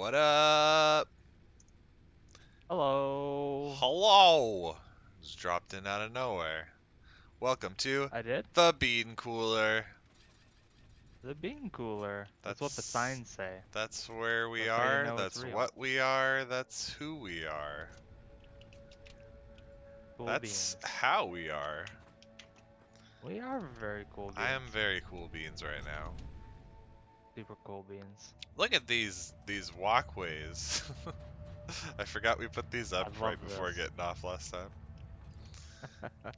What up? Hello. Hello! Just dropped in out of nowhere. Welcome to I did? the Bean Cooler. The bean cooler. That's what the That's signs say. that's where we That's how you are, know it's that's real. what we are, that's who we are. Cool That's beans. how we are. We are very cool I am beans. very cool beans right now. Super cool beans. Look at these walkways. I forgot we put these up I love right before this. getting off last time.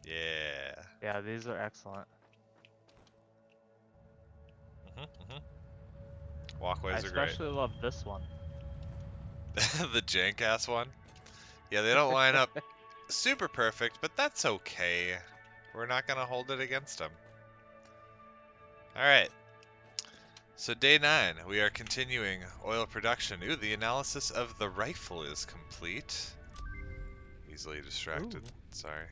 Yeah. Yeah, these are excellent. hmm hmm I Walkways are great. especially love this one. The jank ass one. Yeah, they don't line up super perfect, but that's okay. We're not going to hold it against them. Alright, so day 9, we are continuing oil production. Ooh, the analysis of the rifle is complete. Easily Ooh. distracted, sorry.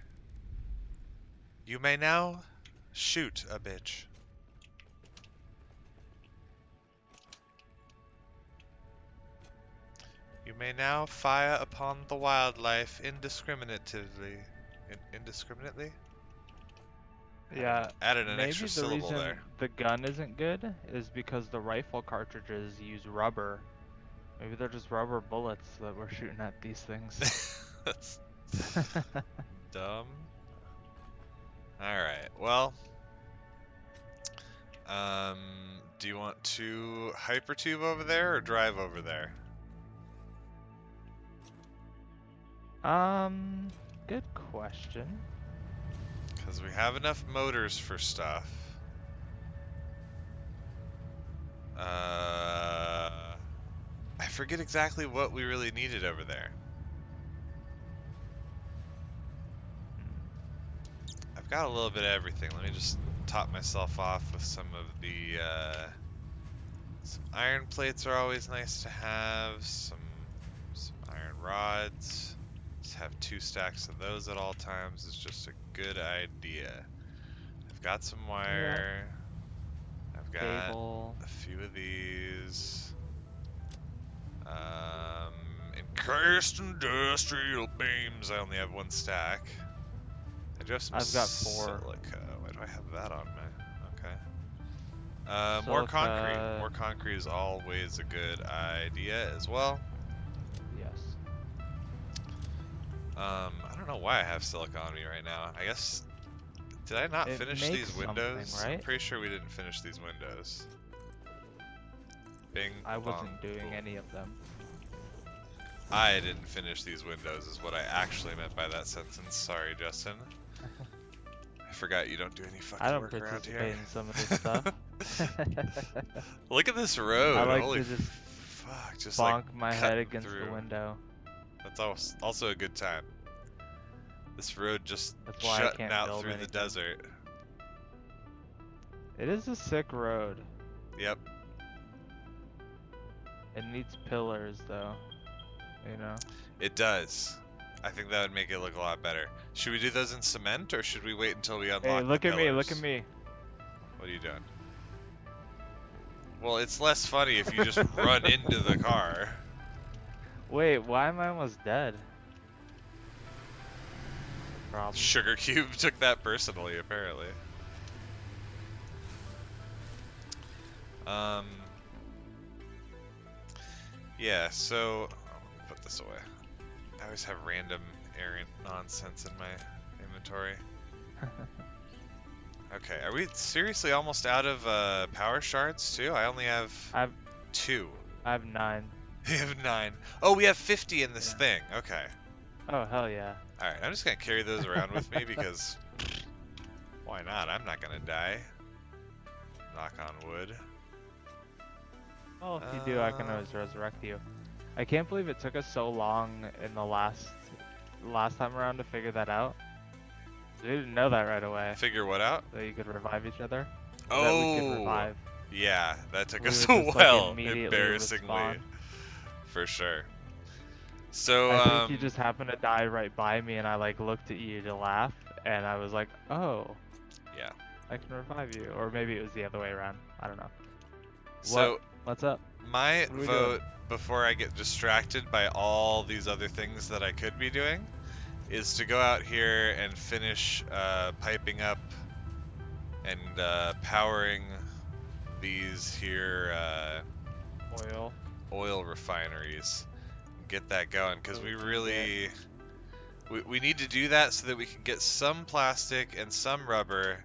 You may now shoot a bitch. You may now fire upon the wildlife indiscriminately. Indiscriminately? Yeah, Added an maybe extra the syllable reason there. the gun isn't good is because the rifle cartridges use rubber. Maybe they're just rubber bullets that we're shooting at these things. That's dumb. Alright, well, um, do you want to hypertube over there or drive over there? Good question. Because we have enough motors for stuff. I forget exactly what we really needed over there. I've got a little bit of everything. Let me just top myself off with some of the, some iron plates are always nice to have. Some iron rods. Just have 2 stacks of those at all times is just a good idea. I've got some Yeah. wire. I've got Cable. a few of these. Encased industrial beams. I only have 1 stack. I do have some I've got 4. silica. Why do I have that on me? Okay. More concrete. Silica. More concrete is always a good idea as well. Yes. I don't know why I have silica on me right now. I guess, did I not It finish makes these something, windows? I'm right? pretty sure we didn't finish these windows. Bing I bong wasn't doing boom. any of them. I didn't finish these windows is what I actually meant by that sentence. Sorry, Justin. I forgot you don't do any I fucking don't work around here. participate in some of this stuff. Look at this I road. like Holy to just fuck. Just like bonk my head cutting against the through. window. That's also a good time. This road just That's why I jutting can't out build through the anything. desert. It is a sick road. Yep. It needs pillars, though. You know? It does. I think that would make it look a lot better. Should we do those in cement or should we wait until we Hey, unlock the look at me, look at pillars? me. What are you doing? Well, it's less funny if you just run into the car. Wait, why am I almost dead? Problem. Sugar Cube took that personally, apparently. Um. Yeah, so let me put this away. I always have random errant nonsense in my inventory. Okay, are we seriously almost out of power shards too? I only have I've 2. I have 9. We have 9. Oh, we have 50 in this Yeah. thing. Okay. Oh hell yeah. Alright, I'm just gonna carry those around with me because why not? I'm not gonna die. Knock on wood. Well, if you do, I can always resurrect you. I can't believe it took us so long in the last time around to figure that out. We didn't know that right away. Figure what out? That you could revive each other. That we could Oh, revive. yeah, that took We us would a just like while, immediately embarrassingly, respawn. for sure. So, I think you just happened to die right by me, and I like looked at you to laugh, and I was like, oh, yeah. I can revive you. Or maybe it was the other way around. I don't know. So, What's up? My What are we doing? vote, before I get distracted by all these other things that I could be doing, is to go out here and finish piping up and powering these here Oil. oil refineries. Get that going, because we really we need to do that so that we can get some plastic and some rubber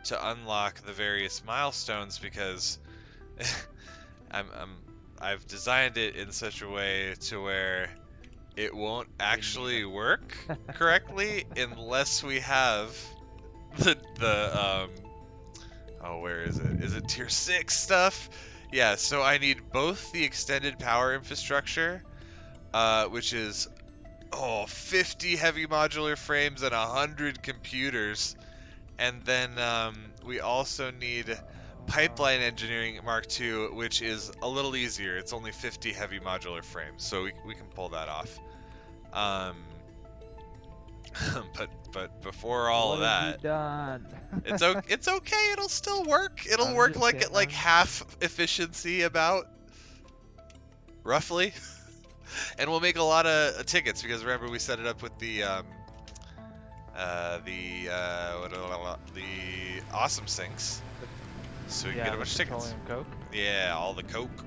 to unlock the various milestones, because I've designed it in such a way to where it won't actually work correctly unless we have the oh, where is it? Is it tier 6 stuff? Yeah, so I need both the extended power infrastructure, which is 50 heavy modular frames and 100 computers. And then we also need pipeline engineering Mark II, which is a little easier. It's only 50 heavy modular frames, so we can pull that off. But before all of What have you that, done? it's okay. It'll still work. It'll I'm work just like kidding. at like half efficiency, about roughly. And we'll make a lot of tickets, because remember we set it up with the the awesome sinks, so we can get a bunch of tickets. petroleum coke. Yeah, all the coke.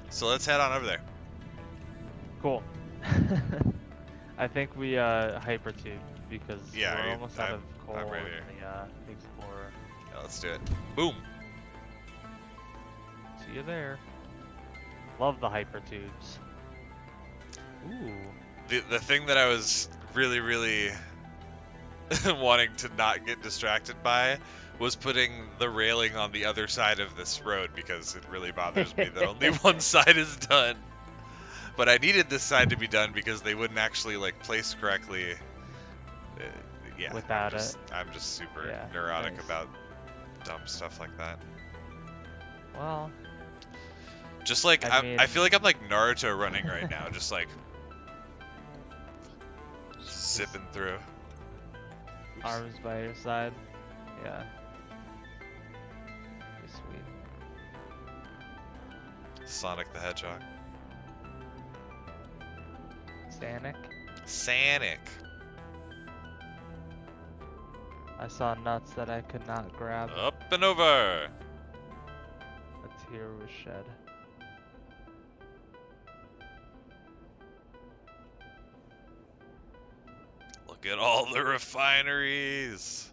So let's head on over there. Cool. I think we hypertube because Yeah, we're almost out of coal I'm ready. in the Explorer. Yeah, let's do it. Boom. See you there. Love the hypertubes. Ooh. The thing that I was really wanting to not get distracted by was putting the railing on the other side of this road, because it really bothers me that only one side is done. But I needed this side to be done because they wouldn't actually like place correctly. Yeah, Without I'm just super Yeah, neurotic nice. about dumb stuff like that. Well, Just like I mean- I feel like I'm like Naruto running right now, just like zipping through. Oops. arms by your side. Yeah. Pretty sweet. Sonic the Hedgehog. Sanic. Sanic. I saw nuts that I could not grab. Up and over. A tear was shed. Look at all the refineries.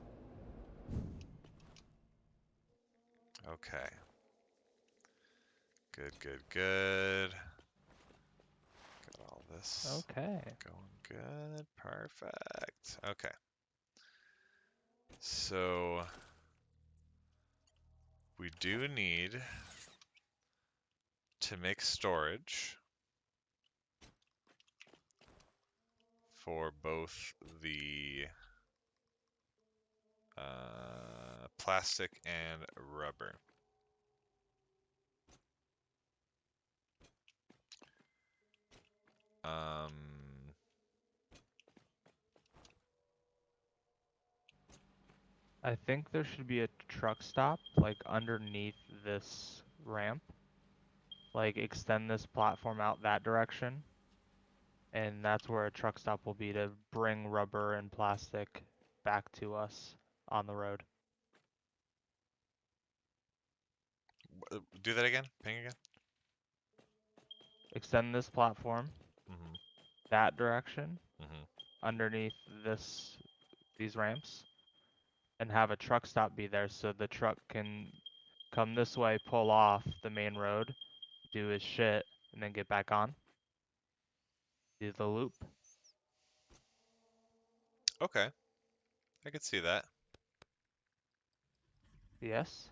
Okay. Good. Got all this Okay. going good. Perfect. Okay. So we do need to make storage for both the plastic and rubber. I think there should be a truck stop like underneath this ramp. Like extend this platform out that direction. And that's where a truck stop will be to bring rubber and plastic back to us on the road. Do that again? Ping again? Extend this platform Mm-hmm. that direction Mm-hmm. underneath these ramps and have a truck stop be there so the truck can come this way, pull off the main road, do his shit, and then get back on. Do the loop. Okay. I could see that. Yes?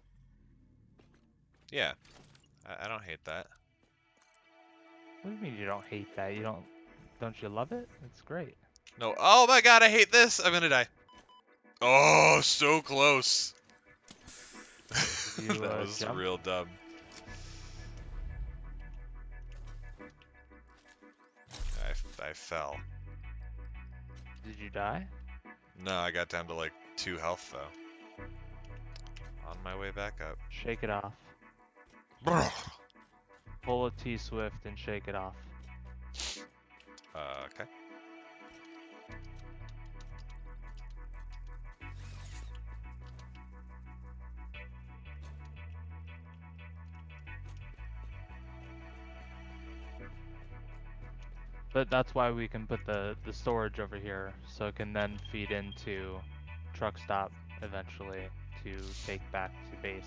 Yeah. I don't hate that. What do you mean you don't hate that? Don't you love it? It's great. No. Oh my god, I hate this. I'm gonna die. Oh, so close. You, that was jump? real dumb. I fell. Did you die? No, I got down to like 2 health though. On my way back up. Shake it off. Brr. pull a T-Swift and shake it off. Okay. But that's why we can put the storage over here, so it can then feed into truck stop eventually to take back to base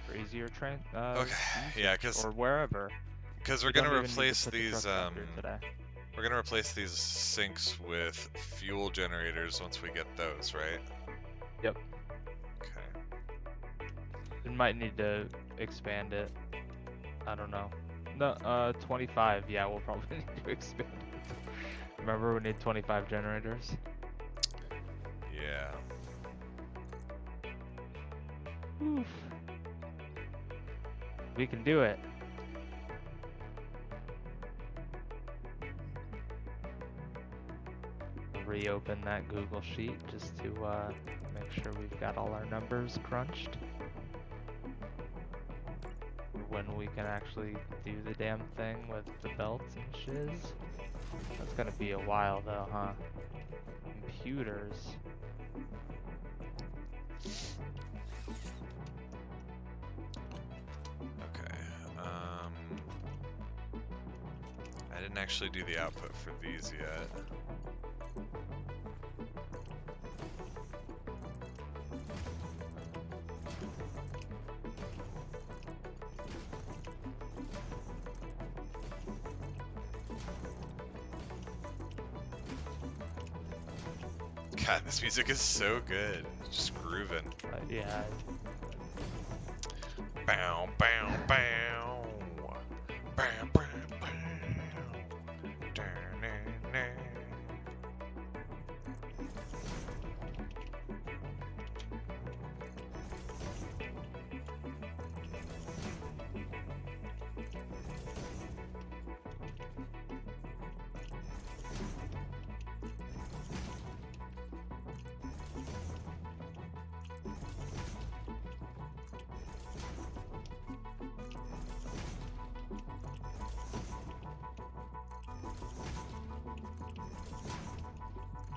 for easier train Okay. Yeah, usage or wherever. because we're We gonna don't even need to replace put the these truck stop here today. we're gonna replace these sinks with fuel generators once we get those, right? Yep. Okay. We might need to expand it. I don't know. No, 25. Yeah, we'll probably need to expand it. Remember, we need 25 generators. Yeah. Oof. We can do it. Reopen that Google Sheet just to make sure we've got all our numbers crunched. When we can actually do the damn thing with the belts and shiz. That's gonna be a while though, huh? Computers. Okay. I didn't actually do the output for these yet. God, this music is so good. It's just grooving. Yeah. Bow, bow, bow. Bow, bow, bow. Da-na-na.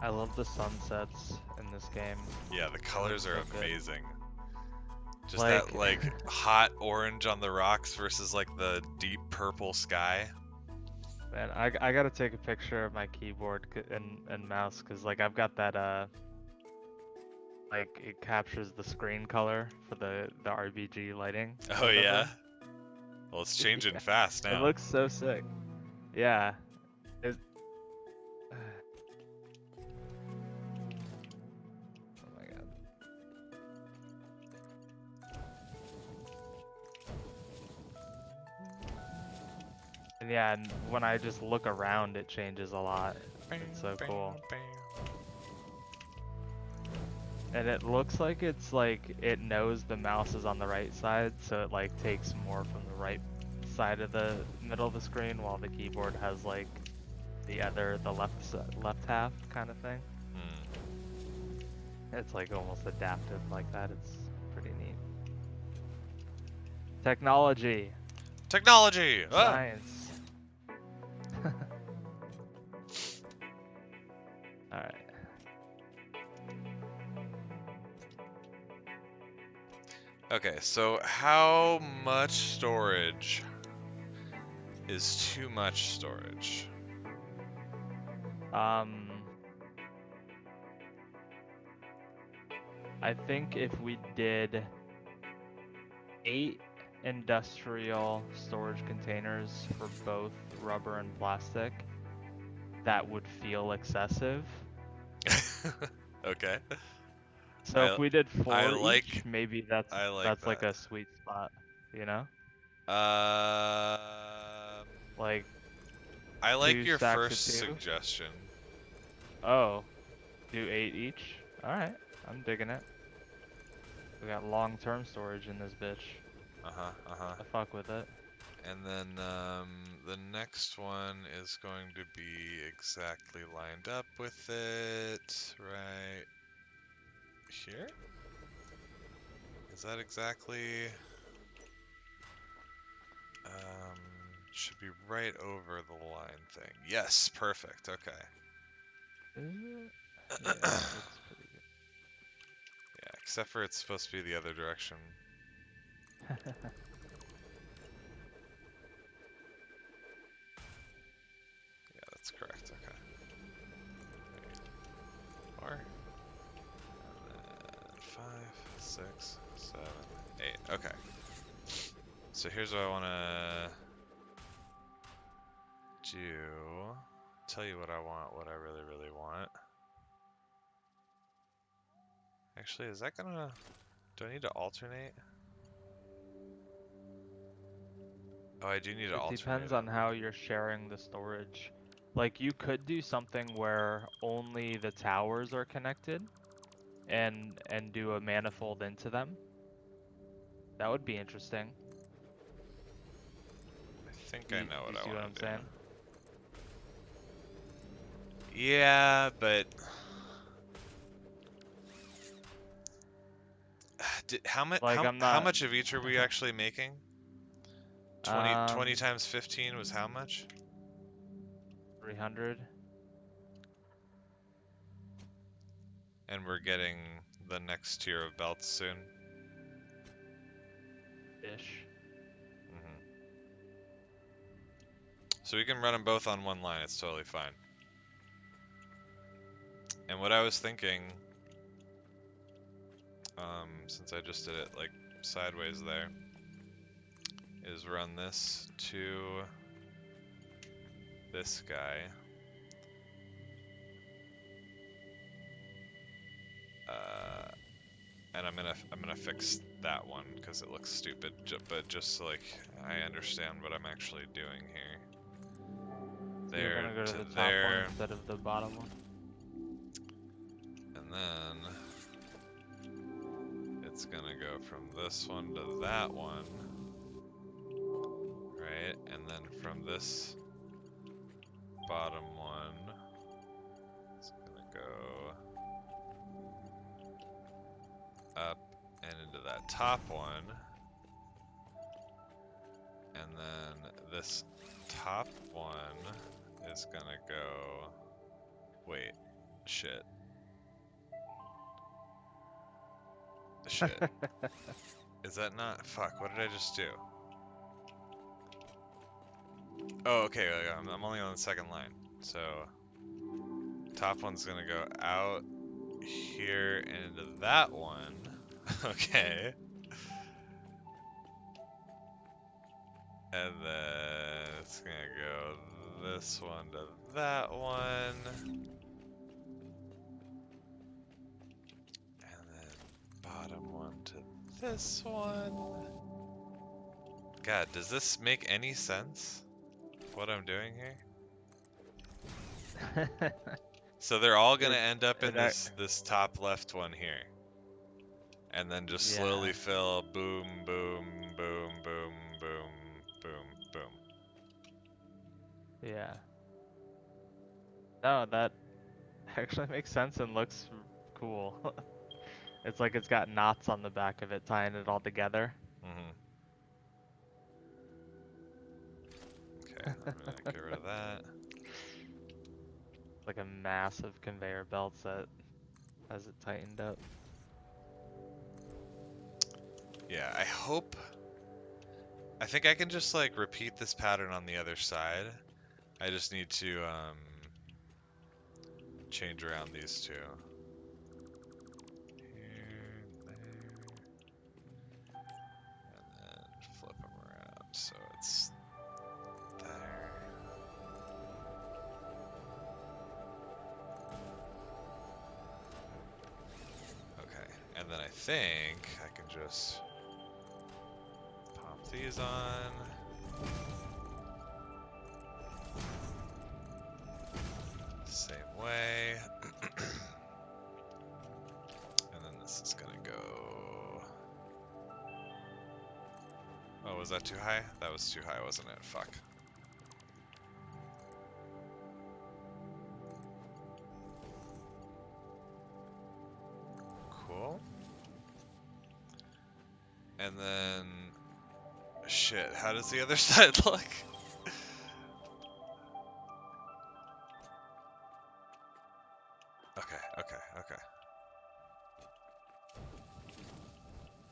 I love the sunsets in this game. Yeah, the colors are so good. amazing. Just that like hot orange on the rocks versus like the deep purple sky. Man, I gotta take a picture of my keyboard and mouse because like I've got that like it captures the screen color for the RGB lighting. or Oh whatever. yeah. Well, it's changing Yeah. fast It now. looks so sick. Yeah. It... Oh my god. And yeah, and when I just look around, it changes a lot. It's so cool. And it looks like it's like it knows the mouse is on the right side, so it like takes more from the right side of the middle of the screen, while the keyboard has like the left half kind of thing. It's like almost adaptive like that. It's pretty neat. Technology. Technology! Ah! Science. Alright. Okay, so how much storage is too much storage? I think if we did 8 industrial storage containers for both rubber and plastic, that would feel excessive. Okay. So if we did 4 like- each, maybe that's like that. a sweet spot, you know? Like I like 2 your stacks of first 2? suggestion. Oh, do 8 each? Alright, I'm digging it. We got long-term storage in this bitch. I fuck with it. And then the next one is going to be exactly lined up with it right here. Is that exactly? should be right over the line thing. Yes, perfect. Okay. Yeah, that looks pretty Yeah, except for it's supposed to be the other direction. good. Yeah, that's correct. Okay. 4, and then 5, 6, 7, 8. Okay. So here's what I want to do. Tell you what I want, what I really, really want. Actually, is that gonna... Do I need to alternate? Oh, I do need to It alternate depends it. on how you're sharing the storage. Like you could do something where only the towers are connected and do a manifold into them. That would be interesting. I think Do I you, know do what you I see what want I'm to do. saying? Yeah, but... Like I'm How not much of each are we actually making? 20 um times 15 was how much? 300 And we're getting the next tier of belts soon. ish. hmm So we can run them both on one line, it's totally fine. And what I was thinking, since I just did it like sideways there, is run this to this guy. And I'm gonna fix that one because it looks stupid, but just so like I understand what I'm actually doing here. So you're There gonna go to to the top one there, instead of the bottom one. and then it's gonna go from this one to that one, right? And then from this bottom one, it's gonna go up and into that top one. And then this top one is gonna go... Wait. Shit. Shit. Is that not... Fuck, what did I just do? Oh, okay, I'm only on the second line. So, top one's gonna go out here and into that one. Okay. And then it's gonna go this one to that one. And then bottom one to this one. God, does this make any sense? What I'm doing here? So they're all gonna It, end up in it, this top left one here. And then just yeah. slowly fill boom, boom, boom, boom, boom, boom, boom. Yeah. No, that actually makes sense and looks cool. It's like it's got knots on the back of it tying it all together. hmm Okay, I'm gonna get rid of that. Like a massive conveyor belt that has it tightened up. Yeah, I think I can just like repeat this pattern on the other side. I just need to change around these two. Here, there, and then flip them around so it's there. Okay, and then I think I can just pop these on. Same way. And then this is gonna go... Oh, was that too high? That was too high, wasn't it? Fuck. Cool. And then... Shit, how does the other side look? Okay, okay, okay.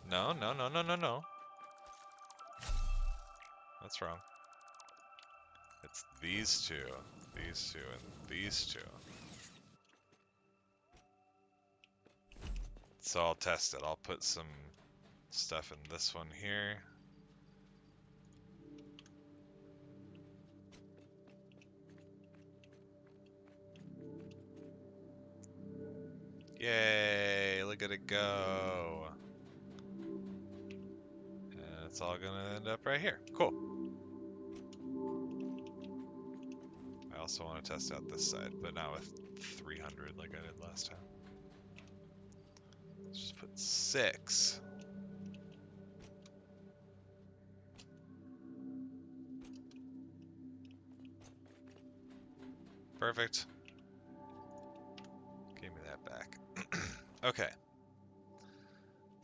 No, no, no, no, no, no. That's wrong. It's these two, and these two. So I'll test it. I'll put some stuff in this one here. Yay, look at it go. And it's all gonna end up right here. Cool. I also want to test out this side, but not with 300 like I did last time. Let's just put 6. Perfect. Give me that back. Okay.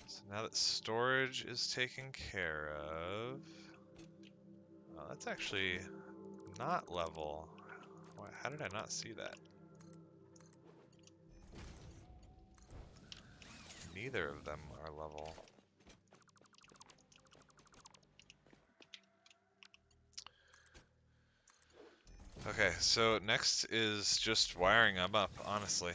So now that storage is taken care of, oh, that's actually not level. How did I not see that? Neither of them are level. Okay, so next is just wiring them up, honestly.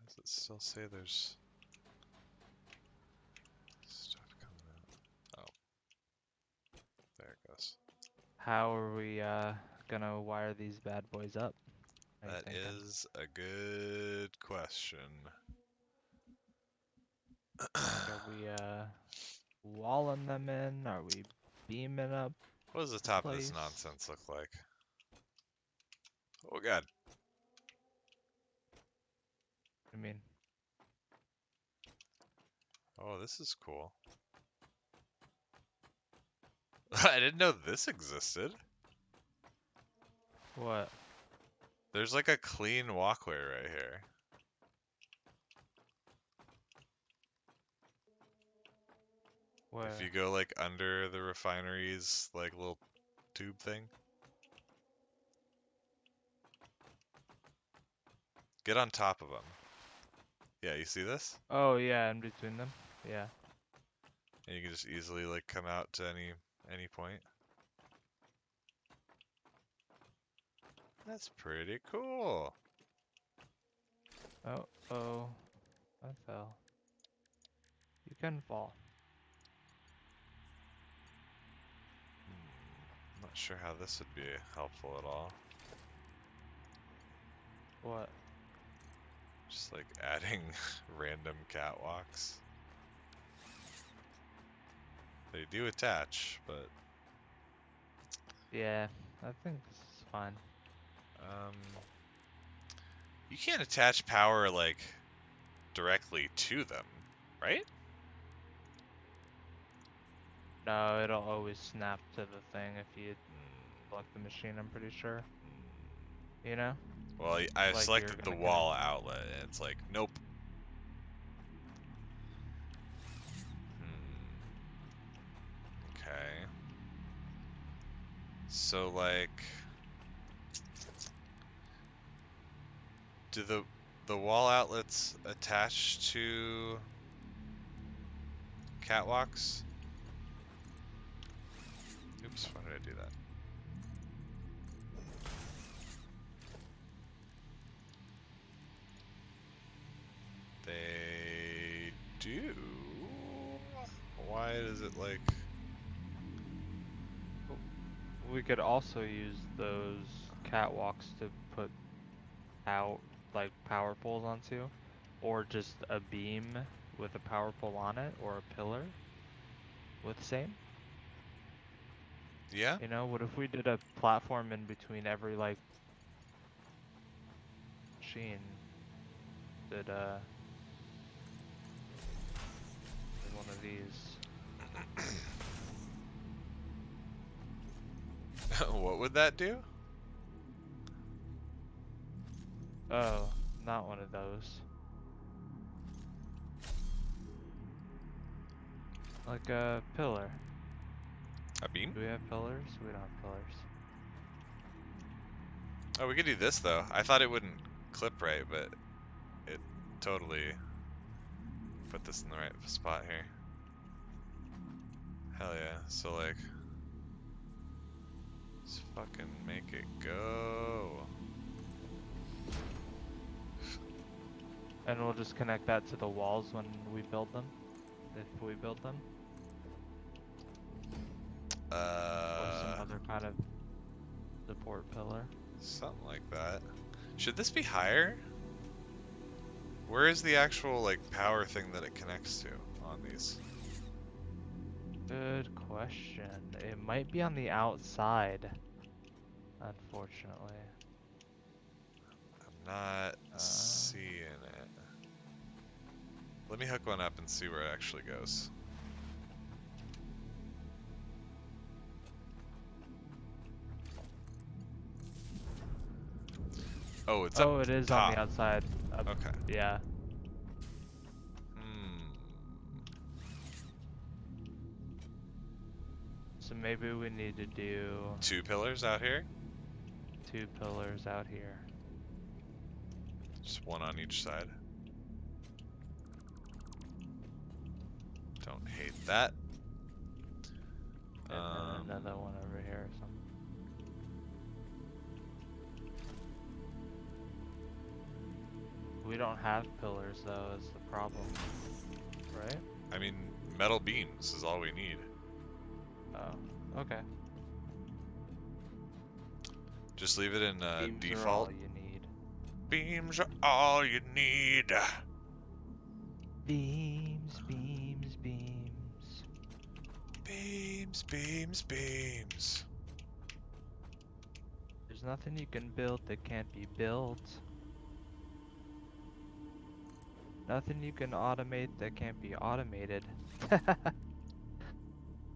Does it still say there's stuff coming out? Oh, there it goes. How are we gonna wire these bad boys up? Are you That thinking? is a good question. Like, are we walling them in? Are we beaming up What does the the top of this place? nonsense look like? Oh god. I mean, Oh, this is cool. I didn't know this existed. what? There's like a clean walkway right here. If Where? you go like under the refinery's like little tube thing. Get on top of them. Yeah, you see this? Oh yeah, in between them. Yeah. And you can just easily like come out to any point. That's pretty cool. Oh, oh, I fell. You can fall. I'm not sure how this would be helpful at all. What? Just like adding random catwalks. They do attach, but Yeah, I think this is fine. um, you can't attach power like directly to them, right? No, it'll always snap to the thing if you plug the machine, I'm pretty sure. You know? Well, I Like you're selected the gonna wall connect. outlet, and it's like, nope. Okay. So like, do the wall outlets attach to catwalks? Oops, why did I do that? They do. Why does it like? We could also use those catwalks to put out like power poles onto, or just a beam with a power pole on it, or a pillar with same. Yeah. You know, what if we did a platform in between every like machine? Did one of these? What would that do? Oh, not one of those. Like a pillar. A beam? Do we have pillars? We don't have pillars. Oh, we could do this though. I thought it wouldn't clip right, but it totally put this in the right spot here. Hell yeah. So like, let's fucking make it go. And we'll just connect that to the walls when we build them. If we build them. Or some other kind of support pillar. Something like that. Should this be higher? Where is the actual like power thing that it connects to on these? Good question. It might be on the outside, unfortunately. I'm not seeing it. Let me hook one up and see where it actually goes. Oh, it's up. Oh, it is top. on the outside. Okay. Yeah. So maybe we need to do 2 pillars out here? 2 pillars out here. Just one on each side. Don't hate that. And then another one over here or something. We don't have pillars though, is the problem. Right? I mean, metal beams is all we need. Oh, okay. Just leave it in Beams default. are all you need. Beams are all you need. Beams, beams, beams. Beams, beams, beams. There's nothing you can build that can't be built. Nothing you can automate that can't be automated.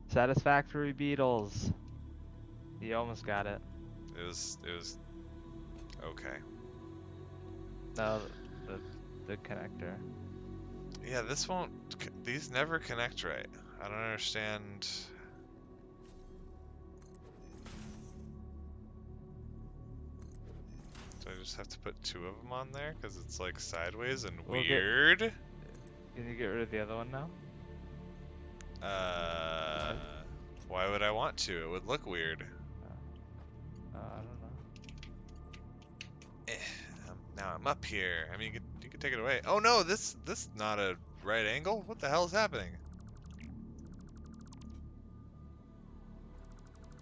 Satisfactory Beetles. You almost got it. It was okay. No, the connector. Yeah, this won't. These never connect right. I don't understand. Do I just have to put 2 of them on there because it's like sideways and weird? Can you get rid of the other one now? Why would I want to? It would look weird. I don't know. Now I'm up here. I mean, you could take it away. Oh no, this is not a right angle. What the hell is happening?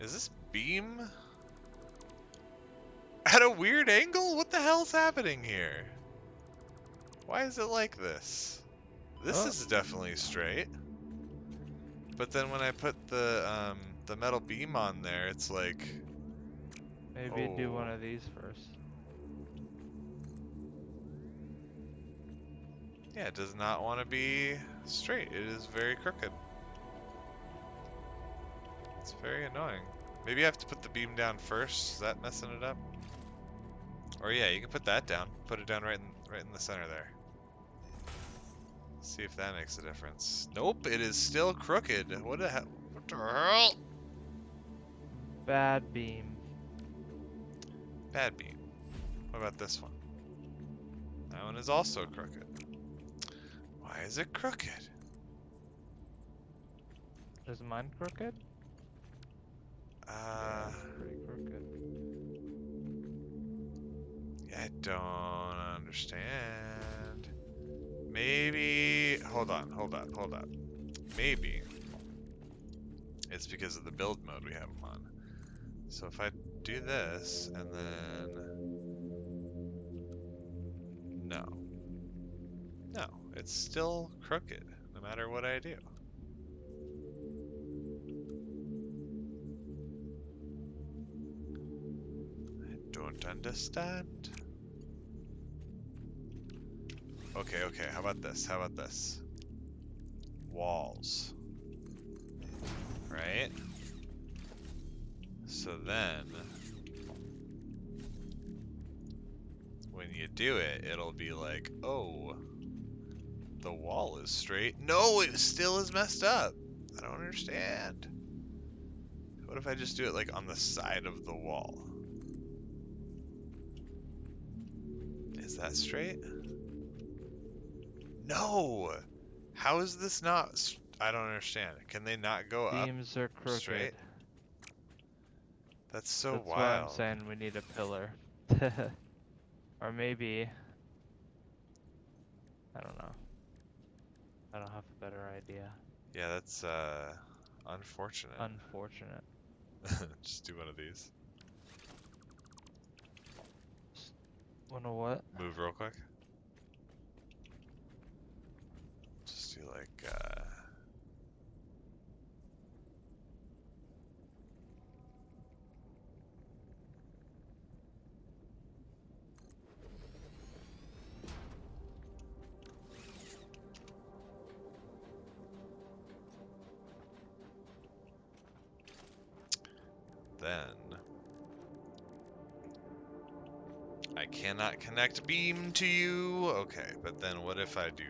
Is this beam at a weird angle? What the hell's happening here? Why is it like this? This is definitely straight. But then when I put the metal beam on there, it's like, Maybe do one of these first. yeah, it does not want to be straight. It is very crooked. It's very annoying. Maybe I have to put the beam down first. Is that messing it up? Or yeah, you can put that down. Put it down right in the center there. See if that makes a difference. Nope, it is still crooked. What the hell? What the hell? Bad beam. Bad beam. What about this one? That one is also crooked. Why is it crooked? Is mine crooked? Yeah, it's pretty crooked. Yeah, I don't understand. Maybe, hold on. Maybe it's because of the build mode we have them on. So if I do this and then, no, it's still crooked no matter what I do. I don't understand. Okay, how about this? Walls. Right? So then, when you do it, it'll be like, oh, the wall is straight. No, it still is messed up. I don't understand. What if I just do it like on the side of the wall? Is that straight? No! How is this not? I don't understand. Can they not go up Beams are crooked. straight? That's so That's why I'm wild. saying we need a pillar. Or maybe, I don't know. I don't have a better idea. Yeah, that's unfortunate. Unfortunate. Just do one of these. Wanna what? Move real quick. Just do like then I cannot connect beam to you. Okay, but then what if I do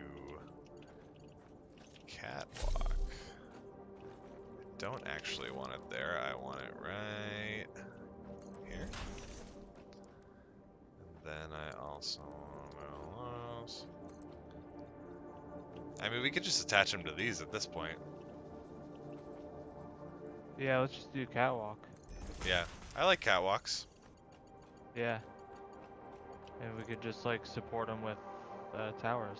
catwalk? I don't actually want it there. I want it right here. And then I also want those. I mean, we could just attach them to these at this point. Yeah, let's just do catwalk. Yeah, I like catwalks. Yeah. And we could just like support them with towers.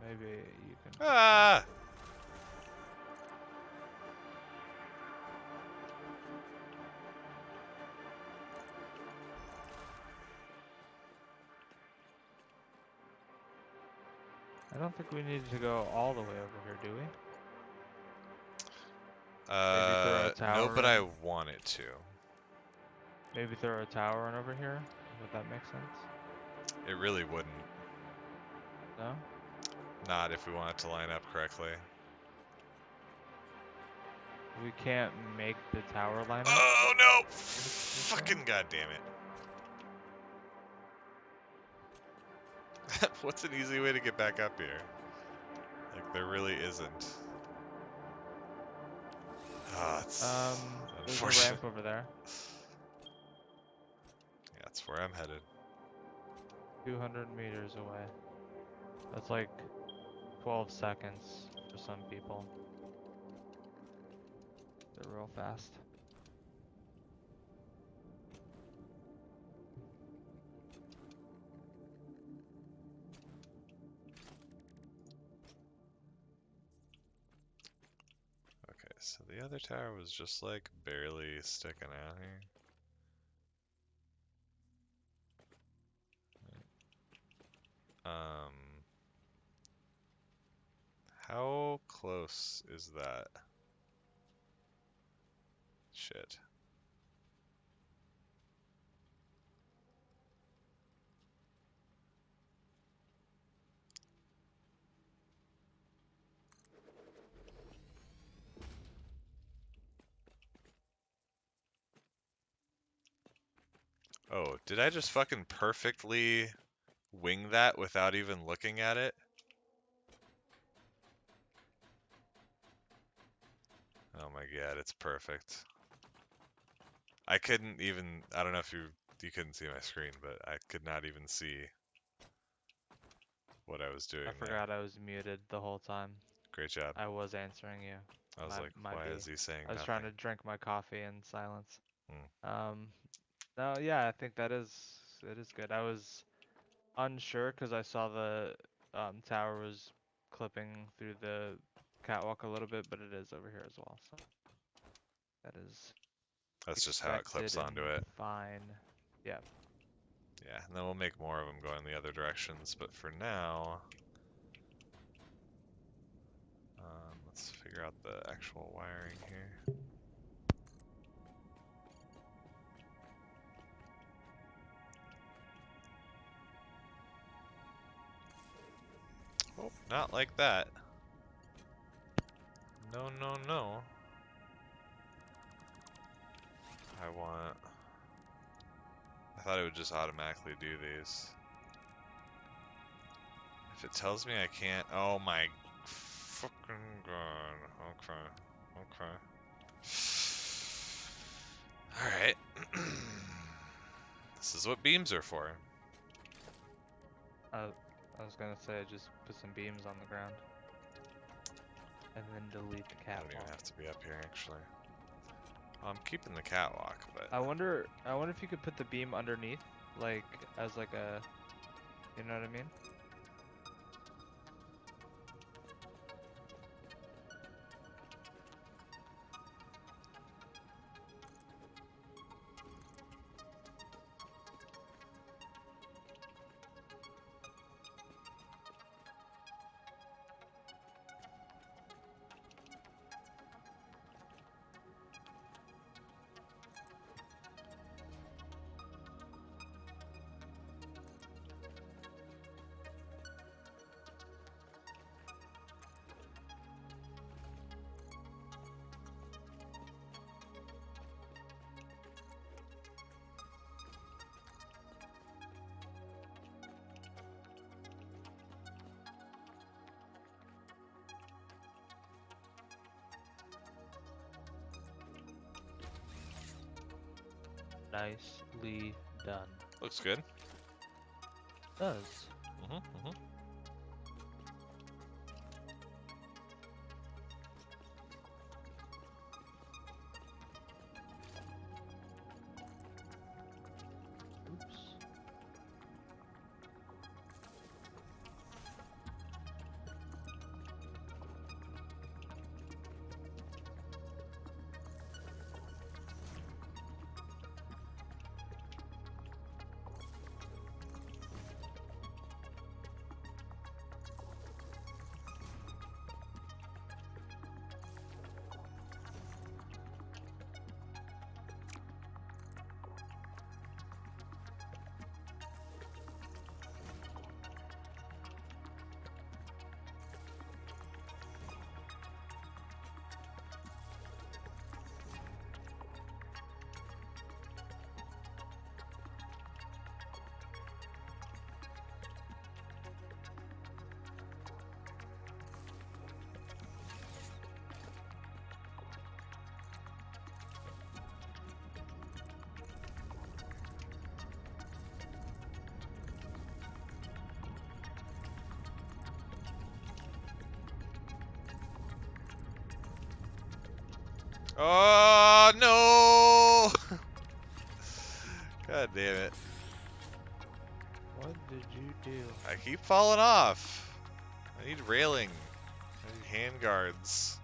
Maybe you can. Ah! I don't think we need to go all the way over here, do we? Throw a No, tower but I in. want it to. Maybe throw a tower in over here. Would that make sense? It really wouldn't. No? Not if we want it to line up correctly. We can't make the tower line up? Oh no! Fucking goddamn it. What's an easy way to get back up here? Like, there really isn't. Ah, it's There's a unfortunate. ramp over there. Yeah, that's where I'm headed. 200 meters away. That's like 12 seconds for some people. They're real fast. Okay, so the other tower was just like barely sticking out here. Um, how close is that? Shit. Oh, did I just fucking perfectly wing that without even looking at it? Oh my god, it's perfect. I couldn't even, I don't know if you couldn't see my screen, but I could not even see what I was doing I there. forgot I was muted the whole time. Great job. I was answering you. I was like, why is he saying I was nothing? trying to drink my coffee in silence. Hmm. No, yeah, I think it is good. I was unsure because I saw the tower was clipping through the catwalk a little bit, but it is over here as well. So that is That's just how it clips expected onto and it. fine. Yeah. Yeah, and then we'll make more of them going the other directions, but for now, let's figure out the actual wiring here. Oh, not like that. No, no, no. I thought it would just automatically do these. If it tells me I can't, oh my fucking god. Okay. Alright. This is what beams are for. I was gonna say just put some beams on the ground. And then delete the I don't even catwalk. have to be up here, actually. Well, I'm keeping the catwalk, but... I wonder if you could put the beam underneath, like, as like a, you know what I mean? Nicely done. Looks good. Does. Mm-hmm. Oops. Oh, no! God damn it. What did you do? I keep falling off. I need railing. I need hand guards.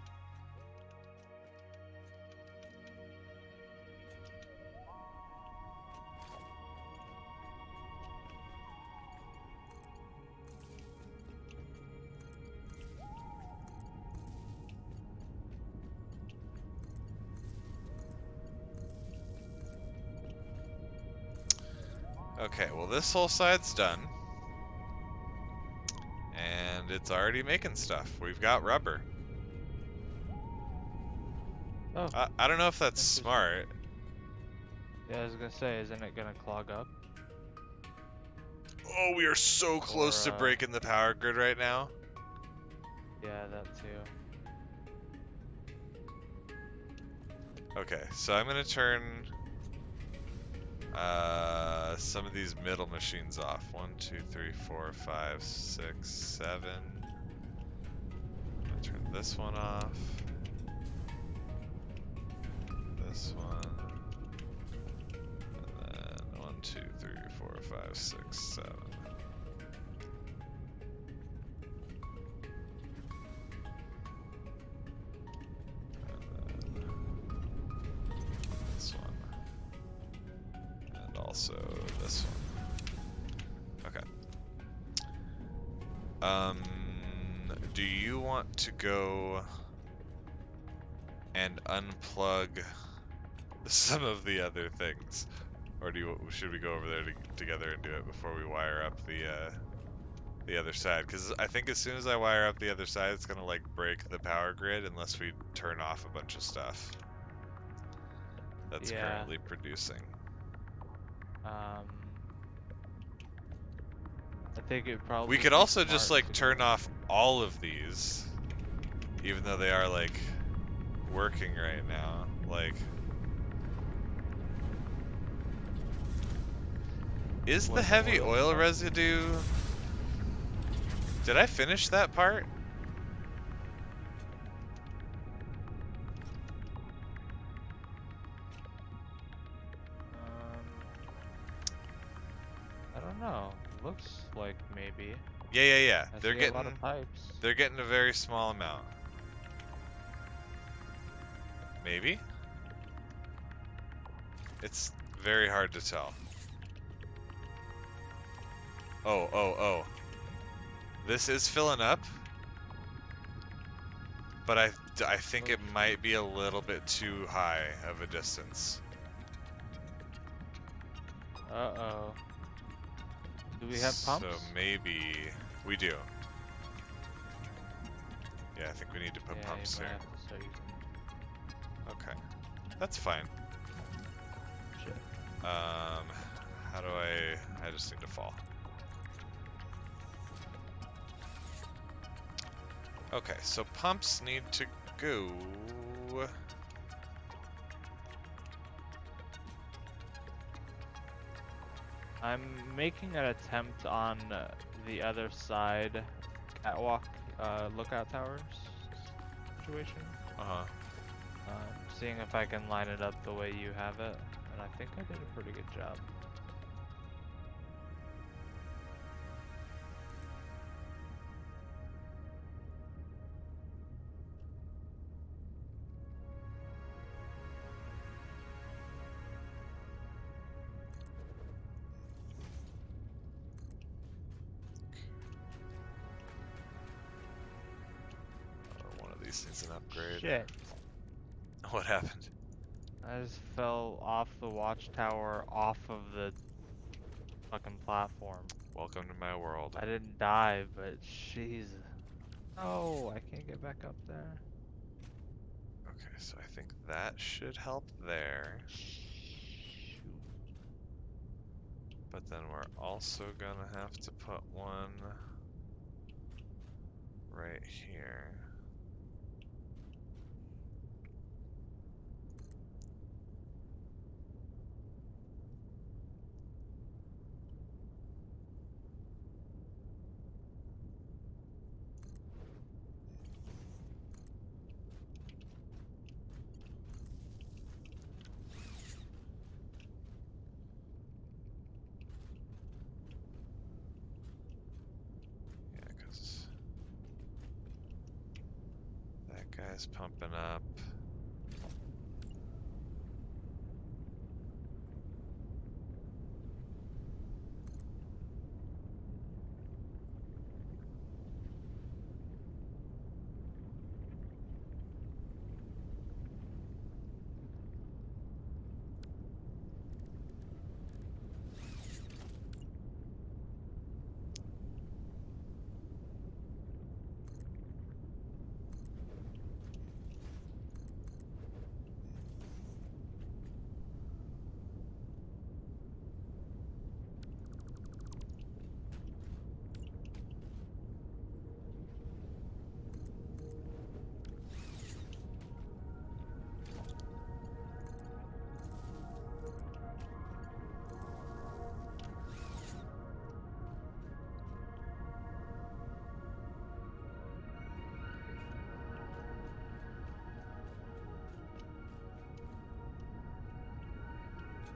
Okay, well this whole side's done. And it's already making stuff. We've got rubber. Oh, I don't know if that's interesting. smart. Yeah, I was gonna say, isn't it gonna clog up? Oh, we are so close to breaking the power grid right now. Yeah, that too. Okay, so I'm gonna turn some of these middle machines off. 1, 2, 3, 4, 5, 6, 7. I'm gonna turn this one off. This one. And then 1, 2, 3, 4, 5, 6, 7. This one. And also this one. Okay. Do you want to go and unplug some of the other things, or should we go over there together and do it before we wire up the other side? Because I think as soon as I wire up the other side, it's gonna like break the power grid unless we turn off a bunch of stuff that's currently producing. I think it'd probably We could be also just smart like to turn off all of these, even though they are like working right now. Like, is the what heavy oil stuff? residue? Did I finish that part? Um, I don't know. Looks like maybe. Yeah. I see a lot of pipes. They're getting a very small amount. Maybe? It's very hard to tell. Oh. This is filling up, but I think it might be a little bit too high of a distance. Uh-oh. Do we have So pumps? maybe we do. Yeah, I think we need to put Yeah, pumps you might here. have to start using Okay, that's fine. shit. How do I just need to fall. Okay, so pumps need to go. I'm making an attempt on the other side catwalk lookout towers situation. Uh-huh. Seeing if I can line it up the way you have it, and I think I did a pretty good job. One of these needs an upgrade. Shit. What happened? I just fell off the watchtower off of the fucking platform. Welcome to my world. I didn't die, but jeez. Oh, I can't get back up there. Okay, so I think that should help there. Shoot. But then we're also gonna have to put one right here. Yeah, because that guy's pumping up.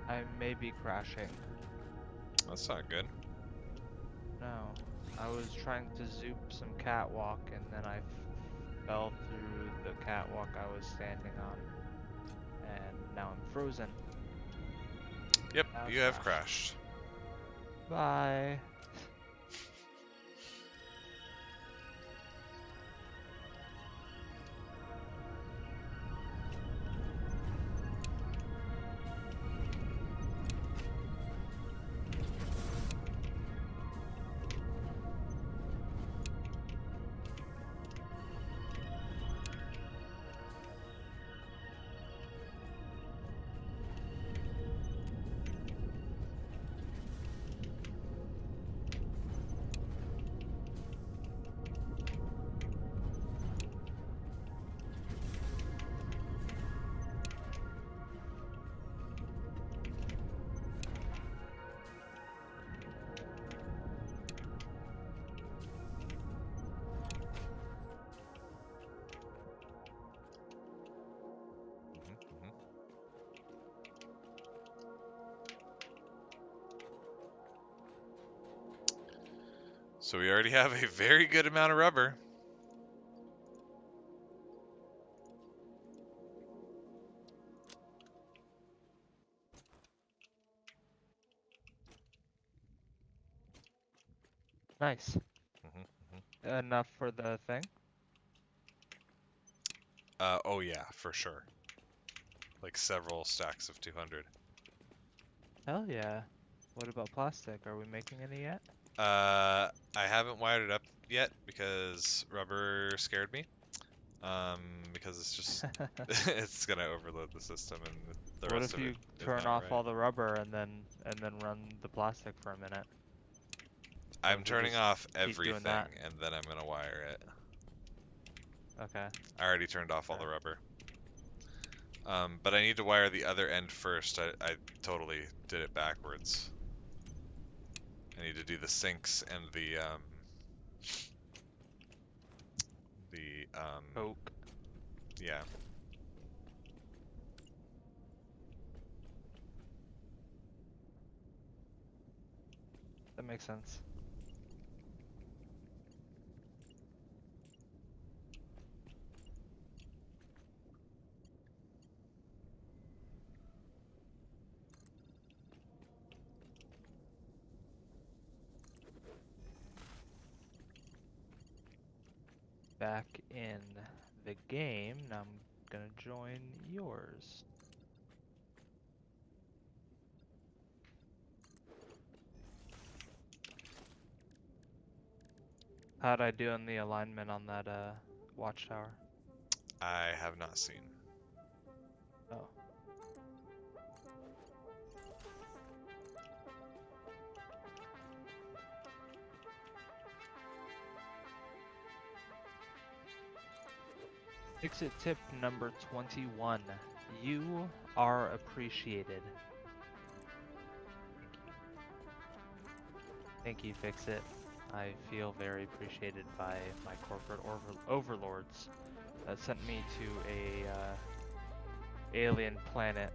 I may be crashing. That's not good. No. I was trying to zoop some catwalk and then I fell through the catwalk I was standing on. And now I'm frozen. Yep, I've you have crashed. Bye. So we already have a very good amount of rubber. Nice. Enough for the thing? Oh yeah, for sure. Like several stacks of 200. Hell yeah. What about plastic? Are we making any yet? I haven't wired it up yet because rubber scared me. Because it's just it's gonna overload the system and the What rest if of it you is turn not off right. all the rubber and then run the plastic for a minute? Or I'm does it turning just off keep doing everything that? and then I'm gonna wire it. Okay. I already turned off all Okay. the rubber. But I need to wire the other end first. I totally did it backwards. I need to do the sinks and the Coke. yeah. That makes sense. Back in the game, now I'm gonna join yours. How'd I do on the alignment on that watchtower? I have not seen. Oh. Exit tip number 21. You are appreciated. Thank you, Fix It. I feel very appreciated by my corporate overlords that sent me to a alien planet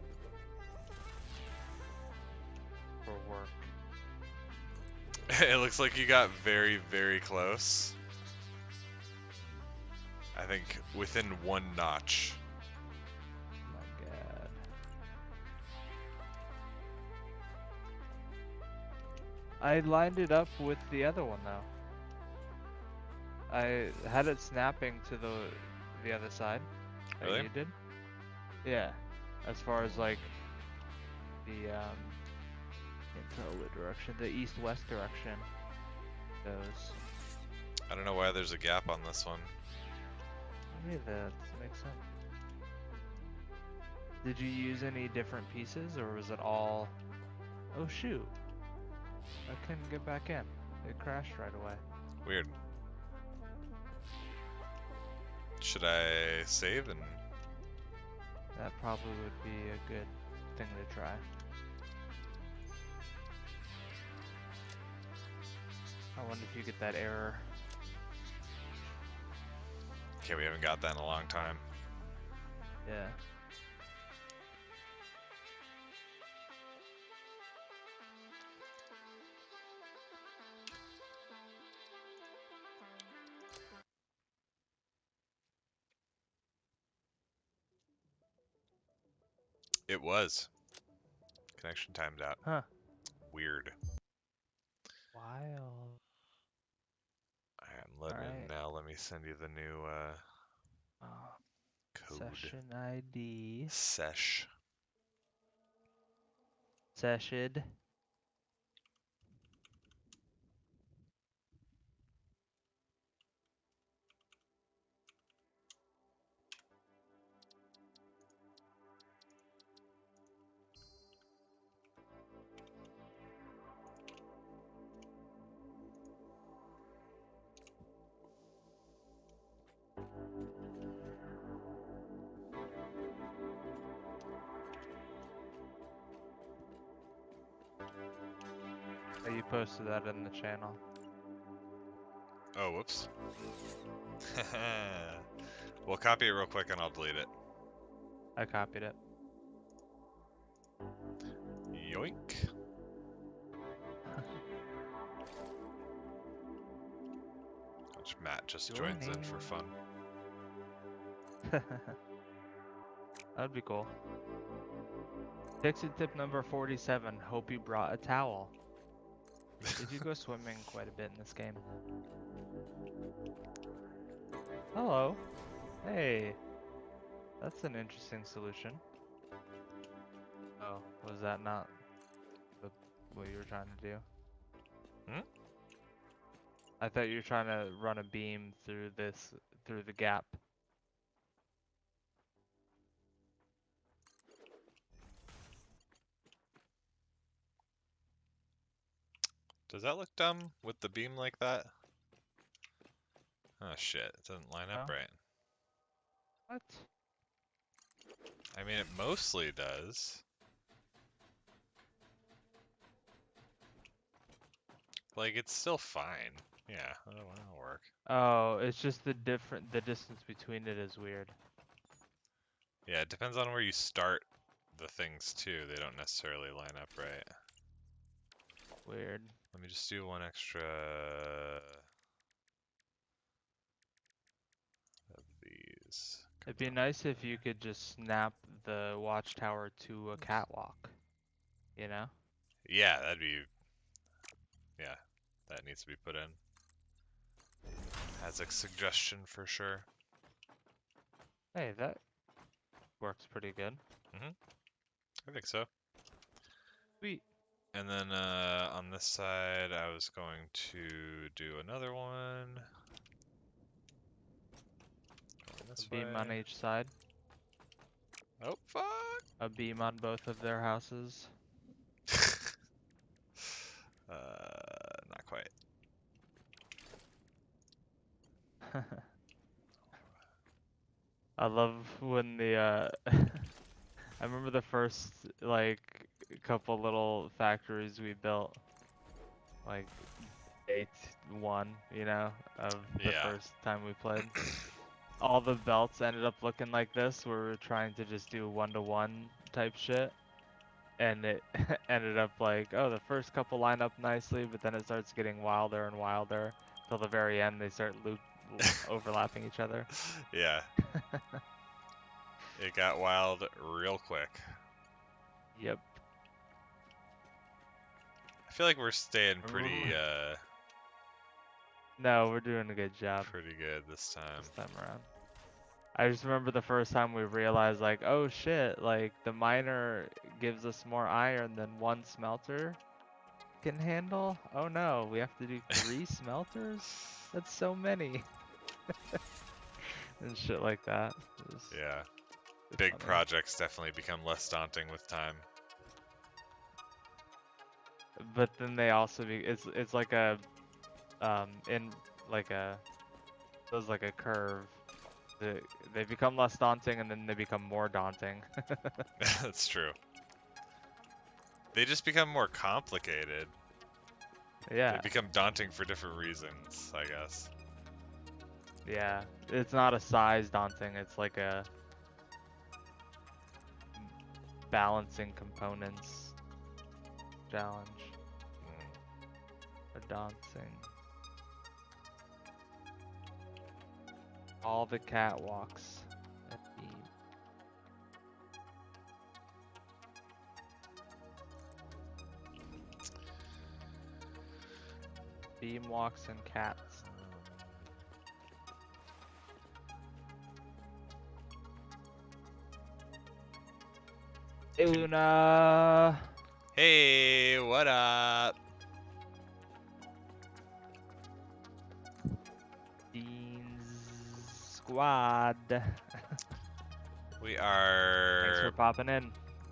for work. It looks like you got very, very close. I think within one notch. My God. I lined it up with the other one though. I had it snapping to the other side. Like Really? you did? Yeah. As far as like the can't tell what direction, the east-west direction goes. I don't know why there's a gap on this one. Maybe that makes sense. Did you use any different pieces or was it all... Oh shoot. I couldn't get back in. It crashed right away. Weird. Should I save and... That probably would be a good thing to try. I wonder if you get that error. Okay, we haven't got that in a long time. Yeah. It was. Connection timed out. Huh. Weird. Wild. I'm letting in Alright. now. Let me send you the new code. Session ID. Sesh. Session. Oh, you posted that in the channel. Oh, whoops. We'll copy it real quick and I'll delete it. I copied it. Yoink. Which Matt just Your joins in name. for fun. That'd be cool. Dixie tip number 47. Hope you brought a towel. Did you go swimming quite a bit in this game? Hello. Hey. That's an interesting solution. Oh, was that not what you were trying to do? Hmm? I thought you were trying to run a beam through the gap. Does that look dumb with the beam like that? Oh shit, it doesn't line up No? right. What? I mean, it mostly does. Like, it's still fine. Yeah, that'll work. Oh, it's just the distance between it is weird. Yeah, it depends on where you start the things too. They don't necessarily line up right. Weird. Let me just do one extra of these. It'd be nice if you could just snap the watchtower to a catwalk. You know? Yeah, that'd be. Yeah, that needs to be put in. As a suggestion for sure. Hey, that works pretty good. I think so. Sweet. And then on this side, I was going to do another one. Going A this beam way. on each side. Oh, fuck! A beam on both of their houses. Not quite. I love when I remember the first, like, couple little factories we built. Like, day 1, you know, of the Yeah. first time we played. All the belts ended up looking like this, where we were trying to just do 1-to-1 type shit. And it ended up like, oh, the first couple line up nicely, but then it starts getting wilder and wilder. Till the very end, they start overlapping each other. Yeah. It got wild real quick. Yep. I feel like we're staying pretty, No, we're doing a good job pretty good this time. around. I just remember the first time we realized, like, oh shit, like, the miner gives us more iron than one smelter can handle. Oh no, we have to do 3 smelters? That's so many. And shit like that. Yeah. Big Funny. projects definitely become less daunting with time. But then they also it's like a in like a there's like a curve. They become less daunting and then they become more daunting. That's true. They just become more complicated. Yeah. They become daunting for different reasons, I guess. Yeah. It's not a size daunting, it's like a balancing components challenge. Or dancing. All the catwalks. Beam walks and cats. Hey Luna! Hey, what up? Dean's squad. We Thanks are for popping in.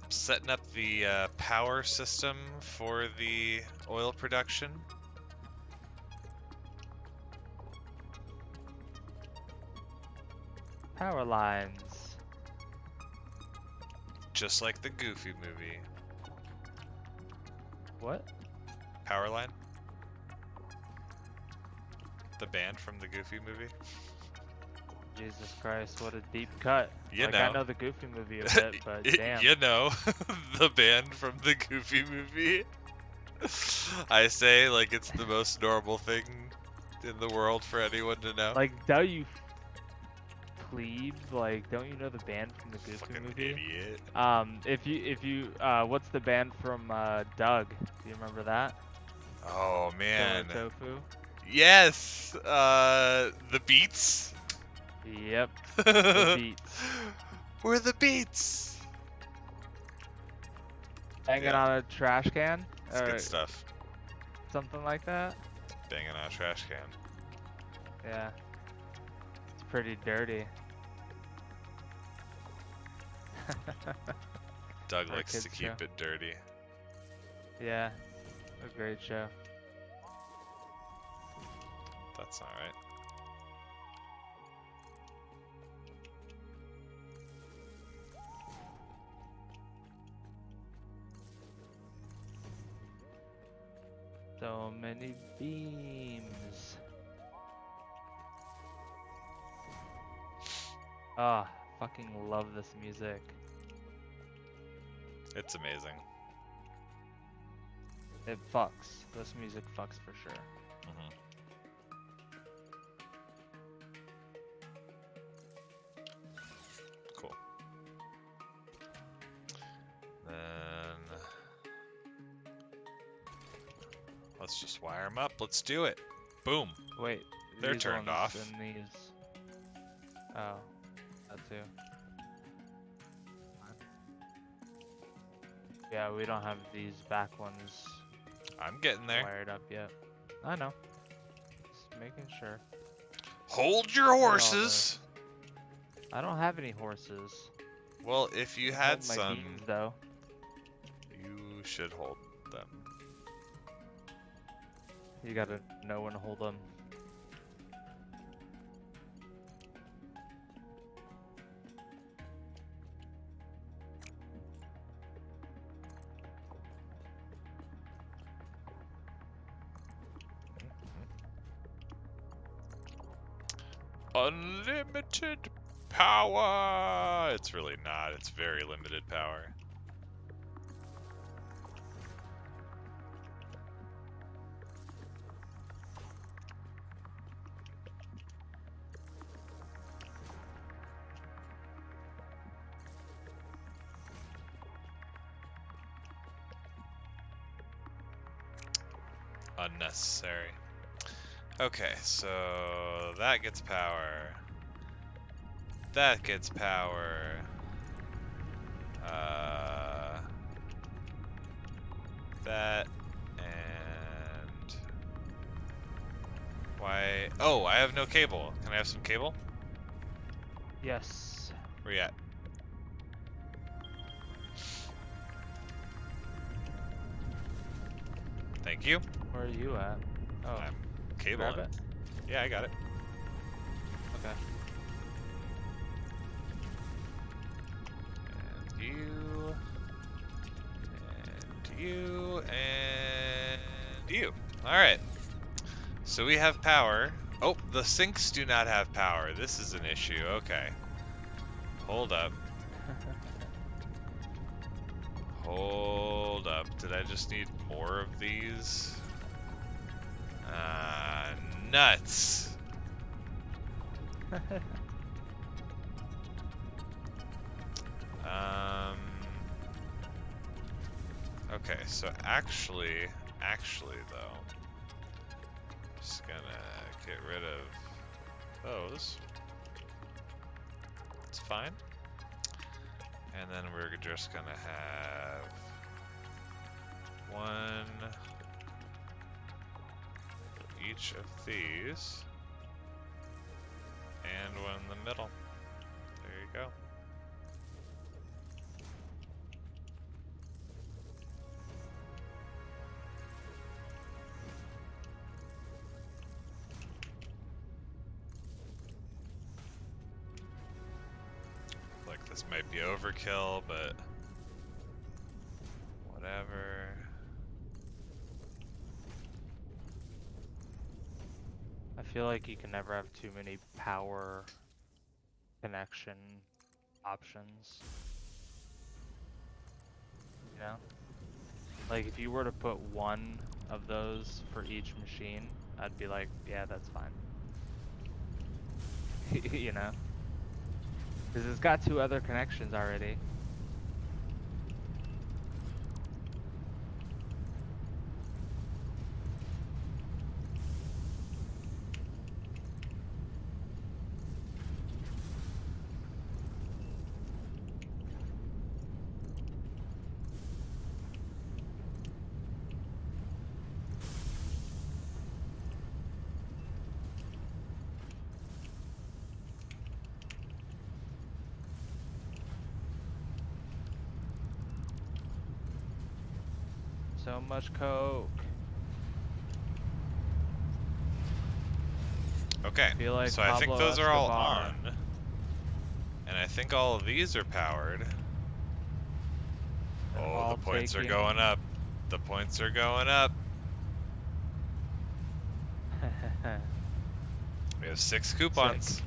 setting up the power system for the oil production. Power lines. Just like the Goofy movie. What? Powerline? The band from the Goofy movie? Jesus Christ, what a deep cut. You like, know. I know the Goofy movie a bit, but damn. You know, the band from the Goofy movie. I say like it's the most normal thing in the world for anyone to know. Like, don't you plebe? Like, don't you know the band from the Goofy Fucking movie? idiot. What's the band from Doug? Do you remember that? Oh Killer man. Tofu. Yes. The Beats. Yep, the Beats. We're the Beats. Banging Yeah, on a trash can it's good or stuff. something like that. Banging on a trash can. Yeah, it's pretty dirty. Doug Our likes to kids show. keep it dirty. Yeah, a great show. That's alright. So many beams. Ah, fucking love this music. It's amazing. It fucks. This music fucks for sure. Mhm. Cool. Then let's just wire them up. Let's do it. Boom. Wait, They're these turned ones off. and these. Oh, that too. Yeah, we don't have these back ones I'm getting there. wired up yet. I know. Just making sure. Hold your all horses. I don't have any horses. Well, if you I had hold my some, beams though. you should hold them. You gotta know when to hold them. Unlimited power! It's really not. It's very limited power. Unnecessary. Okay, so that gets power. That gets power. That and why? Oh, I have no cable. Can I have some cable? Yes. Where you at? Thank you. Where are you at? Oh, I'm grab cabling. it. Yeah, I got it. Okay. And you. And you. And you. Alright. So we have power. Oh, the sinks do not have power. This is an issue. Okay. Hold up. Hold up. Did I just need more of these? Nuts. Okay, so actually though, just gonna get rid of those. It's fine. And then we're just gonna have one for each of these, and one in the middle. There you go. Like this might be overkill, but whatever. I feel like you can never have too many power connection options. You know? Like if you were to put one of those for each machine, I'd be like, yeah, that's fine. You know? Because it's got 2 other connections already. So much coke. Okay, Feel like so I think Pablo those are all Escobar. on. And I think all of these are powered. And Oh, the all points are taking. going up. The points are going up. We have 6 Sick. coupons.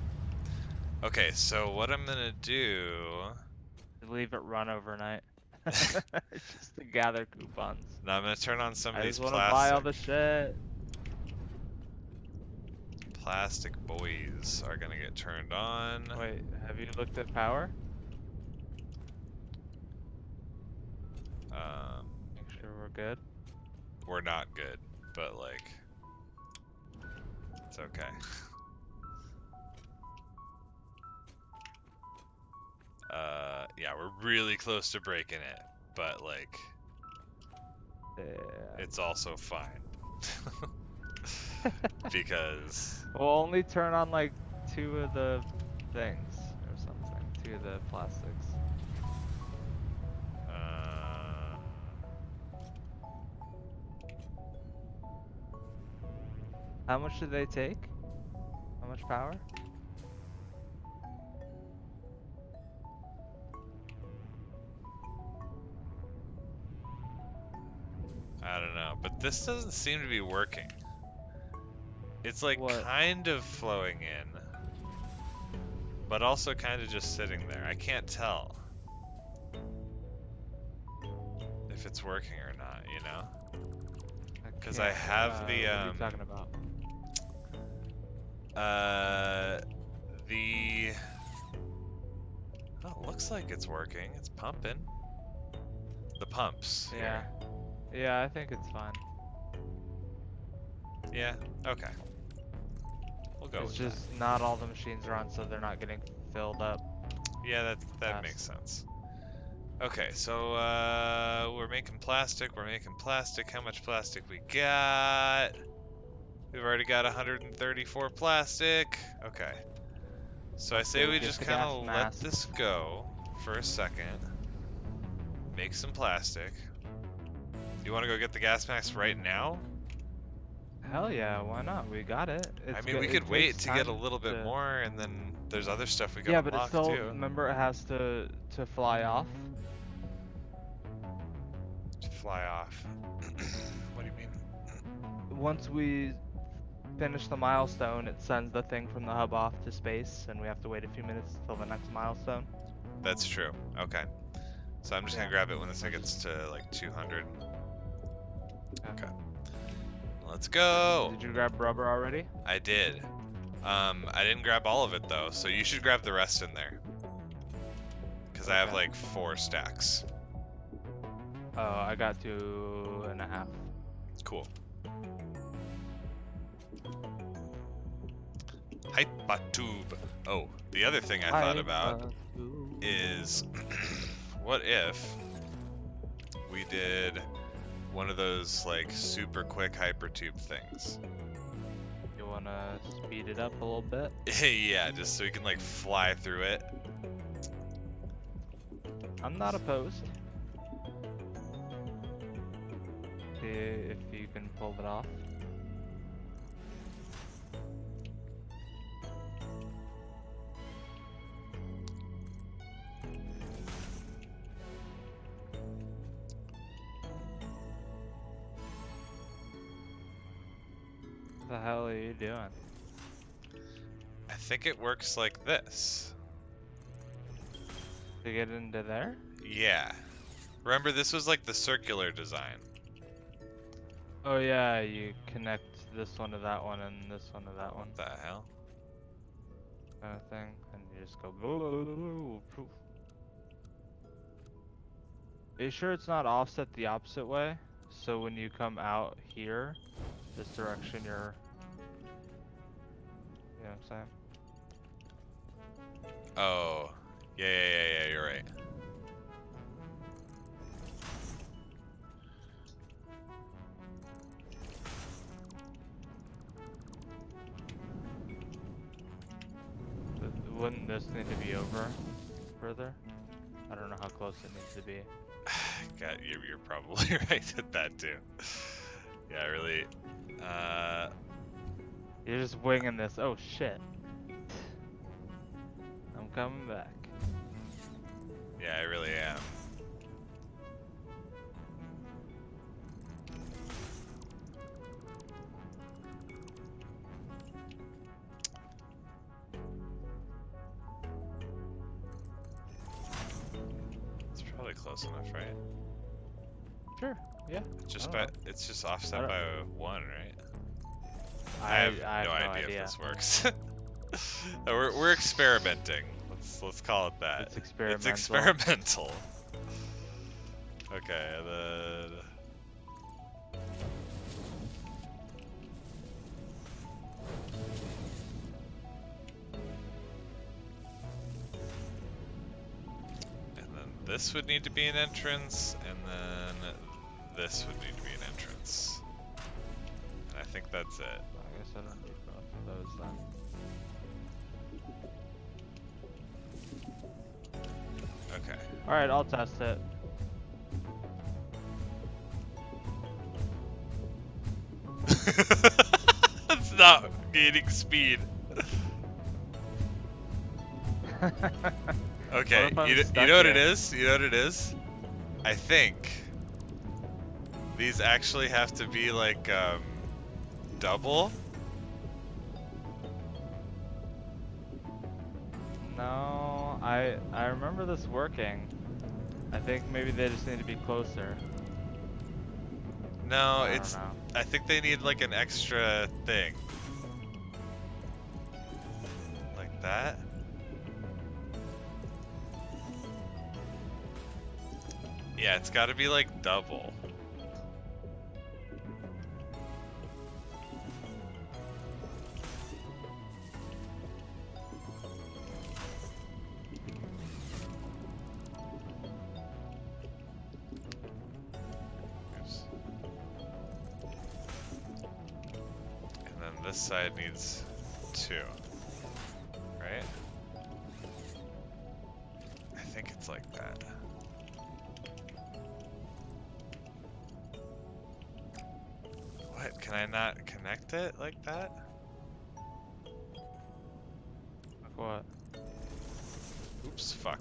Okay, so what I'm gonna do... Leave it run overnight. Just to gather coupons. Now I'm gonna turn on some of I these just want to buy all plastic. the shit. Plastic boys are gonna get turned on. Wait, have you looked at power? Make sure we're good. We're not good, but like, it's okay. Yeah, we're really close to breaking it, but like, Yeah. it's also fine. Because, We'll only turn on like 2 of the things or something. 2 of the plastics. uh, How much do they take? How much power? I don't know, but this doesn't seem to be working. It's like What? kind of flowing in, but also kind of just sitting there. I can't tell if it's working or not, you know? Because I have the, What are you talking about? the... Oh, it looks like it's working. It's pumping. The pumps Yeah. here. Yeah, I think it's fine. Yeah, okay. We'll go It's with just not all the machines are on, so they're not getting filled up. that. Yeah, that fast. makes sense. Okay, so we're making plastic. We're making plastic. How much plastic we got? We've already got 134 plastic. Okay. So I say Go we get just the kind gas of let masks. this go for a second. Make some plastic. You want to go get the gas mask right now? Hell yeah, why not? We got it. I mean, we It could wait takes to get a time little bit to. more, and then there's other stuff we can Yeah, but it unlock still, too. remember, it has to fly off. Fly off. What do you mean? Once we finish the milestone, it sends the thing from the hub off to space, and we have to wait a few minutes till the next milestone. That's true. Okay. So I'm just Yeah. gonna grab it when this So thing gets to like 200. Okay. Okay. Let's go! Did you grab rubber already? I did. I didn't grab all of it though, so you should grab the rest in there. Because I have Okay. like 4 stacks. Oh, I got 2.5. Cool. Hypatube. Oh, the other thing I thought about is what if we did one of those like super quick hypertube things? You wanna speed it up a little bit? Yeah, just so we can like fly through it. I'm not opposed. See if you can pull it off. What the hell are you doing? I think it works like this. To get into there? Yeah. Remember, this was like the circular design. Oh yeah, you connect this one to that one and this one to that one, What the hell? kind of thing, and you just go. Poof. Are you sure it's not offset the opposite way? So when you come out here, this direction, you're. You know what I'm saying? Oh, yeah, you're right. Wouldn't this need to be over further? I don't know how close it needs to be. God, you're probably right at that too. Yeah, really. You're just winging this. Oh shit. I'm coming back. Yeah, I really am. It's probably close enough, right? Sure. Yeah. It's just offset by 1, right? I have no no idea idea. if this works. we're experimenting. Let's call it that. It's experimental. It's experimental. Okay, and then this would need to be an entrance, and then this would need to be an entrance. And I think that's it. I guess I don't need both of those then. Okay. Alright, I'll test it. It's not gaining speed. Okay, you know what it is? You know what it is? I think these actually have to be like double. No, I remember this working. I think maybe they just need to be closer. No, I don't know. I think they need like an extra thing. Like that. Yeah, it's got to be like double. Oops. And then this side needs 2, right? I think it's like that. What? Can I not connect it like that? Like what? Oops, fuck.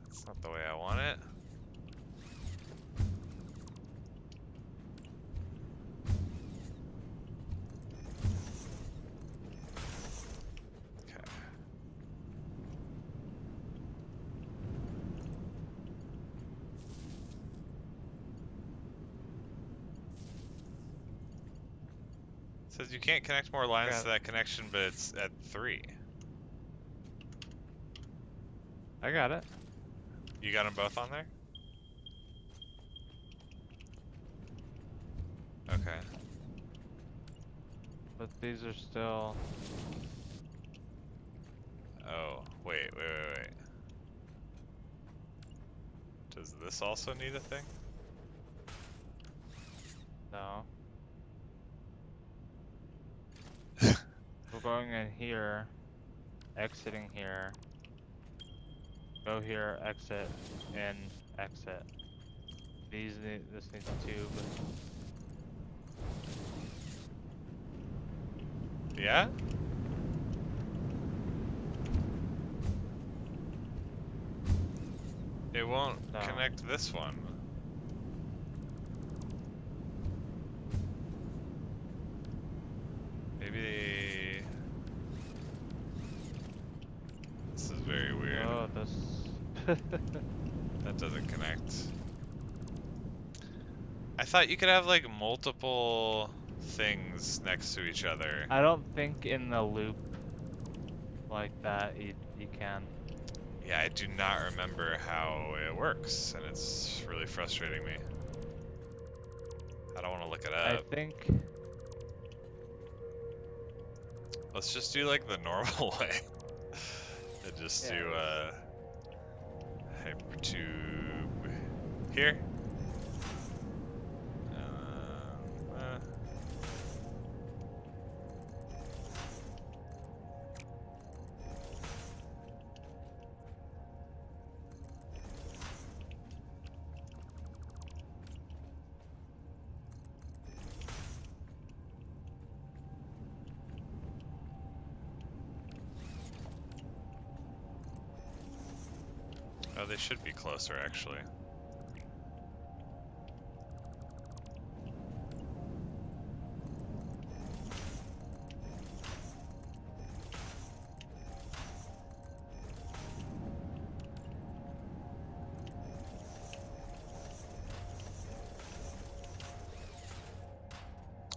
That's not the way I want it. Okay. Says you can't connect more lines to that connection, but it's at 3. I got it. You got them both on there? Okay. But these are still. Oh, wait. Does this also need a thing? No. We're going in here, exiting here, go here, exit, in, exit. This needs a tube. Yeah? It won't connect this one. Maybe... This is very weird. Oh, this. that doesn't connect. I thought you could have like multiple things next to each other. I don't think in the loop like that you can. Yeah, I do not remember how it works, and it's really frustrating me. I don't want to look it I up. think Let's just do like the normal way. And just do hypertube here. Uh, oh, they should be closer actually.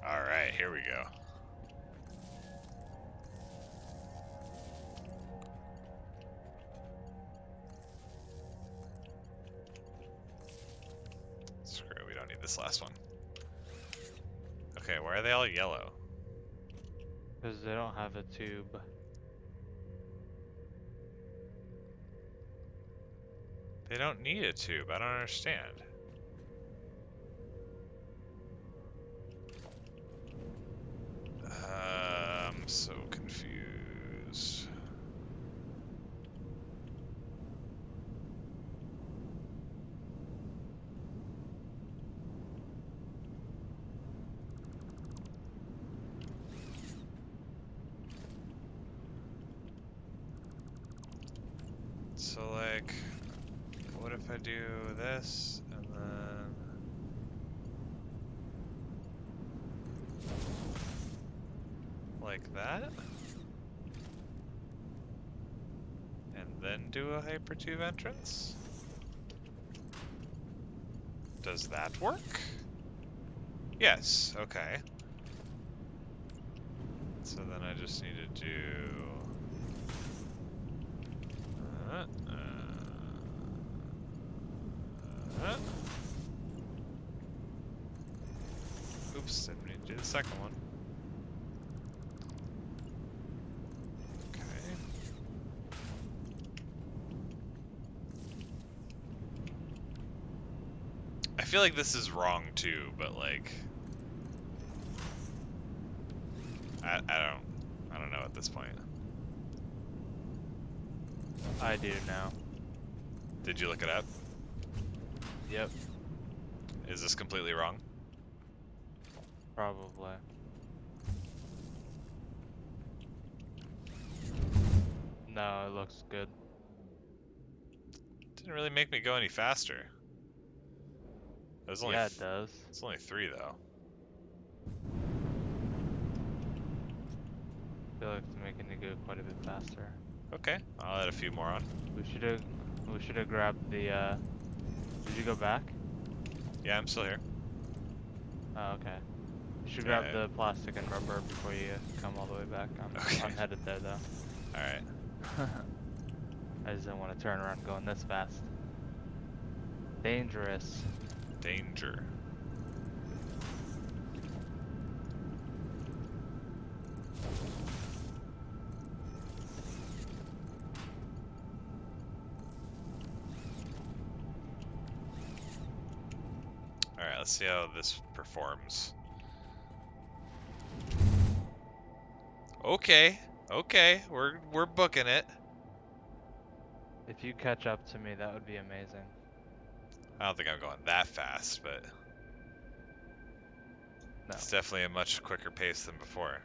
Alright, here we go. Screw it, we don't need this last one. Okay, why are they all yellow? because they don't have a tube. They don't need a tube, I don't understand. I'm so confused. So like, what if I do this and then like that? And then do a hypertube entrance? Does that work? Yes, okay. So then I just need to do uh, uh, oops, didn't need to do the second one. Okay. I feel like this is wrong too, but like I don't know at this point. I do now. Did you look it up? Yep, Is this completely wrong? probably. No, it looks good. Didn't really make me go any faster. There's only Yeah, it does. it's only 3 though. I feel like it's making it go quite a bit faster. Okay, I'll add a few more on. We should have grabbed the did you go back? Yeah, I'm still here. Oh, okay. You should Yeah, grab the plastic and rubber before you come all the way back. Okay. I'm headed there though. Alright. I just didn't want to turn around going this fast. Dangerous. Danger. Alright, let's see how this performs. Okay, okay, we're booking it. If you catch up to me, that would be amazing. I don't think I'm going that fast, but No. it's definitely a much quicker pace than before.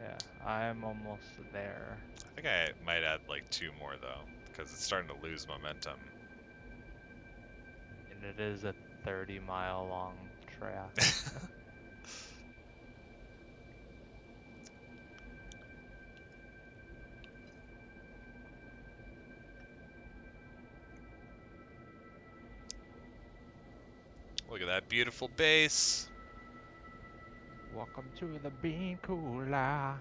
Yeah, I'm almost there. I think I might add like 2 more though, because it's starting to lose momentum. And it is a 30-mile long track. Look at that beautiful base. Welcome to the bean cooler.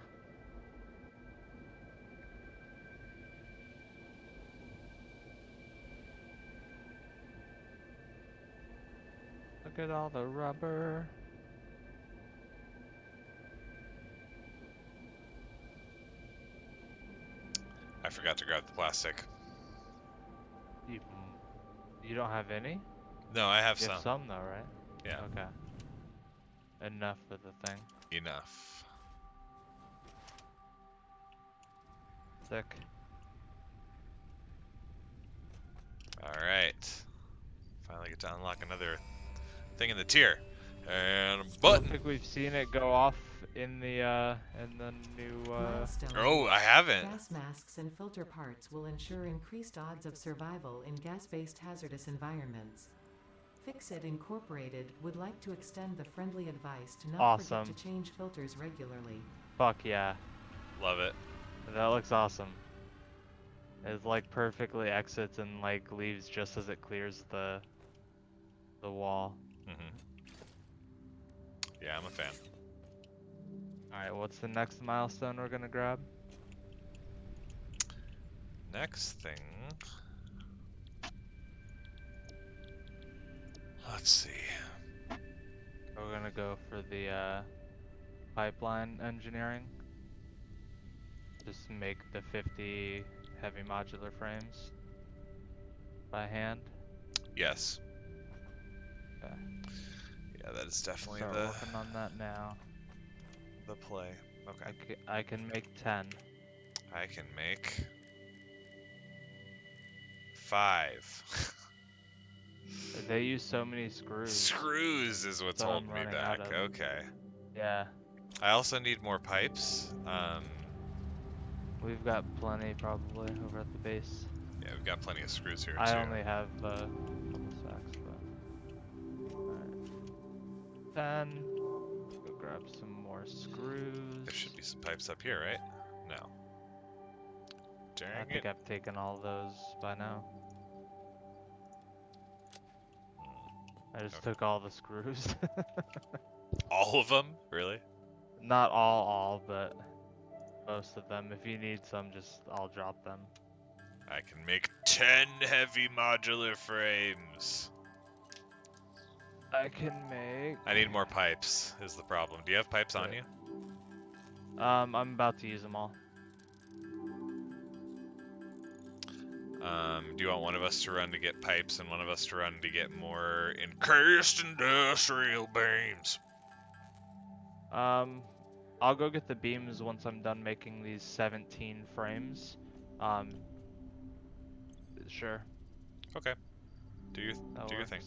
Look at all the rubber. I forgot to grab the plastic. You don't have any? No, I have You have some. some though, right? Yeah. Okay. Enough for the thing. Enough. Sick. Alright. Finally get to unlock another thing in the tier. And a I don't button. think we've seen it go off in the new Milestone. Oh, I haven't. Gas masks and filter parts will ensure increased odds of survival in gas-based hazardous environments. Fixit Incorporated would like to extend the friendly advice to not forget Awesome. to change filters regularly. Fuck yeah. Love it. That looks awesome. It like perfectly exits and like leaves just as it clears the wall. Yeah, I'm a fan. Alright, what's the next milestone we're gonna grab? Next thing. Let's see. We're gonna go for the pipeline engineering. Just make the 50 heavy modular frames by hand. Yes. Okay. Yeah, that is definitely Start the working on that now. play. Okay. I can make 10. I can make 5. They use so many screws. Screws is what's That's what holding I'm me running back. out of. Okay. Yeah, I also need more pipes. we've got plenty probably over at the base. Yeah, we've got plenty of screws here I too. only have a couple sacks, but alright. 10. Go grab some more screws. There should be some pipes up here, right? No. Dang I think it. I've taken all those by now. I just Okay. took all the screws. All of them? Really? Not all, but most of them. If you need some, I'll drop them. I can make 10 heavy modular frames. I can make. I need more pipes, is the problem. Do you have pipes on you? I'm about to use them all. Do you want one of us to run to get pipes and one of us to run to get more encased industrial beams? I'll go get the beams once I'm done making these 17 frames. Sure. Okay. Do your thing.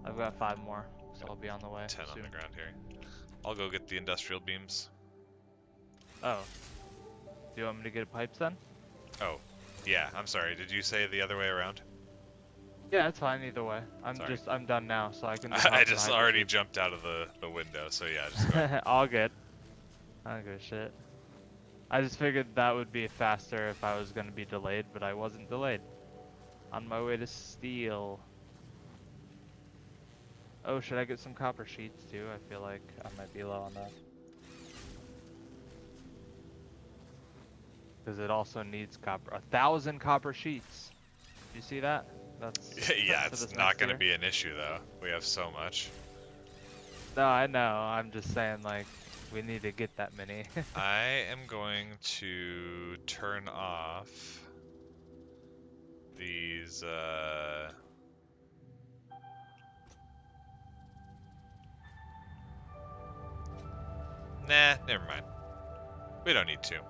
I've got 5 more, so I'll be on the way 10 soon. on the ground here. I'll go get the industrial beams. Oh. Do you want me to get pipes then? Oh, yeah. I'm sorry. Did you say the other way around? Yeah, it's fine either way. Sorry. I'm done now, so I can. I just already jumped out of the window, so yeah, just go ahead. All good. I don't give a shit. I just figured that would be faster if I was gonna be delayed, but I wasn't delayed. On my way to steel. Oh, should I get some copper sheets too? I feel like I might be low on that. Because it also needs copper. 1,000 copper sheets. Do you see that? That's Yeah, for it's this not next going to year. be an issue though. We have so much. No, I know. I'm just saying, like, we need to get that many. I am going to turn off these Nah, never mind. We don't need to.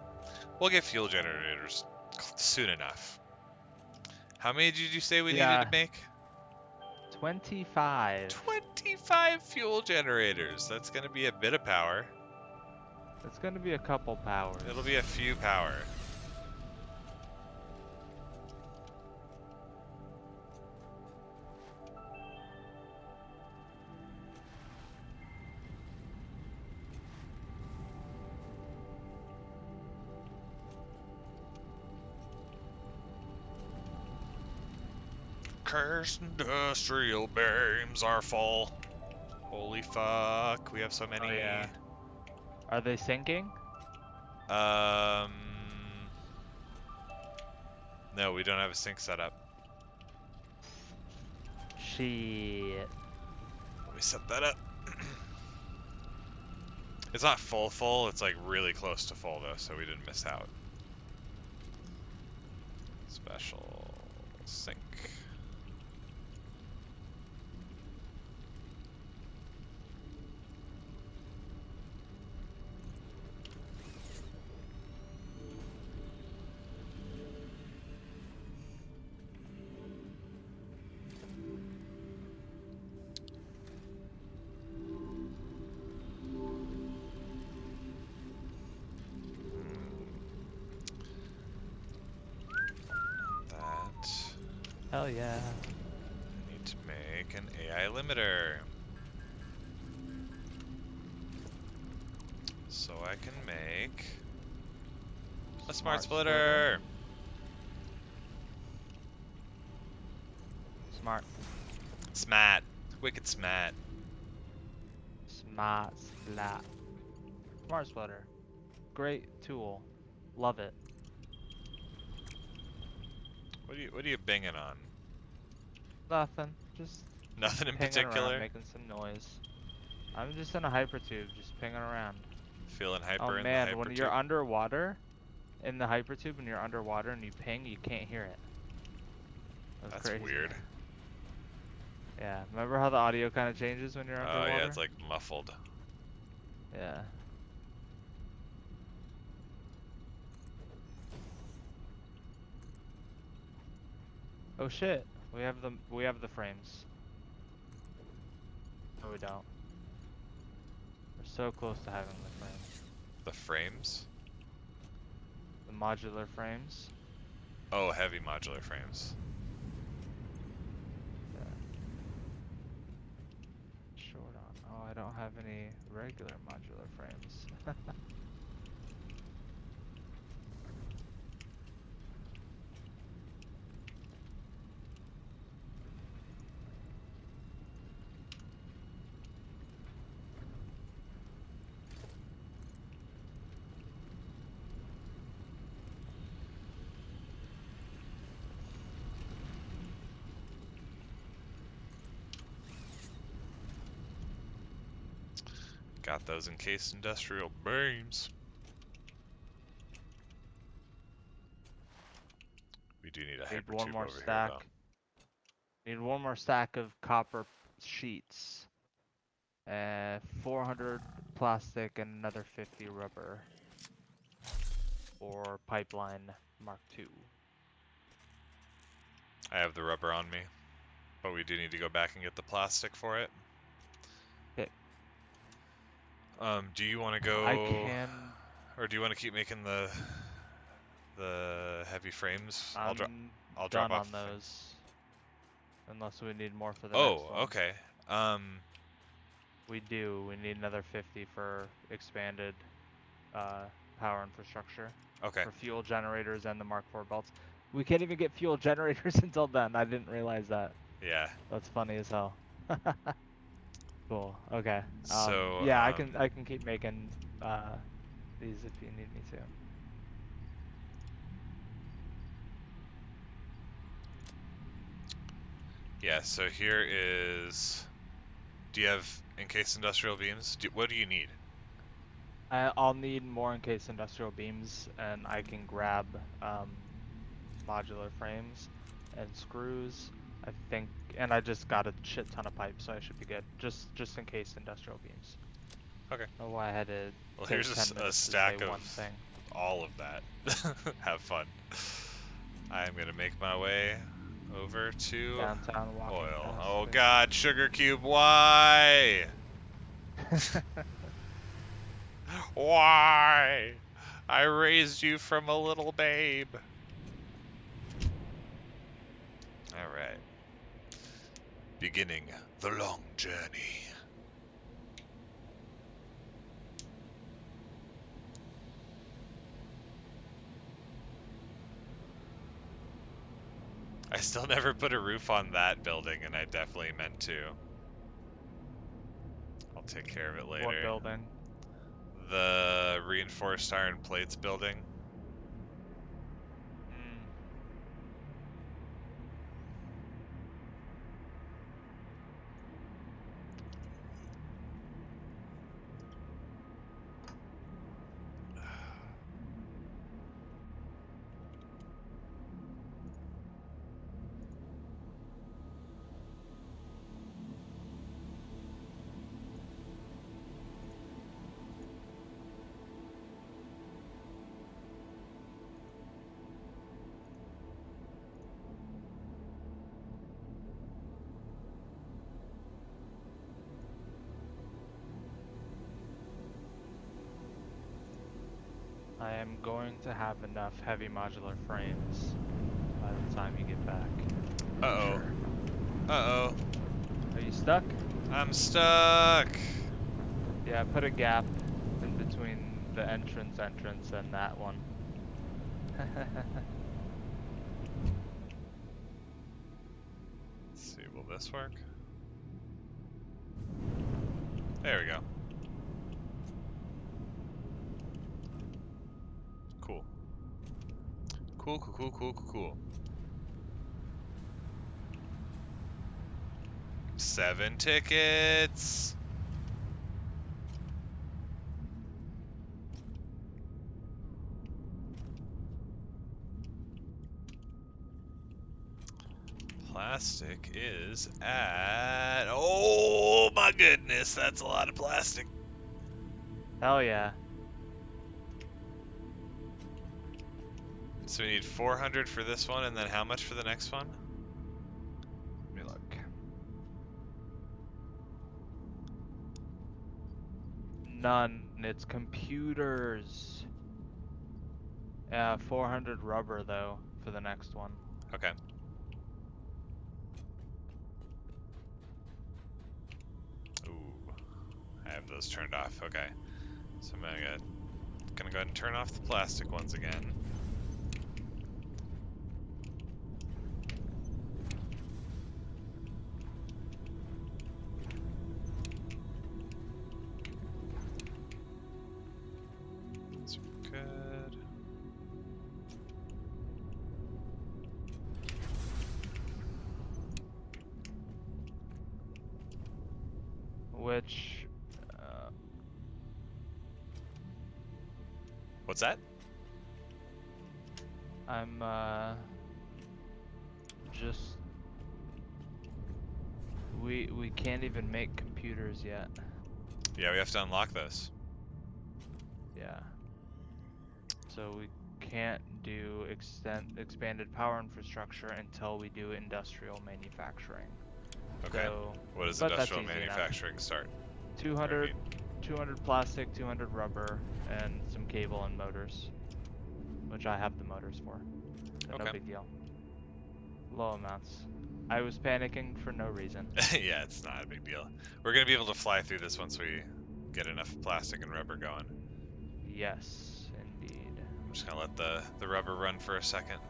We'll get fuel generators soon enough. How many did you say we needed to make? 25. 25 fuel generators. That's going to be a bit of power. It's gonna be a couple powers. It'll be a few power. Cursed industrial beams are full. Holy fuck, we have so many. Oh, yeah. Are they sinking? Um, no, we don't have a sync set up. Shit. Let me set that up. It's not full, it's like really close to full though, so we didn't miss out. Special sync. That. Hell yeah. I need to make an AI limiter. So I can make a smart splitter. Smart. Smat. Wicked smat. Smart splat. Smart splitter. Great tool. Love it. What are you binging on? Nothing. Just Nothing in pinging around, particular? making some noise. I'm just in a hypertube, just pinging around. Feeling hyper Oh in the man, when you're hypertube? underwater, in the hypertube, when you're underwater and you ping, you can't hear it. That's crazy. weird. Yeah, remember how the audio kind of changes when you're Oh underwater? yeah, it's like muffled. Yeah. Oh shit, we have the frames. No, we don't. We're so close to having the frames. The frames? The modular frames. Oh, heavy modular frames. Yeah. Short on. Oh, I don't have any regular modular frames. Got those encased industrial beams. We do need a Need one hypertube more over stack. here Need one more stack of copper sheets. 400 plastic and another 50 rubber. For pipeline Mark II. though. I have the rubber on me, but we do need to go back and get the plastic for it. Okay. Do you want to go? I can. Or do you want to keep making the heavy frames? I'll drop done off on the thing. those. Unless we need more for the next Oh, one. okay. We do. We need another 50 for expanded power infrastructure. Okay. For fuel generators and the Mark IV belts. We can't even get fuel generators until then. I didn't realize that. Yeah. That's funny as hell. Cool. Okay. So, yeah, I can keep making these if you need me to. Yeah, so here is... Do you have encased industrial beams? What do you need? I'll need more encased industrial beams, and I can grab modular frames and screws. I think, and I just got a shit ton of pipe, so I should be good. Just in case industrial beams. Okay. Oh, why I had to Well, take here's 10 a minutes stack to say of one thing. all of that. Have fun. I'm gonna make my way over to Downtown walking oil. fast. Oh god, Sugar Cube, why? Why? I raised you from a little babe. Alright. Beginning the long journey. still never put a roof on that building, and I definitely meant to. I'll take care of it later. What building? The reinforced iron plates building. Mm. I am going to have enough heavy modular frames by the time you get back. Uh-oh. Uh-oh. Are you stuck? I'm stuck. Yeah, put a gap in between the entrance and that one. Let's see, will this work? There we go. Cool. Cool. 7 tickets. Plastic is at... Oh my goodness, that's a lot of plastic. Hell yeah. So we need 400 for this one, and then how much for the next one? Let me look. None. It's computers. Yeah, 400 rubber though for the next one. Okay. Ooh, I have those turned off. Okay. So I'm gonna go ahead and turn off the plastic ones again. That's good. Which, What's that? I'm, just... We can't even make computers yet. Yeah, we have to unlock those. Yeah. So we can't do expanded power infrastructure until we do industrial manufacturing. Okay. So, What does but that's industrial easy enough. manufacturing start? 200 plastic, 200 rubber, and some cable and motors, which I have the motors for. So Okay. no big deal. Low amounts. I was panicking for no reason. Yeah, it's not a big deal. We're gonna be able to fly through this once we get enough plastic and rubber going. Yes, indeed. I'm just gonna let the rubber run for a second.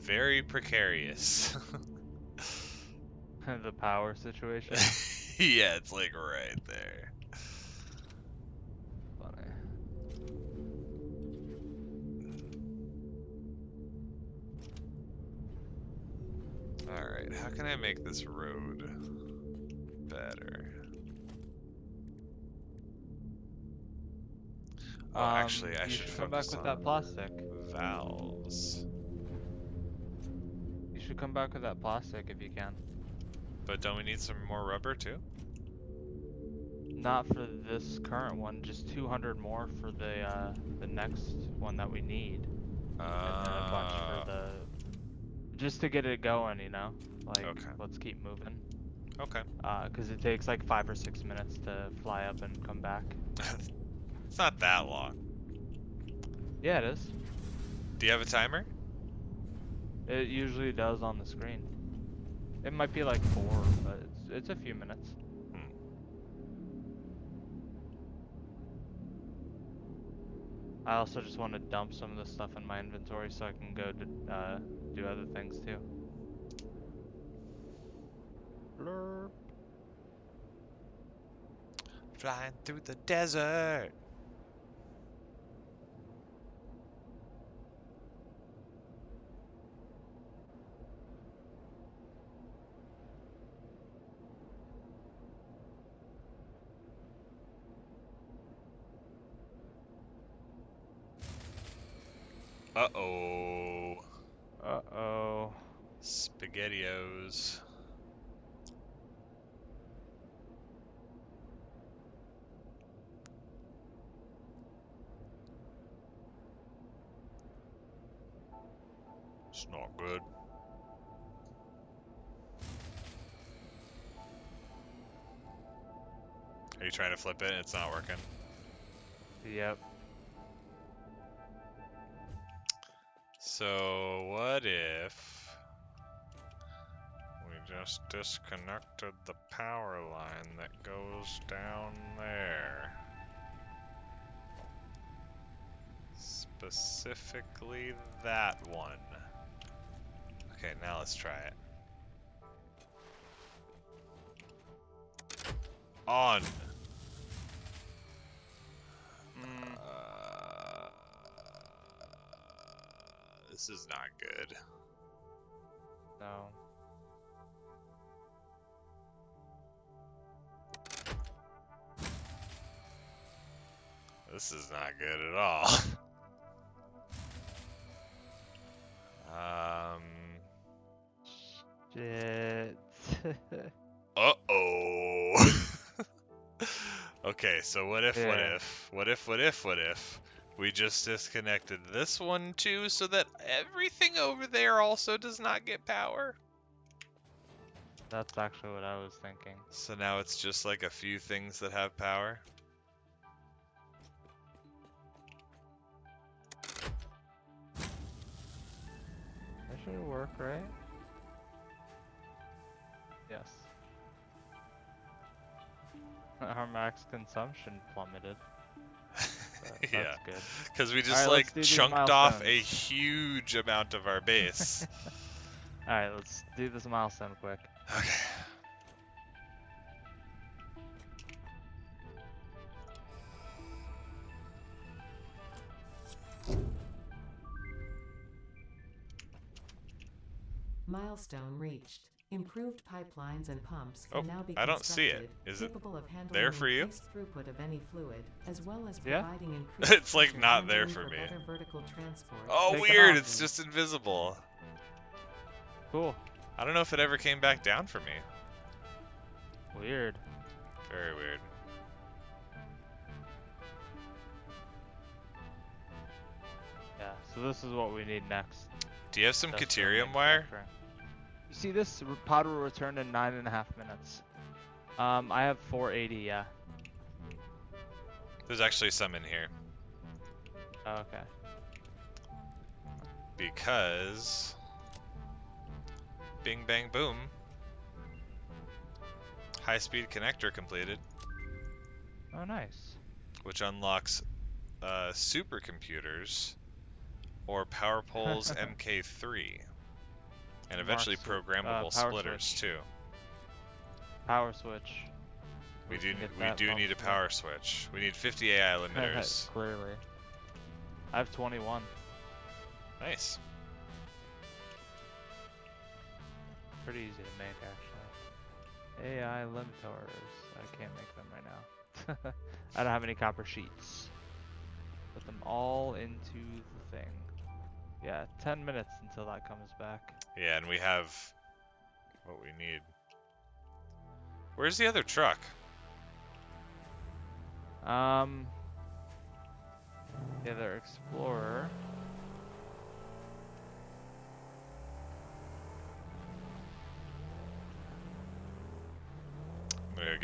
Very precarious. The power situation. Yeah, it's like right there. Funny. Alright, how can I make this road better? Oh, actually, I you should come back focus with on that plastic. valves. You should come back with that plastic if you can. But don't we need some more rubber too? Not for this current one, just 200 more for the next one that we need. And then a bunch for the... Just to get it going, you know? Like, Okay. let's keep moving. Okay. Because it takes like 5 or 6 minutes to fly up and come back. It's not that long. Yeah, it is. Do you have a timer? It usually does on the screen. It might be like 4, but it's a few minutes. Hmm. I also just want to dump some of the stuff in my inventory so I can go to do other things too. Blurp. Flying through the desert. Uh-oh. Uh-oh. SpaghettiOs. It's not good. Are you trying to flip it and it's not working? Yep. So what if we just disconnected the power line that goes down there? Specifically that one. Okay, now let's try it. On. This is not good. No. This is not good at all. Shit. Uh-oh. Okay, so what if we just disconnected this one too so that everything over there also does not get power? That's actually what I was thinking. So now it's just like a few things that have power? That should work, right? Yes. Our max consumption plummeted. Yeah, That's good. because we just Alright, let's like do these chunked off a milestones. huge amount of our base. Alright, let's do this milestone quick. Okay. Milestone reached. Improved pipelines and pumps Oh, can now be I don't see it. constructed, Is it capable of handling there for you? increased throughput of any fluid, as well as Yeah. providing increased It's like pressure not there handling for me. better vertical transport. Oh, Take it weird, off. it's just invisible. Cool. I don't know if it ever came back down for me. Weird. Very weird. Yeah, so this is what we need next. Do you have some That's the Caterium wire? manufacturing. You see this? Pod will return in 9.5 minutes. I have 480, yeah. There's actually some in here. Oh, okay. Because... Bing bang boom. High-speed connector completed. Oh, nice. Which unlocks supercomputers or PowerPole's MK3. And eventually Power programmable splitters switch. too. Power switch. We can get do that need a bumped up. power switch. We need 50 AI limiters. Clearly. I have 21. Nice. Pretty easy to make, actually. AI limiters. I can't make them right now. I don't have any copper sheets. Put them all into the thing. Yeah, 10 minutes until that comes back. Yeah, and we have what we need. Where's the other truck? The other Explorer.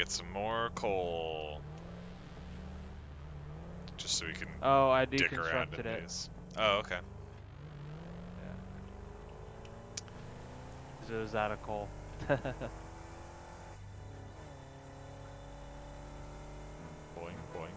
get some more coal. Just so we can Oh, I dick around deconstructed in it. these. Oh, okay. Yeah. 'Cause it was out of coal. Boing, boing.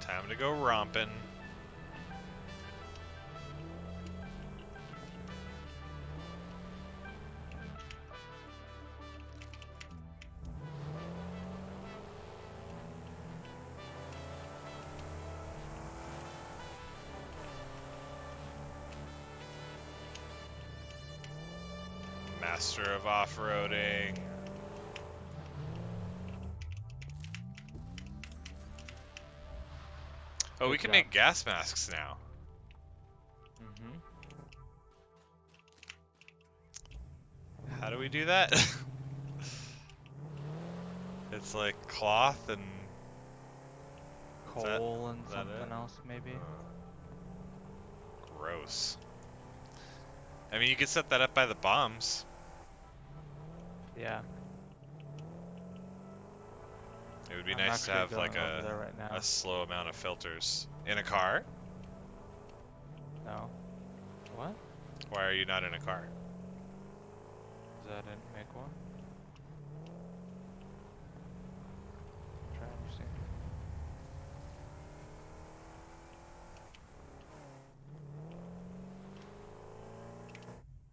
Time to go romping. Master of off-roading. Oh, Good we can job. make gas masks now. Mm-hmm. How do we do that? It's like cloth and Coal and is that something it? else, maybe. Gross. I mean, you could set that up by the bombs. Yeah. It would be I'm nice to actually have like going over there right now. a slow amount of filters in a car. No. What? Why are you not in a car? 'Cause I didn't make one. Try to understand.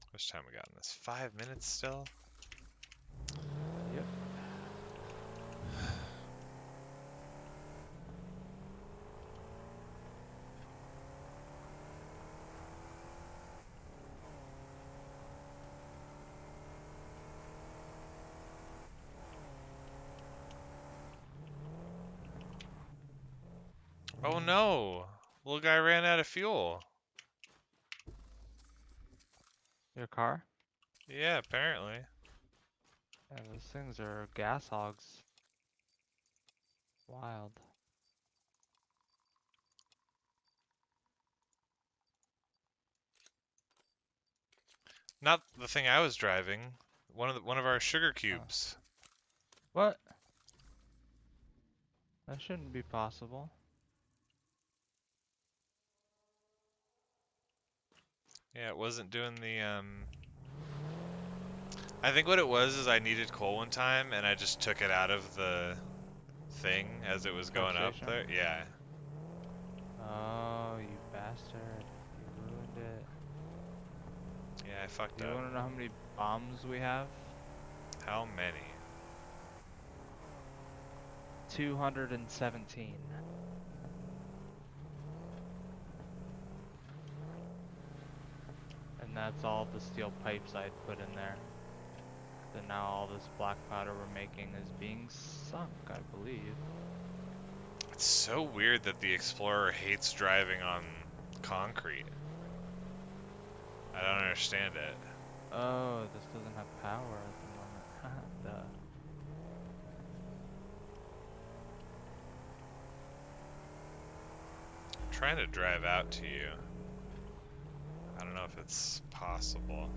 How much time we got in this? 5 minutes still? Yep. Oh no! Little guy ran out of fuel. Your car? Yeah, apparently. Yeah, those things are gas hogs. Wild. Not the thing I was driving. One of our sugar cubes. What? That shouldn't be possible. Yeah, it wasn't doing the I think what it was is I needed coal one time and I just took it out of the thing as it was Truck going up station? there. Yeah. Oh, you bastard. You ruined it. Yeah, I fucked Do you up. want to know how many bombs we have? How many? 217. And that's all the steel pipes I'd put in there. So now all this black powder we're making is being sunk, I believe. It's so weird that the Explorer hates driving on concrete. I don't understand it. Oh, this doesn't have power at the moment. Duh. I'm trying to drive out to you. I don't know if it's possible.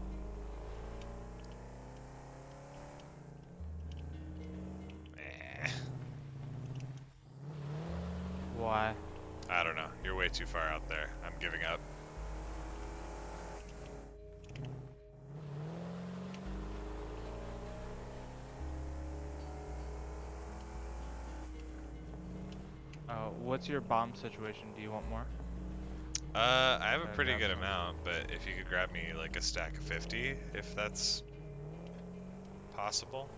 Eh, Why? I don't know. You're way too far out there. I'm giving up. What's your bomb situation? Do you want more? I have a Should I pretty grab good some? amount, but if you could grab me like a stack of 50, if that's possible.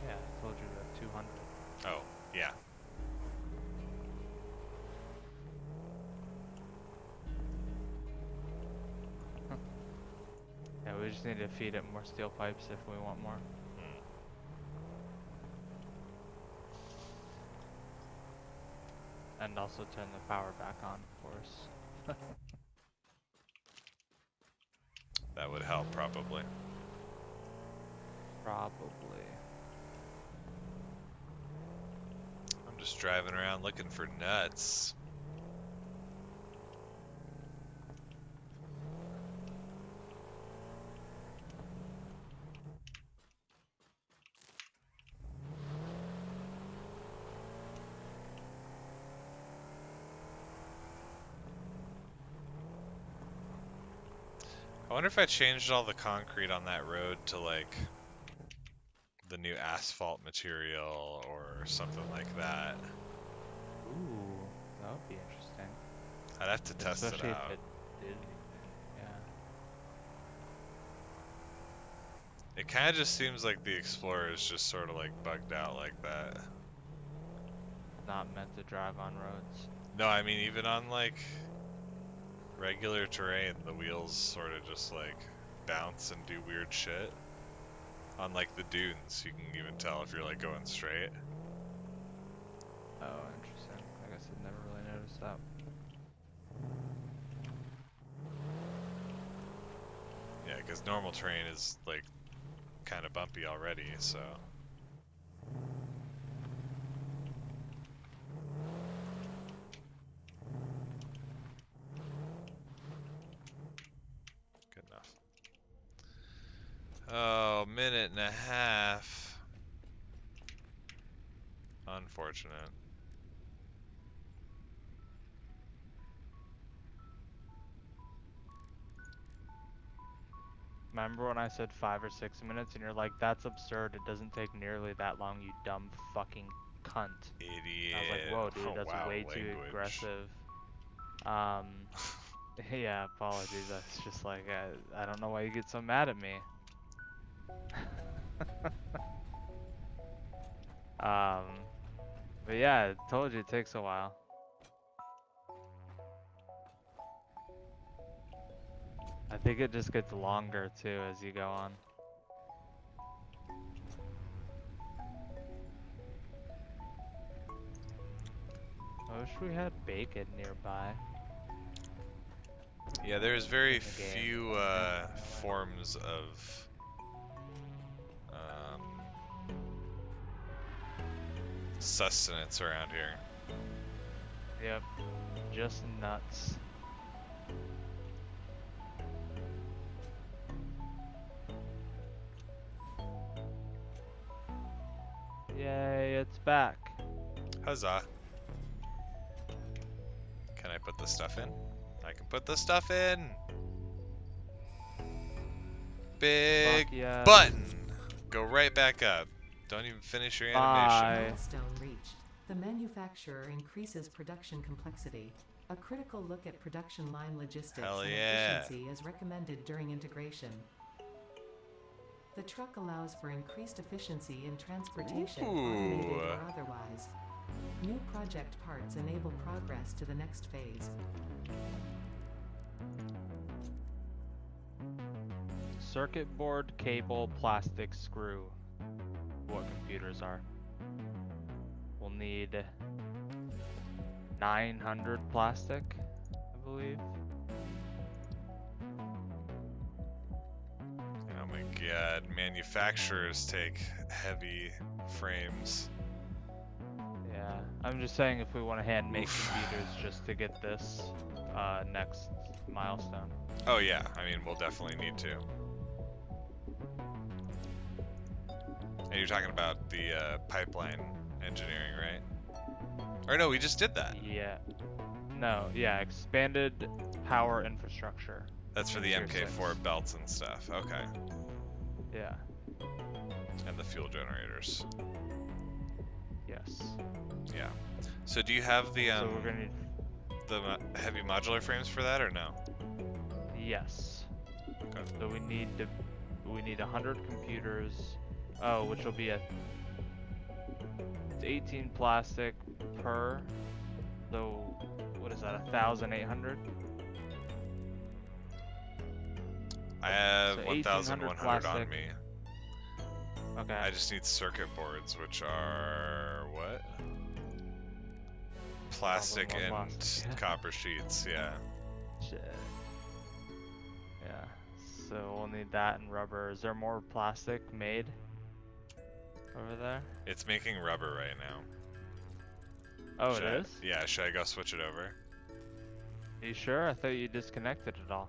Yeah, I told you that 200. Oh, yeah. Yeah, we we just need to feed it more steel pipes if we want more. Hmm. And also turn the power back on, of course. That would help, probably. Probably. I'm just driving around looking for nuts. I wonder if I changed all the concrete on that road to like the new asphalt material or something like that. Ooh, that would be interesting. I'd have to test it Especially out. if it did. Yeah. It kind of just seems like the Explorer is just sort of like bugged out like that. Not meant to drive on roads. No, I mean even on like regular terrain, the wheels sort of just like bounce and do weird shit. On like the dunes, you can even tell if you're like going straight. Oh, interesting. I guess I've never really noticed that. Yeah, because normal terrain is like kind of bumpy already, so. Good enough. Oh, minute and a half. Unfortunate. Remember when I said 5 or 6 minutes and you're like, that's absurd, it doesn't take nearly that long, you dumb fucking cunt. Idiot. I was like, whoa, dude, Oh, that's wow, way too language. aggressive. Yeah, apologies. That's just like, I don't know why you get so mad at me. But yeah, I told you it takes a while. I think it just gets longer too as you go on. I wish we had bacon nearby. Yeah, there's very In the game. few forms of sustenance around here. Yep, just nuts. Yay, it's back. Huzzah. Can I put the stuff in? I can put the stuff in! Big Fuck yes. button! Go right back up. Don't even finish your animation. Bye. Milestone reached. The manufacturer increases production complexity. A critical look at production line logistics Hell and yeah. efficiency is recommended during integration. The truck allows for increased efficiency in transportation, automated Ooh. or otherwise. New project parts enable progress to the next phase. Circuit board, cable, plastic, screw. What computers are. We'll need 900 plastic, I believe. Oh my god, manufacturers take heavy frames. Yeah, I'm just saying if we want to hand make Oof. computers just to get this next milestone. Oh yeah, I mean, we'll definitely need to. And you're talking about the pipeline engineering, right? Or no, we just did that. Yeah. No, yeah, expanded power infrastructure. That's for the Tier MK4 six. belts and stuff. Okay. Yeah. And the fuel generators. Yes. Yeah. So do you have the So we're gonna need. heavy modular frames for that or no? Yes. Okay. So we need 100 computers. Oh, which will be 18 plastic per. So what is that? 1,800. I have So 1,100 on plastic. me. Okay. I just need circuit boards, which are what? Plastic Probably more and plastic, yeah. copper sheets, yeah. Shit. Yeah. So we'll need that and rubber. Is there more plastic made over there? It's making rubber right now. Oh, it is? Yeah, should I go switch it over? Are you sure? I thought you disconnected it all.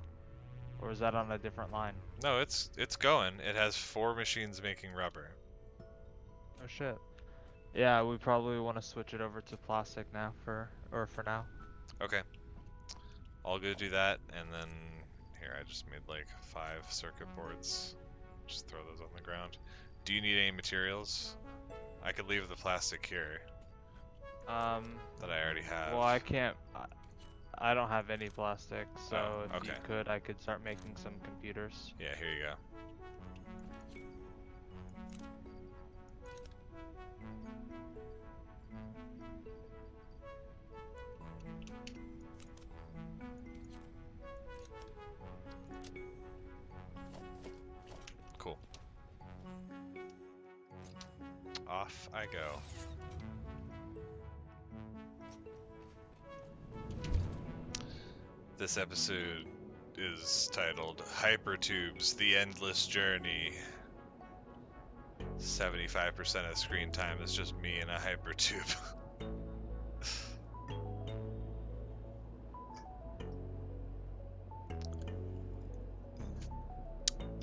Or is that on a different line? No, it's going. It has 4 machines making rubber. Oh shit. Yeah, we probably want to switch it over to plastic now for now. Okay. I'll go do that, and then here I just made like 5 circuit boards. Just throw those on the ground. Do you need any materials? I could leave the plastic here that I already have. Well, I can't. I don't have any plastic, so Oh, if you okay. could, I could start making some computers. Yeah, here you go. Cool. Off I go. This episode is titled Hypertubes, The Endless Journey. 75% of screen time is just me in a hypertube.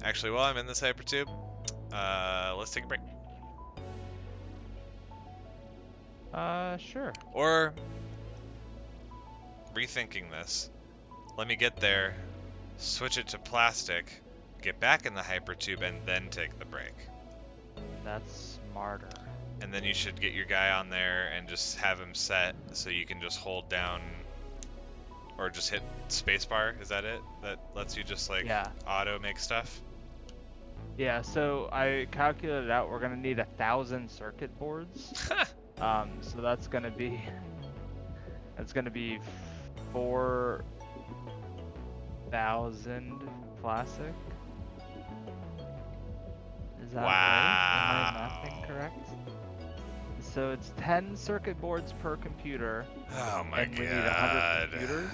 Actually, while I'm in this hypertube, let's take a break. Sure. Or, rethinking this, let me get there, switch it to plastic, get back in the hypertube, and then take the break. That's smarter. And then you should get your guy on there and just have him set so you can just hold down or just hit spacebar. Is that it? That lets you just like auto make stuff? Yeah, so I calculated out we're gonna need 1,000 circuit boards. So that's gonna be 4,000 plastic. Is that right? Am I mathing correct? So it's 10 circuit boards per computer. Oh my and god. we need 100 computers.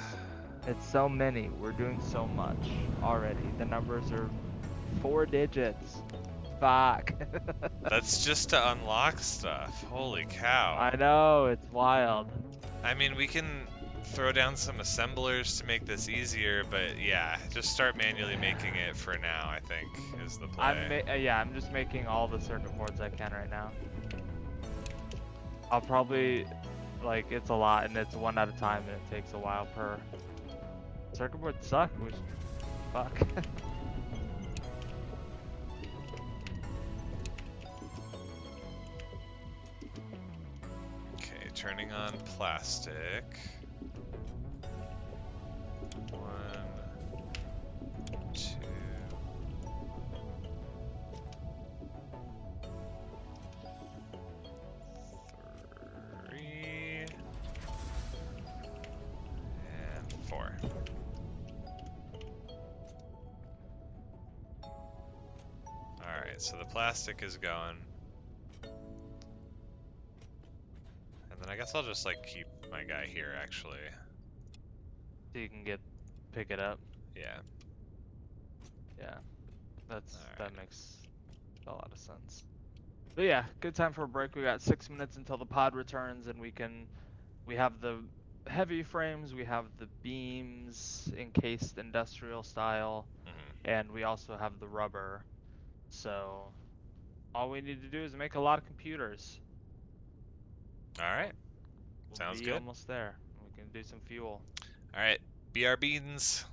It's so many. We're doing so much already. The numbers are 4 digits. Fuck. That's just to unlock stuff. Holy cow. I know, it's wild. I mean, we can throw down some assemblers to make this easier, but yeah, just start manually making it for now, I think, is the play. I'm just making all the circuit boards I can right now. I'll probably, like, it's a lot, and it's one at a time, and it takes a while per. Circuit boards suck, which, fuck. Okay, turning on plastic. 1, 2. 3. And 4. Alright, so the plastic is going. And then I guess I'll just like keep my guy here actually. So you can pick it up. Yeah. Yeah. That Alright. makes a lot of sense. But yeah, good time for a break. We got 6 minutes until the pod returns, and we have the heavy frames, we have the beams encased industrial style, and we also have the rubber. So all we need to do is make a lot of computers. Alright. We'll Sounds be good. almost there. We can do some fuel. Alright. BR beans.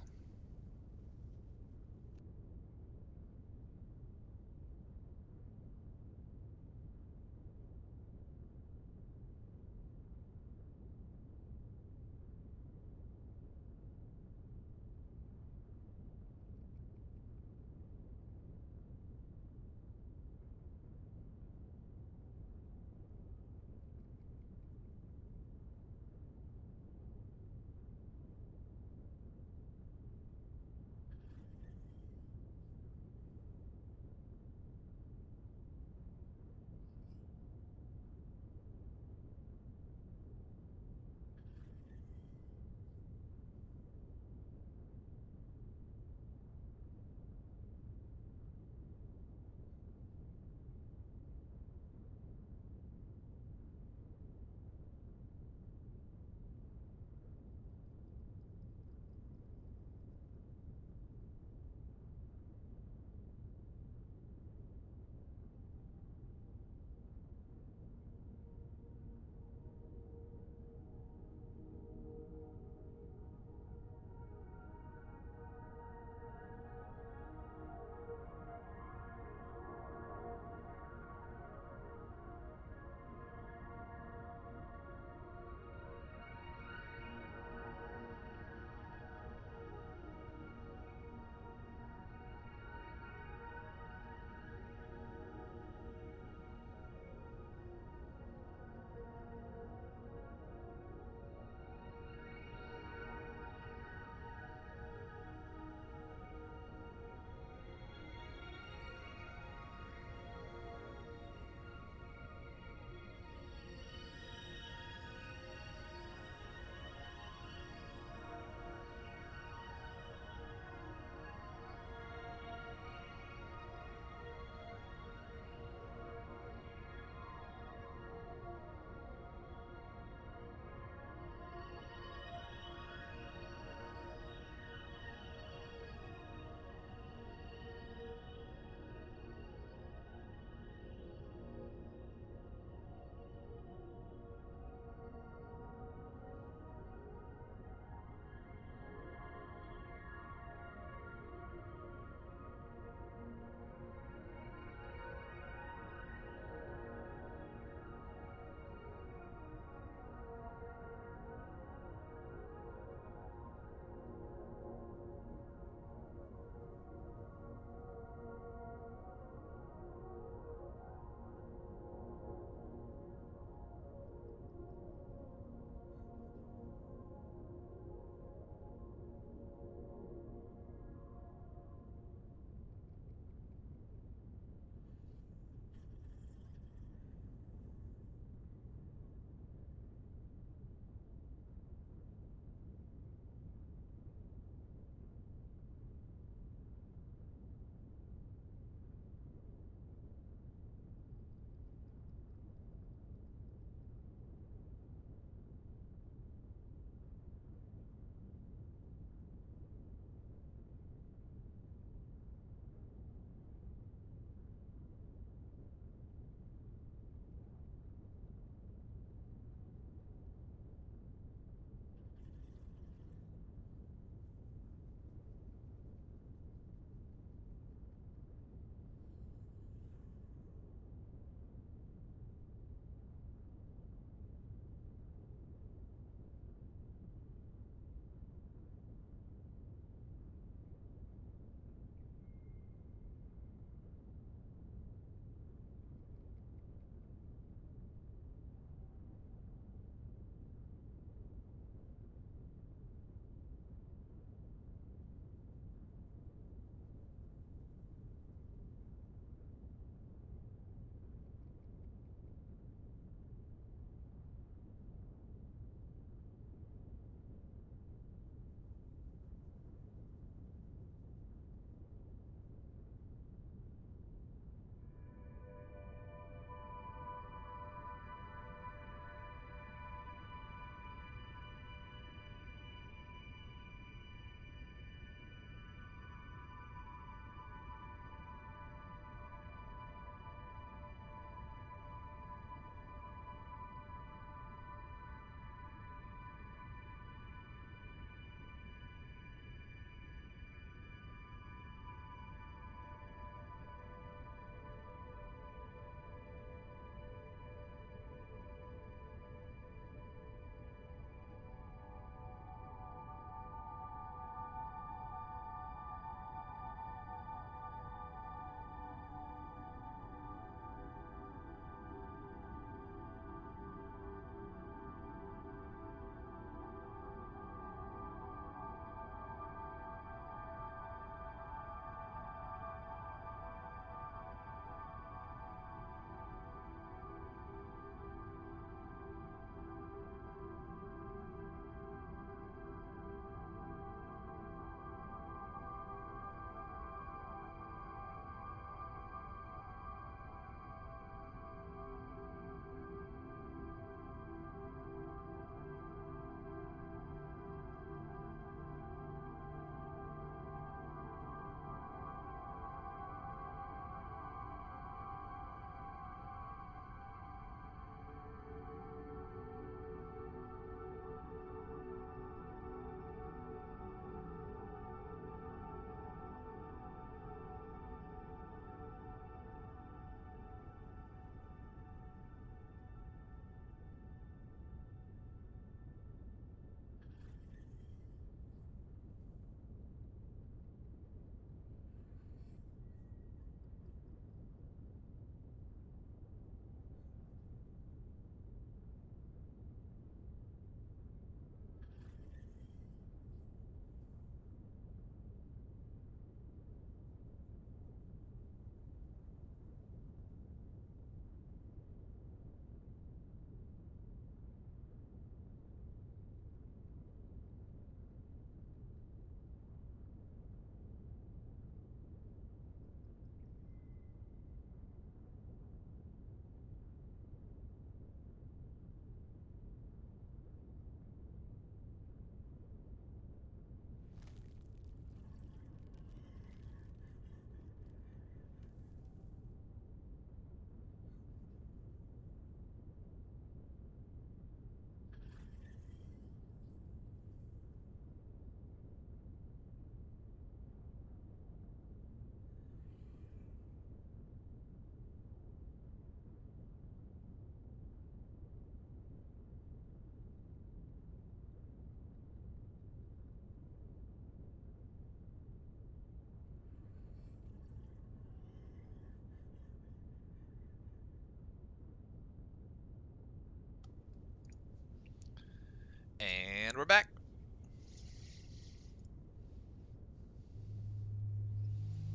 we're back.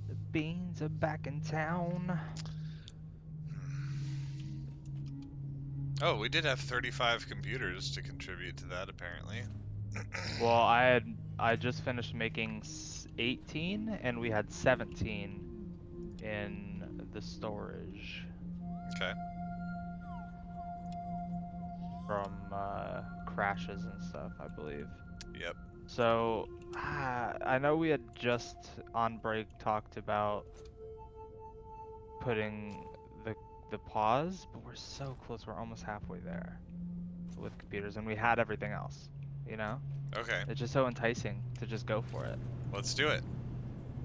The beans are back in town. Oh, we did have 35 computers to contribute to that, apparently. Well, I just finished making 18, and we had 17 in the storage Okay. from crashes and stuff, I believe. Yep. So I know we had just on break talked about putting the pause, but we're so close. We're almost halfway there with computers, and we had everything else. You know, Okay. it's just so enticing to just go for it. Let's do it.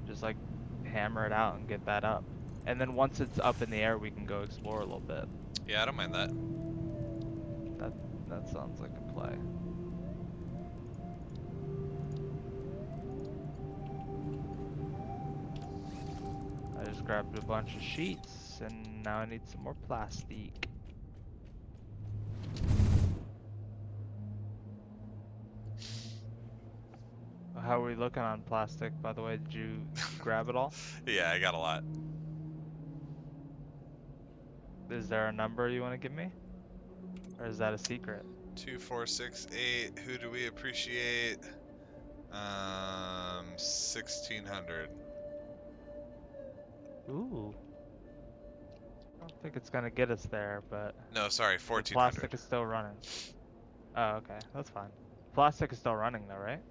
Just like hammer it out and get that up. And then once it's up in the air, we can go explore a little bit. Yeah, I don't mind that. That sounds like a play. I just grabbed a bunch of sheets, and now I need some more plastic. How are we looking on plastic, by the way? Did you grab it all? Yeah, I got a lot. Is there a number you want to give me? Or is that a secret? 2, 4, 6, 8. Who do we appreciate? 1600. Ooh. I don't think it's gonna get us there, but No, sorry, the 1400. plastic is still running. Oh, okay. That's fine. Plastic is still running though, right?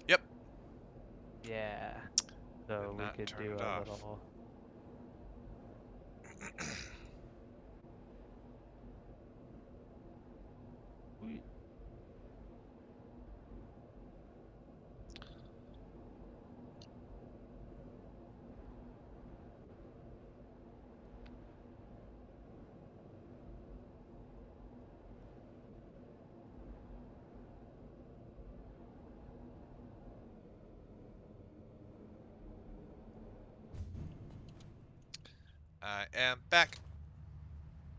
Yep. Yeah. Did So we not could turn do it a off. little... We- I am back.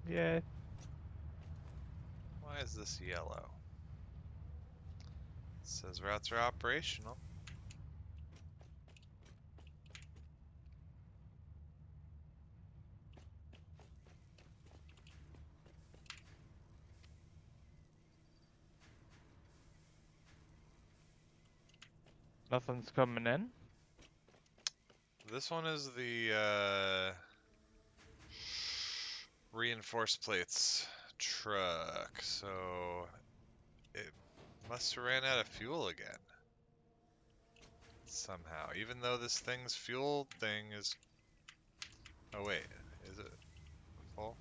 Yay. Why is this yellow? It says routes are operational. Nothing's coming in? This one is the reinforced plates truck, so it must have ran out of fuel again. Somehow, even though this thing's fuel thing is... Oh wait, is it full?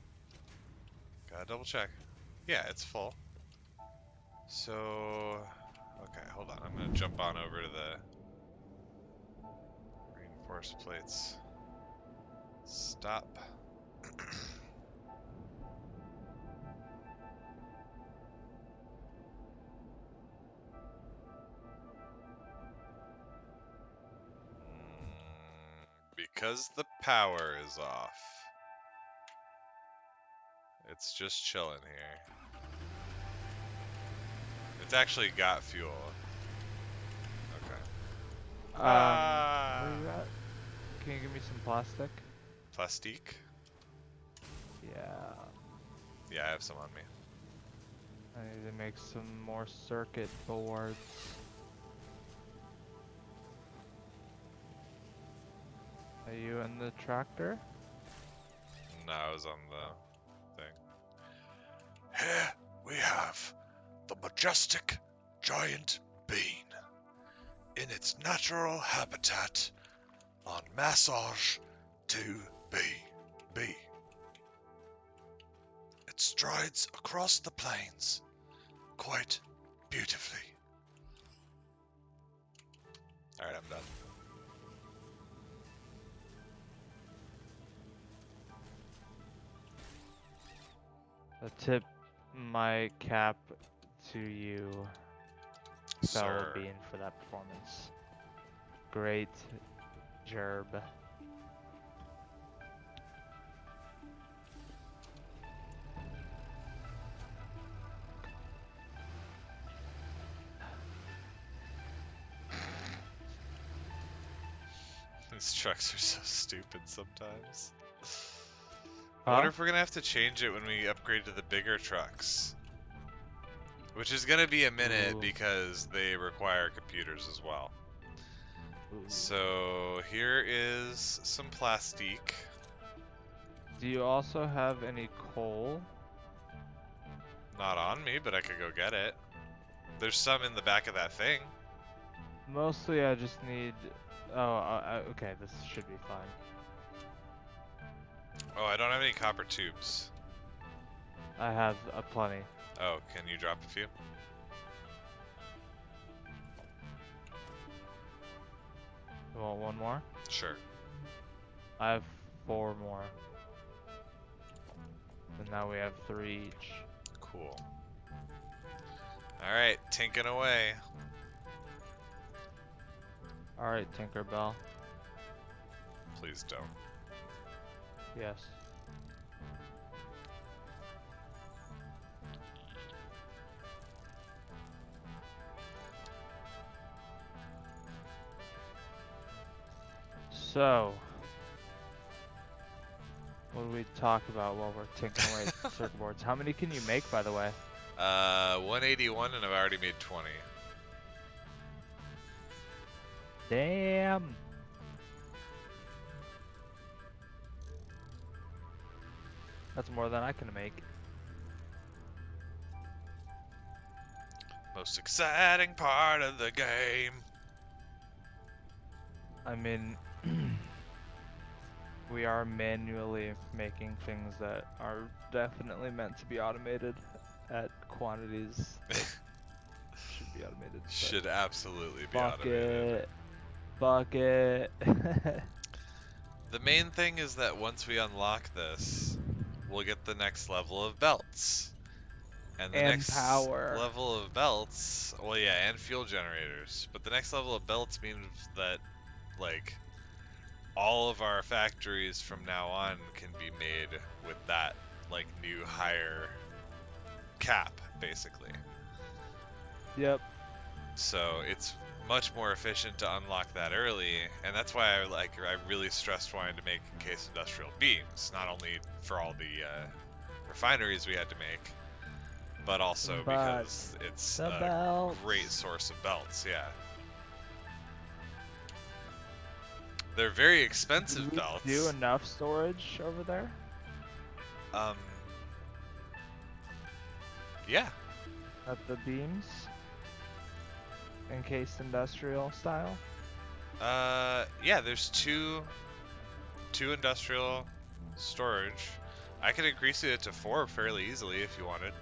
Gotta double check. Yeah, it's full. So, okay, hold on. I'm gonna jump on over to the reinforced plates. Stop. Because the power is off. It's just chilling here. It's actually got fuel. Okay. Where are you at? Can you give me some plastic? Plastique? Yeah. Yeah, I have some on me. I need to make some more circuit boards. Are you in the tractor? No, I was on the thing. Here we have the majestic giant bean in its natural habitat on Massage 2B. It strides across the plains quite beautifully. Alright, I'm done. I tip my cap to you, fellow Sir. bean, for that performance. Great gerb. These trucks are so stupid sometimes. I Huh? wonder if we're gonna have to change it when we upgrade to the bigger trucks. Which is gonna be a minute Ooh. because they require computers as well. Ooh. So here is some plastique. Do you also have any coal? Not on me, but I could go get it. There's some in the back of that thing. Mostly I just need... Oh, okay, this should be fine. Oh, I don't have any copper tubes. I have plenty. Oh, can you drop a few? You want one more? Sure. I have 4 more. And now we have 3 each. Cool. Alright, tinking away. Alright, Tinkerbell. Please don't. Yes. So, what do we talk about while we're tinkering away at circuit boards? How many can you make, by the way? 181 and I've already made 20. Damn! That's more than I can make. Most exciting part of the game. I mean, we are manually making things that are definitely meant to be automated at quantities that should be automated. but Should absolutely be automated. Bucket. The main thing is that once we unlock this, we'll get the next level of belts. And the And next power. level of belts, well, yeah, and fuel generators. But the next level of belts means that, like, all of our factories from now on can be made with that, like, new higher cap, basically. Yep. So it's much more efficient to unlock that early, and that's why I really stressed wanting to make encased industrial beams, not only for all the refineries we had to make, but also because it's a belts. great source of belts. Yeah, they're very expensive Do we belts. do enough storage over there? Yeah. At the beams? Encased industrial style? Yeah, there's two industrial storage. I could increase it to 4 fairly easily if you wanted.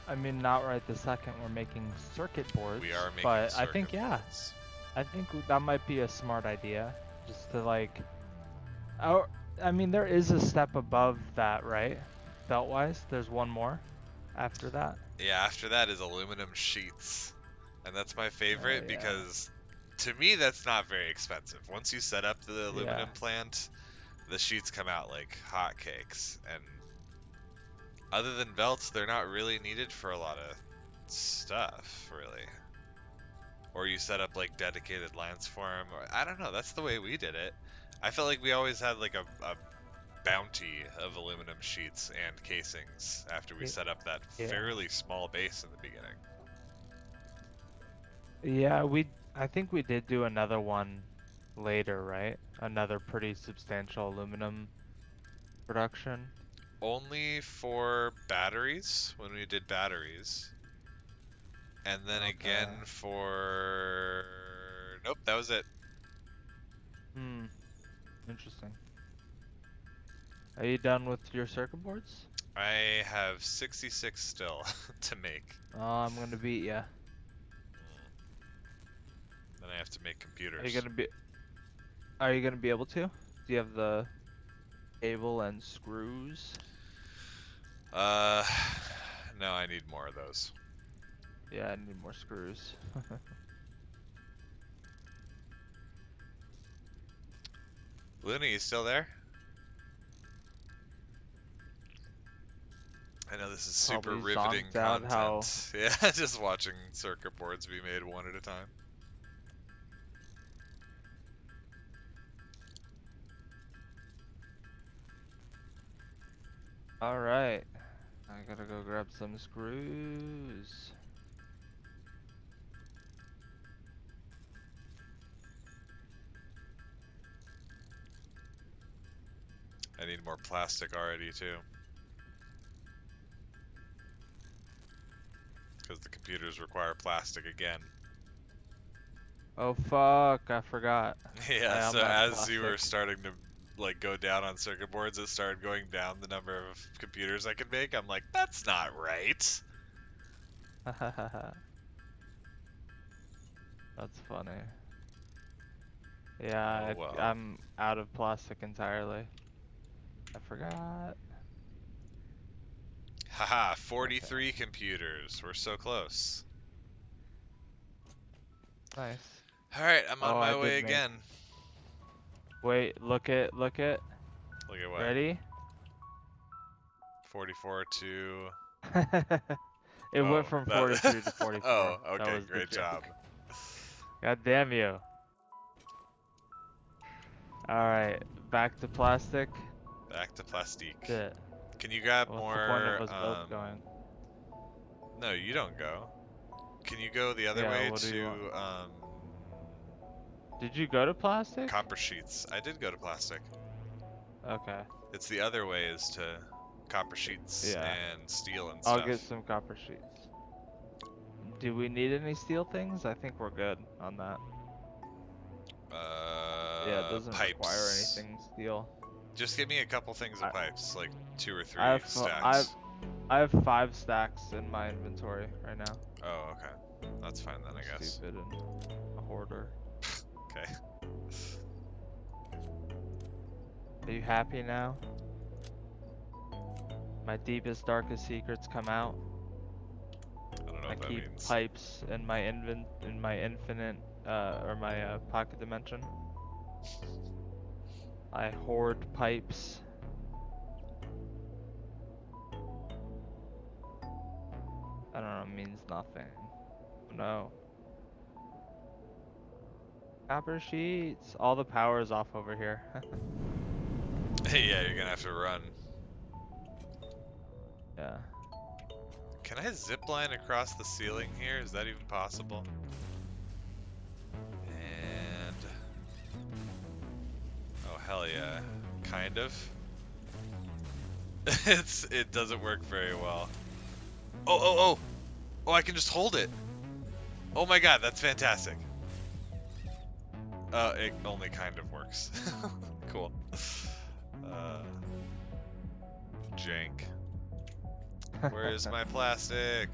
I mean, not right this second. We're making circuit boards. We are making but circuit I think, yeah. boards. I think that might be a smart idea. Just to, like... Oh, I mean, there is a step above that, right? Belt-wise? There's one more after that? Yeah, after that is aluminum sheets. And that's my favorite yeah. because to me that's not very expensive. Once you set up the aluminum plant, the sheets come out like hotcakes. And other than belts, they're not really needed for a lot of stuff, really. Or you set up like dedicated lines for them, or I don't know, that's the way we did it. I felt like we always had like a bounty of aluminum sheets and casings after we set up that fairly small base in the beginning. Yeah, I think we did do another one later, right? Another pretty substantial aluminum production. Only for batteries, when we did batteries. And then again for... Nope, that was it. Interesting. Are you done with your circuit boards? I have 66 still to make. Oh, I'm gonna beat ya. Then I have to make computers. Are you gonna be able to? Do you have the cable and screws? No, I need more of those. Yeah, I need more screws. Luna, you still there? I know this is super Probably riveting zonked out content. Yeah, just watching circuit boards be made one at a time. Alright. I gotta go grab some screws. I need more plastic already too. Because the computers require plastic again. Oh fuck, I forgot. Yeah, I'm so out of as you were plastic. starting to like go down on circuit boards, it started going down the number of computers I could make. I'm like, that's not right. That's funny. Yeah, Oh well. I'm out of plastic entirely. I forgot. Haha, Okay, 43 computers. We're so close. nice. Alright, I'm on Oh, I my did way make. again. Wait, look it. Look at what? Ready? 44 to... It went Oh, from that... 43 to 44. Oh, That okay, was the great job. joke. God damn you. Alright, back to plastic. Back to plastique. Shit. Can you grab What's the point of more, us both going? No, you don't go. Can you go the other Yeah, way what do you want? to, Did you go to plastic? copper sheets? I did go to plastic. Okay. It's the other way is to copper sheets Yeah. and steel and I'll stuff. get some copper sheets. Do we need any steel things? I think we're good on that. Yeah, it doesn't require Pipes. anything steel. Just give me a couple things of I, pipes, like 2 or 3 I have stacks. I have 5 stacks in my inventory right now. Oh, okay. That's fine then, I'm I guess. stupid and a hoarder. Okay. Are you happy now? My deepest, darkest secrets come out. I don't know I what that keep means. pipes in my infinite or my pocket dimension. I hoard pipes. I don't know, it means nothing. No. Copper sheets. All the power is off over here. Yeah, you're gonna have to run. Yeah. Can I zip line across the ceiling here? Is that even possible? And... Oh, hell yeah. Kind of. It doesn't work very well. Oh, oh, oh! Oh, I can just hold it! Oh my god, that's fantastic. It only kind of works. Cool. Jank. Where's my plastic?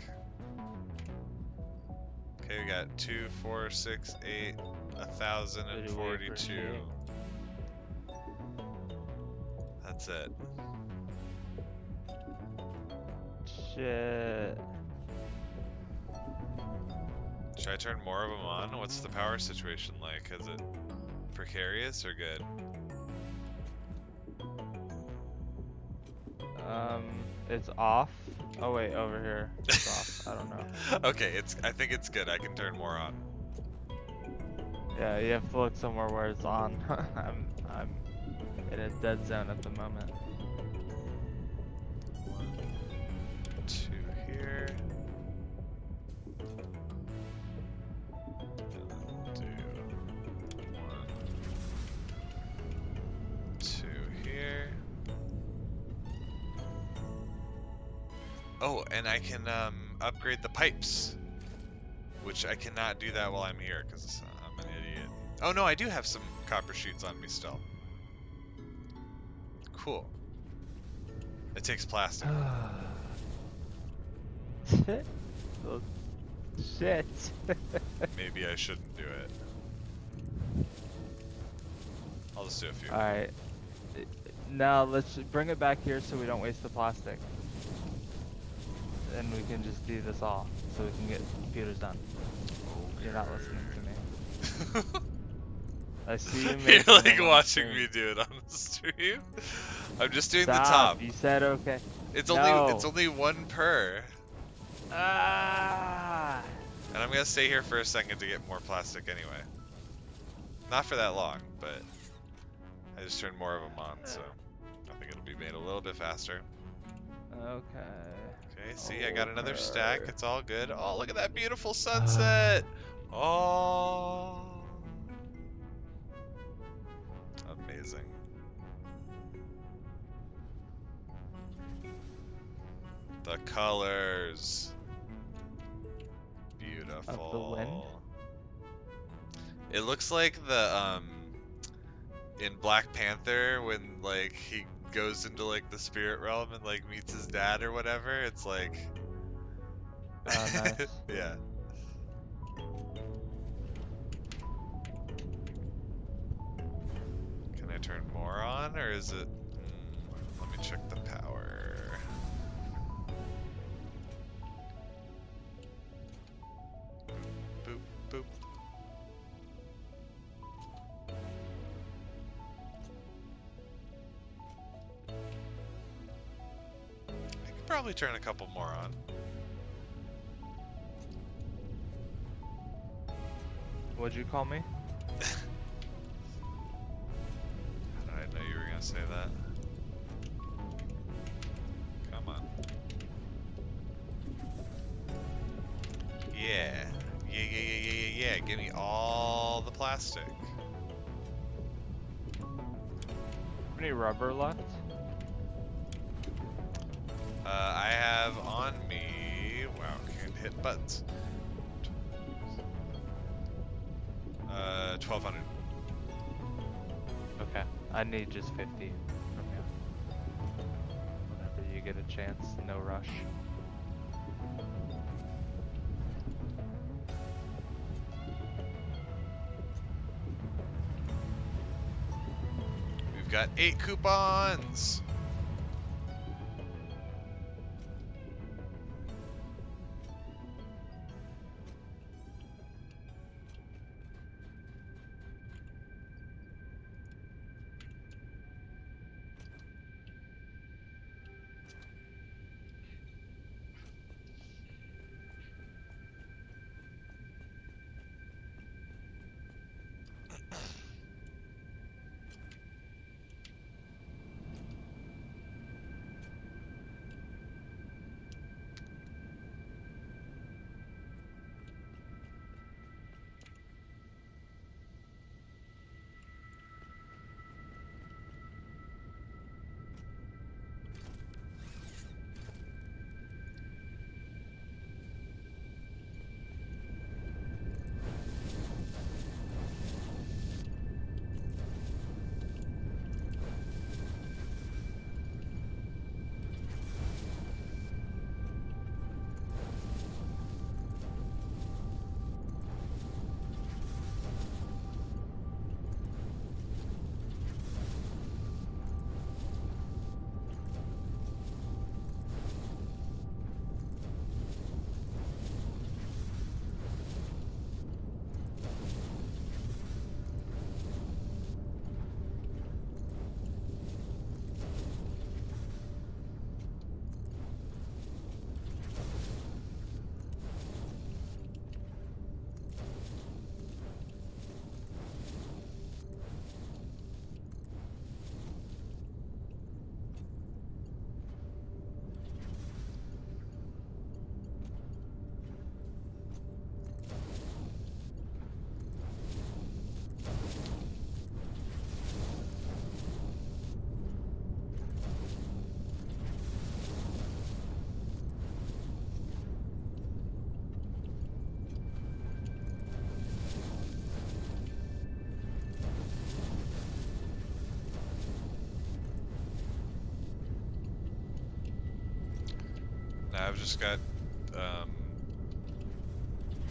Okay, we got 2, 4, 6, 8, 1,042. That's it. Shit. Should I turn more of them on? What's the power situation like? Is it precarious or good? It's off. Oh wait, over here. It's off. I don't know. Okay, I think it's good. I can turn more on. Yeah, you have to look somewhere where it's on. I'm in a dead zone at the moment. 1, 2 here. Do 1, 2 here. Oh, and I can upgrade the pipes, which I cannot do that while I'm here because I'm an idiot. Oh no, I do have some copper sheets on me still. Cool. It takes plastic. Shit. Oh, shit. Maybe I shouldn't do it. I'll just do a few. Alright. Now let's bring it back here so we don't waste the plastic. And we can just do this all so we can get computers done. Okay. You're not listening to me. I see you You're making like them on the watching screen. me do it on the stream. I'm just doing Stop. the top. You said okay. It's No. only one per. Ah. And I'm gonna stay here for a second to get more plastic anyway. Not for that long, but I just turned more of them on, so I think it'll be made a little bit faster. Okay, see, I got another stack. Okay. It's all good. Oh, look at that beautiful sunset. Oh, amazing. The colors. Of the wind? Beautiful. It looks like the in Black Panther when like he goes into like the spirit realm and like meets his dad or whatever. It's like Oh, nice. yeah. Can I turn more on or is it let me check the power. Boop boop. I could probably turn a couple more on. What'd you call me? I didn't know you were gonna say that. Come on. Yeah. Yeah. Give me all the plastic. Any rubber left? I have on me. Wow, can't hit buttons. 1200. Okay. I need just 50 from you. Whenever you get a chance, no rush. We've got 8 coupons. Now I've just got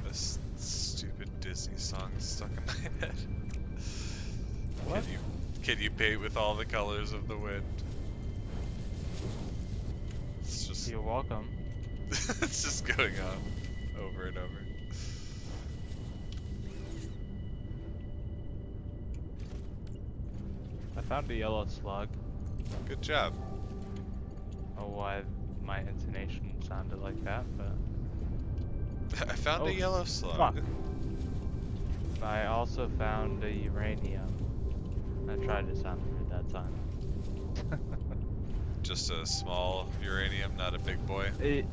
this stupid Disney song stuck in my head. What? Can you paint with all the colors of the wind? It's just You're welcome. it's just going on over and over. I found a yellow slug. Good job. Oh, why my intonation sounded like that, but I found a yellow slug. fuck. I also found a uranium. I tried to sound weird that time. Just a small uranium, not a big boy. It,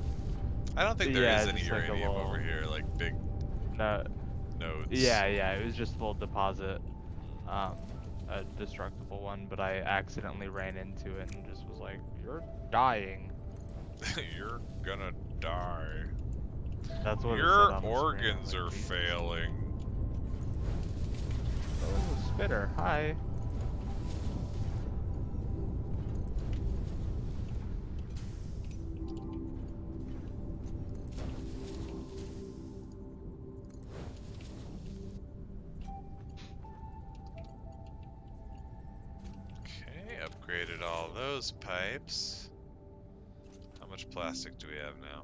I don't think there yeah, is any just like a uranium over little. here, like big No, nodes. yeah, it was just full deposit, a destructible one, but I accidentally ran into it and just was like, "You're dying." You're gonna die. That's what it said Your on the screen. I was organs like, are Jesus. failing. Oh, spitter, hi. Okay, upgraded all those pipes. How much plastic do we have now?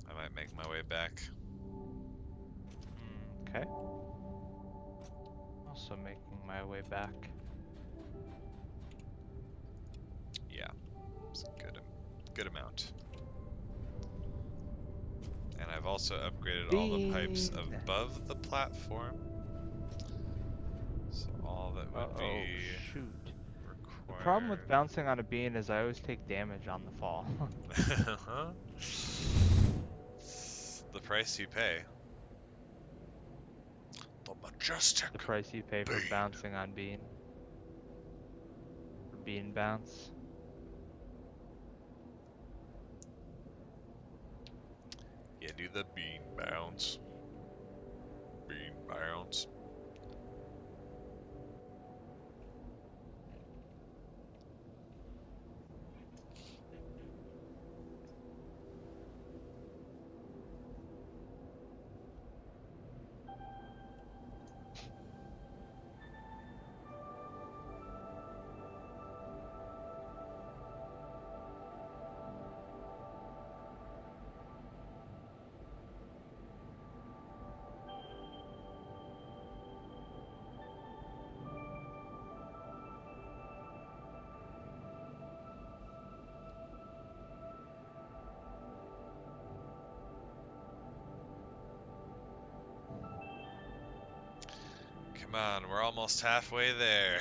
I might make my way back. Okay. Also making my way back. Yeah, it's a good amount. And I've also upgraded all the pipes Bean. above the platform. So all that would Uh-oh, be shoot. The required. problem with bouncing on a bean is I always take damage on the fall. It's the price you pay. The majestic The price you pay for bean. bouncing on bean. For bean bounce. Yeah, do the bean bounce. Bean bounce. Come on, we're almost halfway there.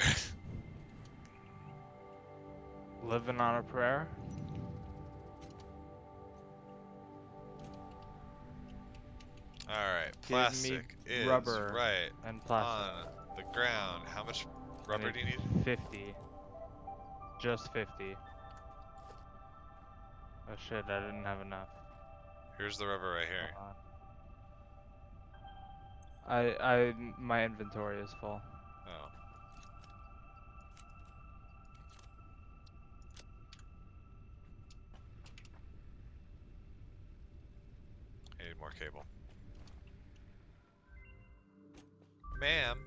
Living on a prayer? Alright, Give me plastic is rubber right and plastic. on the ground. How much I rubber need do you need? 50. Just 50. Oh shit, I didn't have enough. Here's the rubber right here. Hold on. My inventory is full. Oh. I need more cable. Ma'am.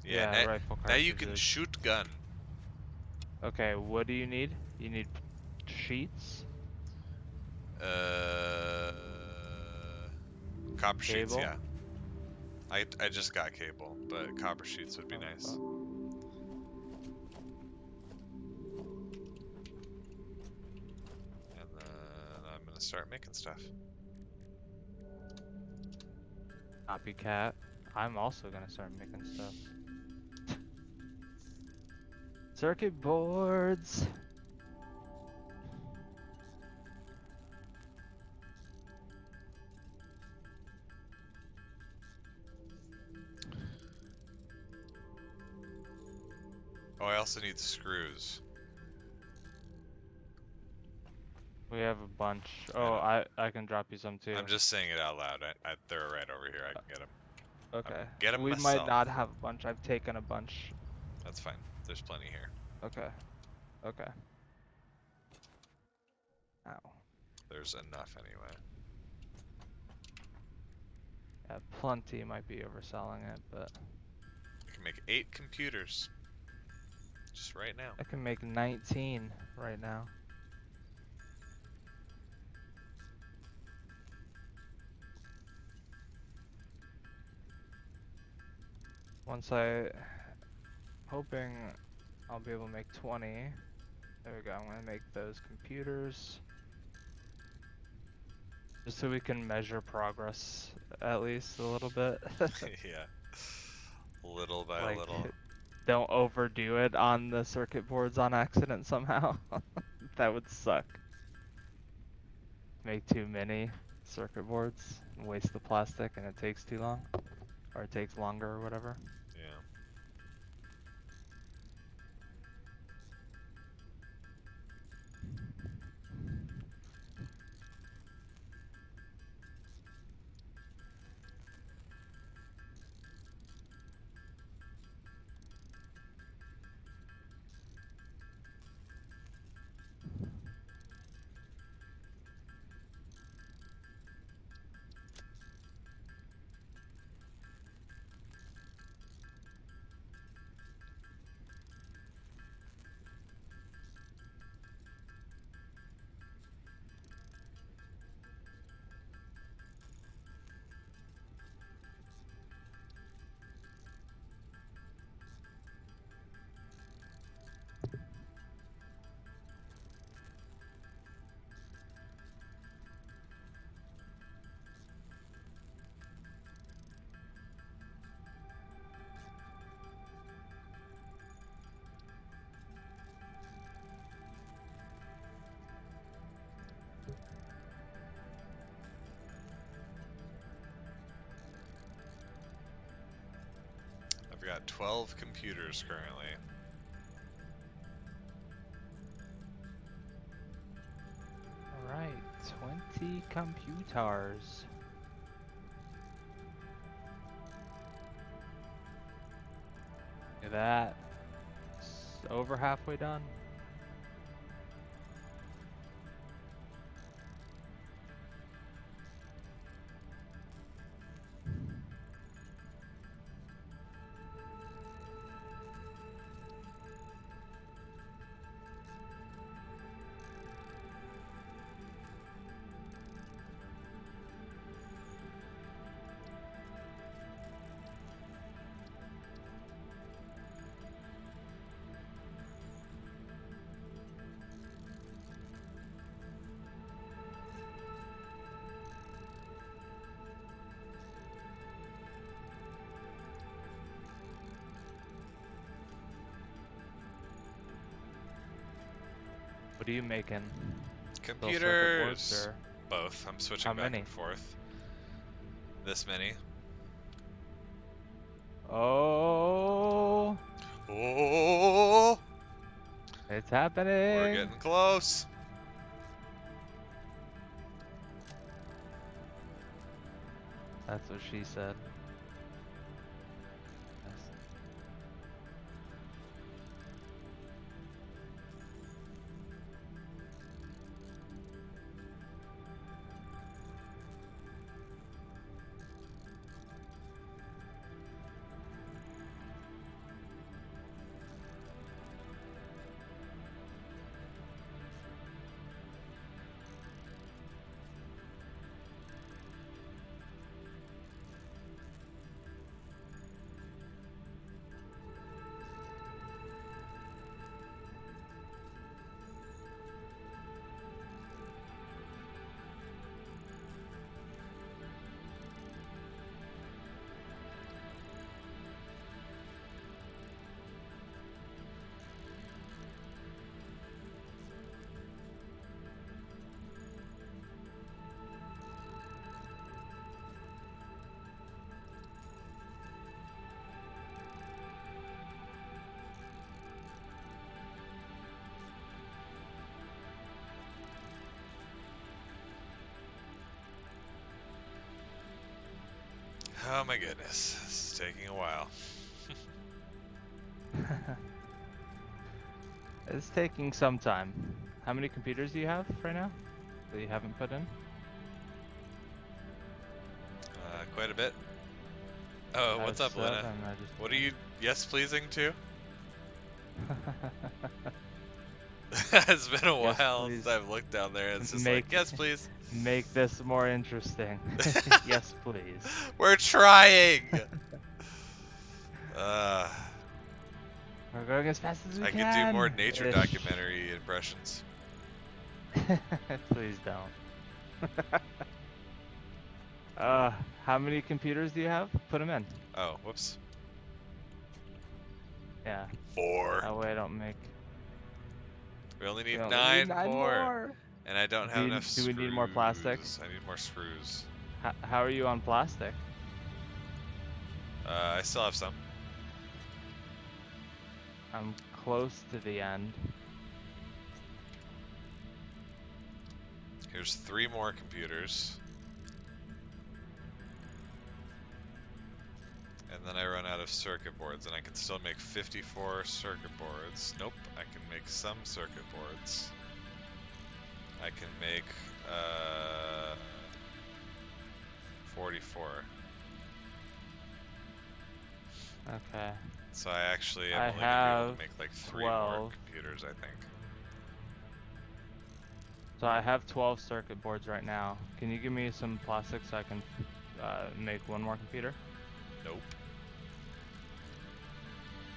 Yeah, rifle now you can cartridges. shoot gun. Okay, what do you need? You need sheets? Copper sheets, Cable? yeah. I just got cable, but copper sheets would be nice. Fuck. And then I'm gonna start making stuff. Copycat. I'm also gonna start making stuff. Circuit boards. Oh, I also need screws. We have a bunch. Oh, I can drop you some too. I'm just saying it out loud. They're right over here. I can get them. Okay. Get 'em We myself. might not have a bunch. I've taken a bunch. That's fine. There's plenty here. Okay. Okay. Ow. There's enough anyway. Yeah, plenty might be overselling it, but I can make 8 computers. Just right now. I can make 19 right now. Once hoping I'll be able to make 20. There we go, I'm gonna make those computers. Just so we can measure progress, at least a little bit. Yeah. Little by Like, little. don't overdo it on the circuit boards on accident somehow. That would suck. Make too many circuit boards and waste the plastic and it takes too long. Or it takes longer or whatever. Yeah. I've got 12 computers currently. Alright, 20 computers. Look at that. It's over halfway done. What are you making? Still circuit boards, Computers! or Both. I'm switching how back many? and forth. This many. Oh, Oh! it's We're happening. getting close. That's what she said. Yes. Oh my goodness. This is taking a while. It's taking some time. How many computers do you have right now that you haven't put in? Quite a bit. I Oh, have what's up, 7. Lena? I just What are you yes pleasing to? It's been a Yes, while please. since I've looked down there. It's just Make like, yes, please. make this more interesting. Yes, please. We're trying. Uh, We're going as fast as we I can. could do more nature Ish. documentary impressions. Please don't. How many computers do you have? Put them in. Oh, whoops. Yeah. 4. That way I don't make. We only We need only 9 need 9 more. more. And I don't Do have you- enough do screws. we need more plastic? I need more screws. How are you on plastic? I still have some. I'm close to the end. Here's 3 more computers. And then I run out of circuit boards, and I can still make 54 circuit boards. Nope, I can make some circuit boards. I can make 44. Okay. So I actually am I only gonna be able have to make like 3 more 12. computers, I think. So I have 12 circuit boards right now. Can you give me some plastic so I can make one more computer? Nope.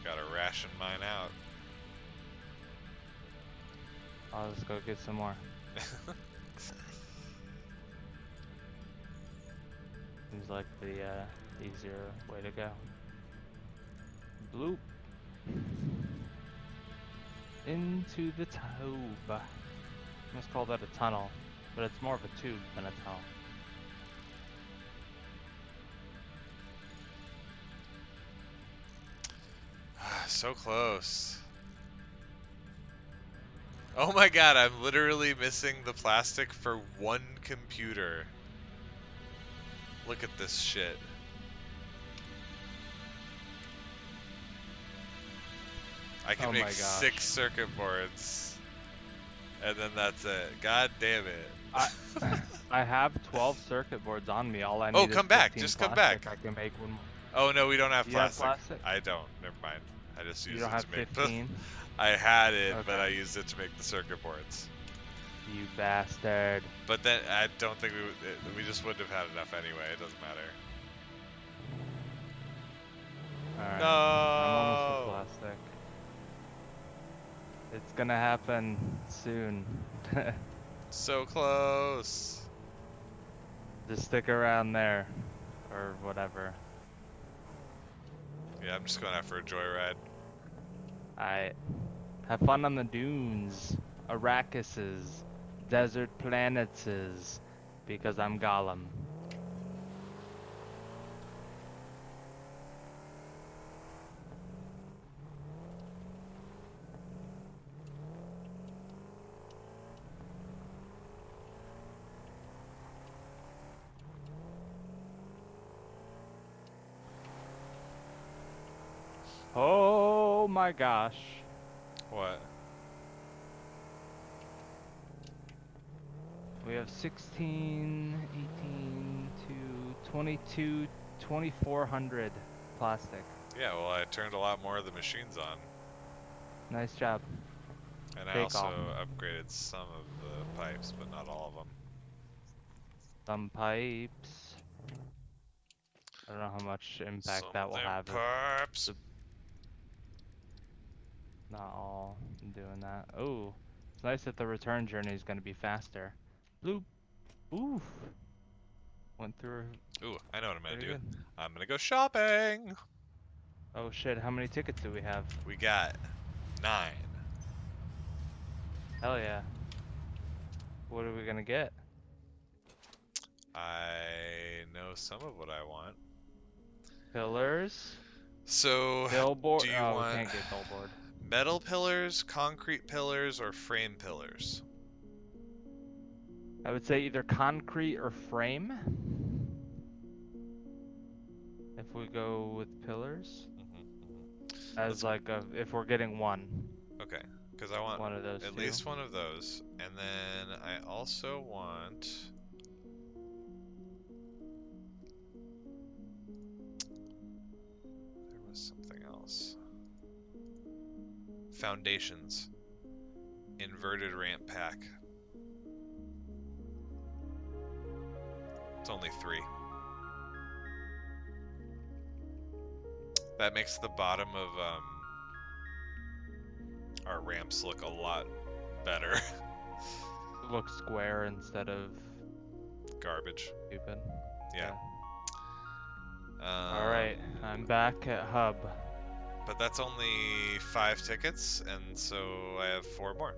Gotta ration mine out. I'll just go get some more. Seems like the easier way to go. Bloop. Into the tube. Let's call that a tunnel, but it's more of a tube than a tunnel. So close. Oh my god, I'm literally missing the plastic for 1 computer. Look at this shit. I can Oh make my gosh. 6 circuit boards. And then that's it. God damn it. I have 12 circuit boards on me. All I Oh, need come is back. 15 Just come plastic. back. I can make one more. Oh no, we don't have You have plastic. plastic? I don't. Never mind. I just You used don't it have to make 15? I had it, but Okay. I used it to make the circuit boards. You bastard. But then I don't think we just wouldn't have had enough anyway. It doesn't matter. Alright. No. I'm almost to plastic. It's gonna happen soon. So close. Just stick around there. Or whatever. Yeah, I'm just going out for a joyride. Alright. Have fun on the dunes. Arrakises. Desert planetses. Because I'm Gollum. Oh my gosh. What? We have 16, 18, 22, 2400 plastic. Yeah, well, I turned a lot more of the machines on. Nice job. And I Take also off. upgraded some of the pipes, but not all of them. Some pipes. I don't know how much impact Some that of will them have. pipes. Not all doing that. Oh, it's nice that the return journey is going to be faster. Bloop. Oof. Went through Ooh, I know what I'm gonna pretty do. good. I'm gonna go shopping. Oh shit, how many tickets do we have? We got 9. Hell yeah. What are we going to get? I know some of what I want. Pillars? So, Billboard? do you Oh, we want can't get billboard. metal pillars, concrete pillars, or frame pillars? I would say either concrete or frame. If we go with pillars. As like if we're getting one. Okay, because I want One of those at two. least one of those. And then I also want... There was something else. Foundations. Inverted ramp pack. It's only 3. That makes the bottom of our ramps look a lot better. Look square instead of Garbage. stupid. Yeah. Alright, I'm back at hub. But that's only 5 tickets, and so I have 4 more.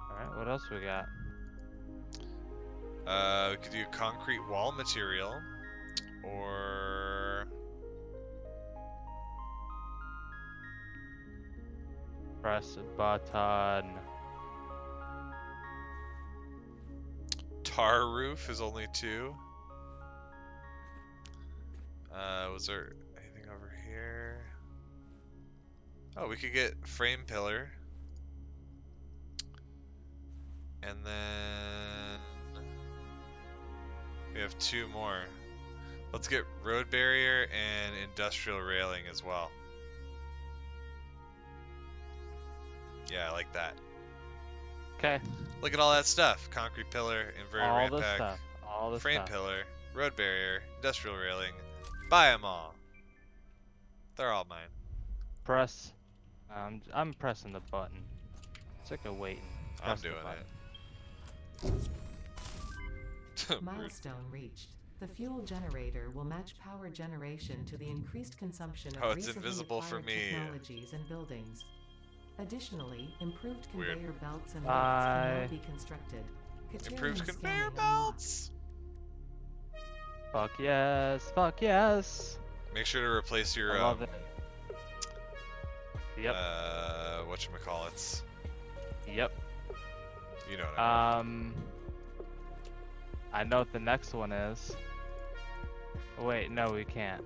Alright, what else we got? We could do concrete wall material, or Press a button. tar roof is only 2. Was there anything over here? Oh, we could get frame pillar. And then we have 2 more. Let's get road barrier and industrial railing as well. Yeah, I like that. Okay. Look at all that stuff. Concrete pillar, inverted All ramp the pack, stuff. All the frame stuff. pillar, road barrier, industrial railing. Buy them all. They're all mine. Press. I'm pressing the button. Sick of waiting. I'm Press the doing button. it. Rude. Milestone reached. The fuel generator will match power generation to the increased consumption of Oh, it's recently invisible for acquired me. technologies and buildings. Additionally, improved Weird. conveyor belts and lifts can now Bye. be constructed. Improved Katerian conveyor scanning unlocked. belts. Fuck yes. Fuck yes. Make sure to replace your I love it. Yep. whatchamacallits. Yep. You know what I mean. I know what the next one is. Oh, wait, no, we can't.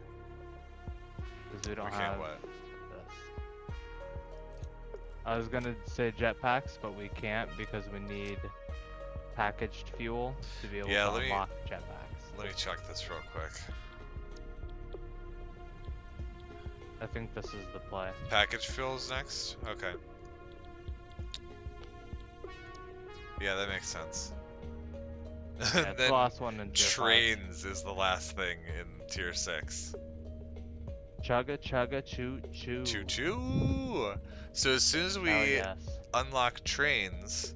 Because we don't We have can't what? this. I was gonna say jetpacks, but we can't because we need packaged fuel to be able Yeah, to let me- unlock jetpacks. Let me check this real quick. I think this is the play. Package fuel is next? Okay. Yeah, that makes sense. Yeah, it's the Then last one in tier 5. trains is the last thing in tier 6. Chugga chugga choo choo. Choo choo! So as soon as we Hell yes. unlock trains,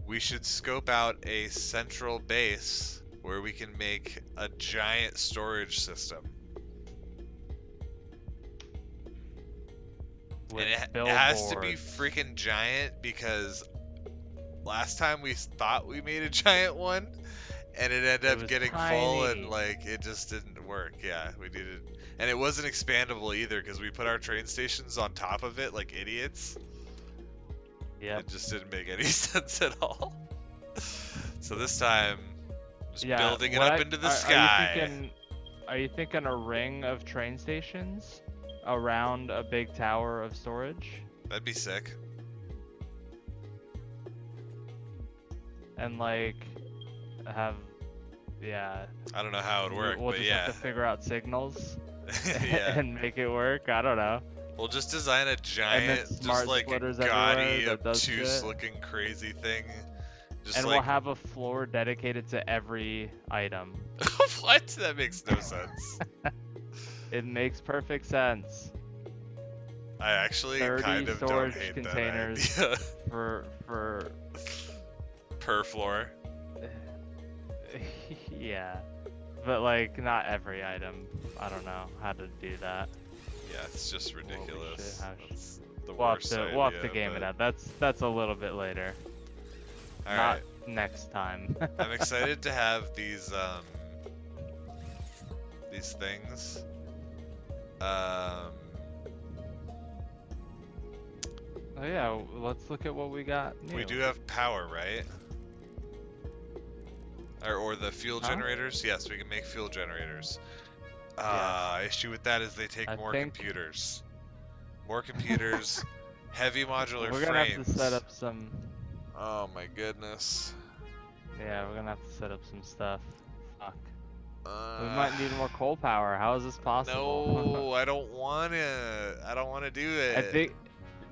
we should scope out a central base where we can make a giant storage system. With And it has to be billboards. freaking giant because last time we thought we made a giant one and it ended It up was getting full and tiny. like it just didn't work. Yeah, we needed, and it wasn't expandable either because we put our train stations on top of it like idiots. Yep. It just didn't make any sense at all. So this time, just Yeah, building it what up I- into the are sky. Are you thinking a ring of train stations around a big tower of storage? That'd be sick. And like have yeah. I don't know how it would work, We'll but just yeah. have to figure out signals Yeah. and make it work. I don't know. We'll just design a giant, smart just like a splitters everywhere gaudy, that does obtuse shit. looking crazy thing. Just And like, we'll have a floor dedicated to every item. what? That makes no sense. It makes perfect sense. I actually 30 kind of don't storage hate containers. that idea. For Per floor. yeah. But like not every item. I don't know how to do that. Yeah, it's just Well, we ridiculous. should have- That's the We'll have worst to idea, game it but- out. That's a little bit later. All Not right. next time. I'm excited to have these things. Oh yeah, let's look at what we got. We new. do have power, right? Or the fuel Huh? generators? Yes, we can make fuel generators. Issue with that is they take I more think- computers. More computers, heavy modular We're gonna frames. have to set up some. Oh my goodness. Yeah, we're gonna have to set up some stuff. Fuck. We Uh, might need more coal power. How is this possible? No, I don't wanna. I don't wanna do it. I think.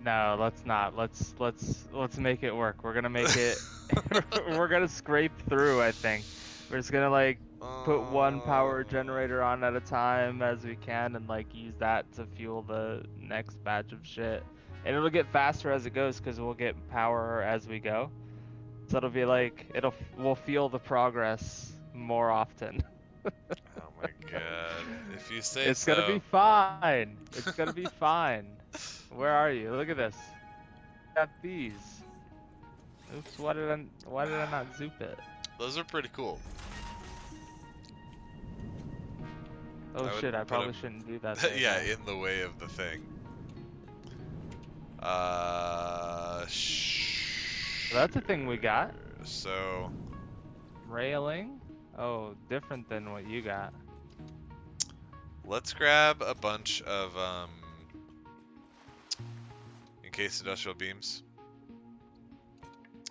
No, let's not. Let's make it work. We're gonna make it. We're gonna scrape through. I think. We're just gonna like put one power generator on at a time as we can, and like use that to fuel the next batch of shit. And it'll get faster as it goes because we'll get power as we go. So it'll be like we'll feel the progress more often. Oh my god. If you say It's so. gonna be fine. It's gonna be fine. Where are you? Look at this. Got these. Oops, why did I not zoop it? Those are pretty cool. Oh I shit, wouldn't I put probably 'em- shouldn't do that there. yeah, though. in the way of the thing. That's a thing we got. So, Railing. Oh, different than what you got. let's grab a bunch of encased industrial beams,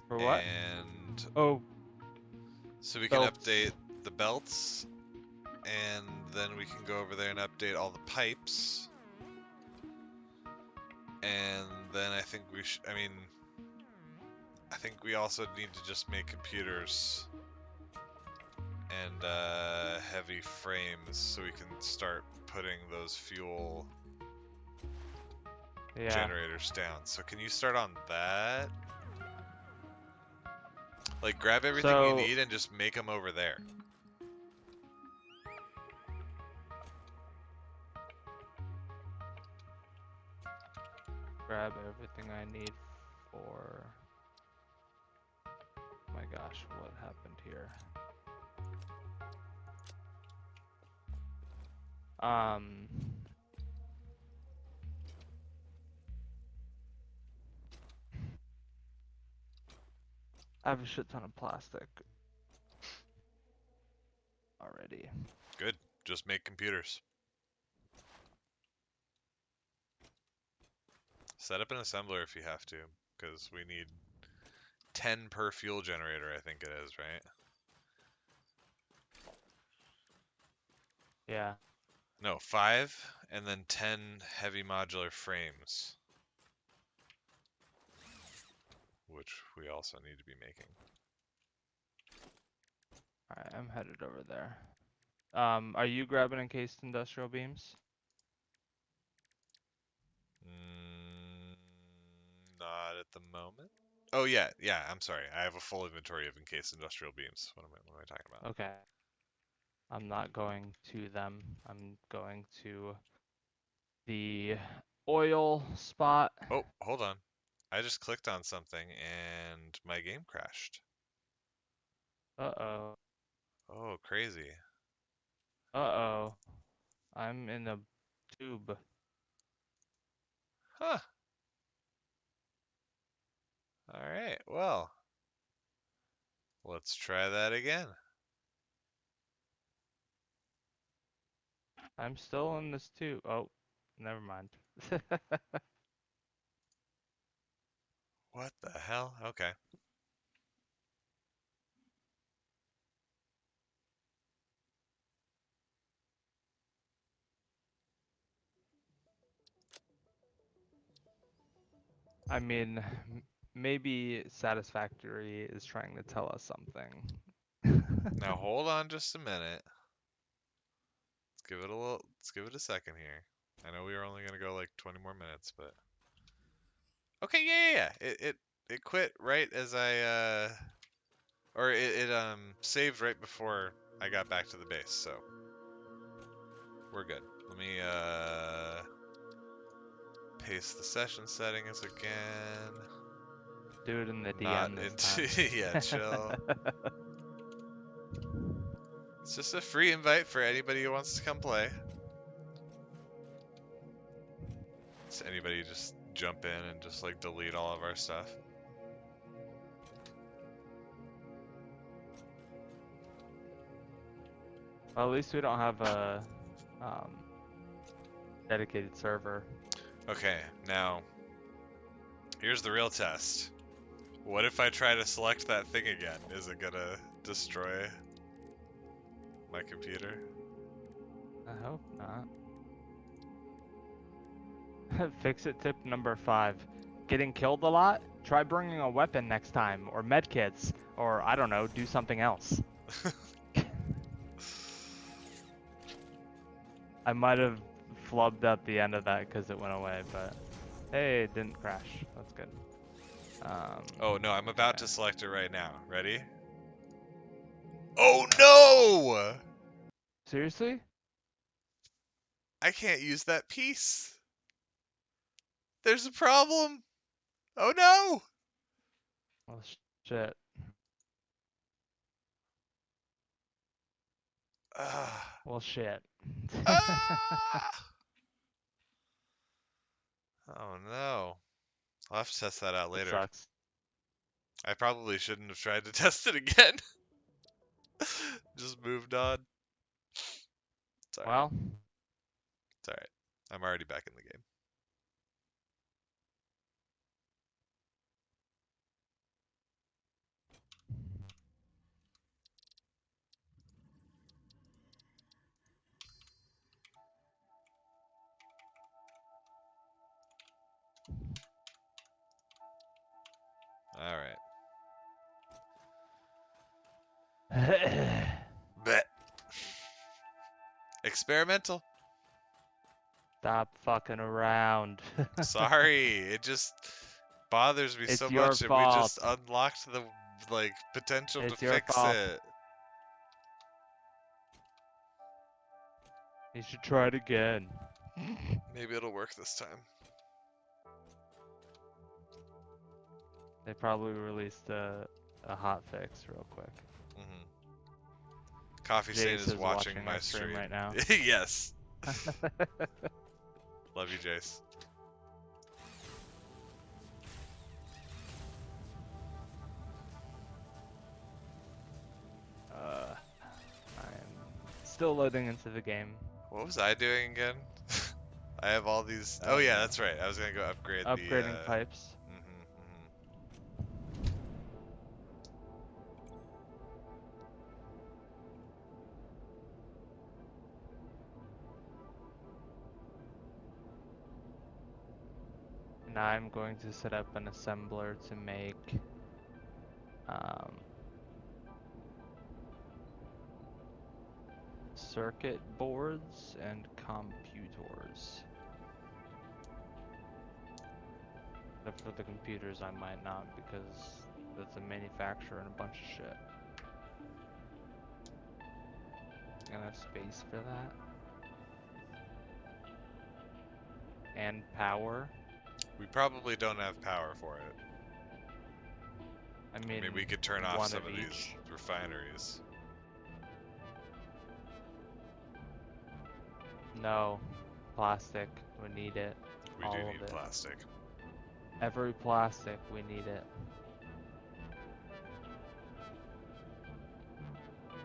For what? and Oh, so we can belts. update the belts, and then we can go over there and update all the pipes. And then I think we should, I think we also need to just make computers and heavy frames so we can start putting those fuel Yeah. generators down. So can you start on that? Like grab everything you So- need and just make them over there. Grab everything I need for. My gosh, what happened here? I have a shit ton of plastic already. Good. Just make computers. Set up an assembler if you have to, because we need 10 per fuel generator, I think it is, right? Yeah. No, 5, and then 10 heavy modular frames. Which we also need to be making. Alright, I'm headed over there. Are you grabbing encased industrial beams? Not at the moment. Oh yeah, I'm sorry. I have a full inventory of encased industrial beams. What am I talking about? Okay. I'm not going to them. I'm going to the oil spot. Oh, hold on. I just clicked on something and my game crashed. Uh-oh. Oh, crazy. Uh-oh. I'm in a tube. Huh. Alright, well. Let's try that again. I'm still in this tube. Oh, never mind. What the hell? Okay. I mean, maybe Satisfactory is trying to tell us something. Now hold on just a minute. Let's give it a second here. I know we were only gonna go like 20 more minutes, but okay, yeah. It quit right as or it saved right before I got back to the base, so we're good. Let me paste the session settings again. Do it in the Not DM this into time. yeah, chill. It's just a free invite for anybody who wants to come play. So anybody just jump in and just like delete all of our stuff. Well, at least we don't have a dedicated server. Okay, now here's the real test. What if I try to select that thing again? Is it gonna destroy my computer? I hope not. Fix it tip number 5. Getting killed a lot? Try bringing a weapon next time, or medkits, or I don't know, do something else. I might have flubbed at the end of that because it went away, but hey, it didn't crash. That's good. Oh no, I'm about to okay. select it right now. Ready? Oh no! Seriously? I can't use that piece. There's a problem. Oh no! Well, shit. Ah. Well, shit. Ah! Oh no. I'll have to test that out That later. sucks. I probably shouldn't have tried to test it again. Just moved on. It's alright. Well, It's alright. I'm already back in the game. Alright. Bet. Experimental. stop fucking around. Sorry. It just bothers me It's so your much, and we fault. just unlocked the potential to It's your fix fault. it. You should try it again. Maybe it'll work this time. They probably released a hot fix real quick. hmm Coffee Stain Jace is watching my our stream right now. Yes. Love you, Jace. I'm still loading into the game. What was I doing again? I have all these. Oh yeah, that's right. I was gonna go upgrade Upgrading pipes. Now I'm going to set up an assembler to make circuit boards and computers. But for the computers I might not, because that's a manufacturer and a bunch of shit. Gonna have space for that. And power. We probably don't have power for it. I I mean, mean, we could turn off one some of these each. refineries. No. Plastic. We need it. We All do of need it. plastic. Every plastic, we need it.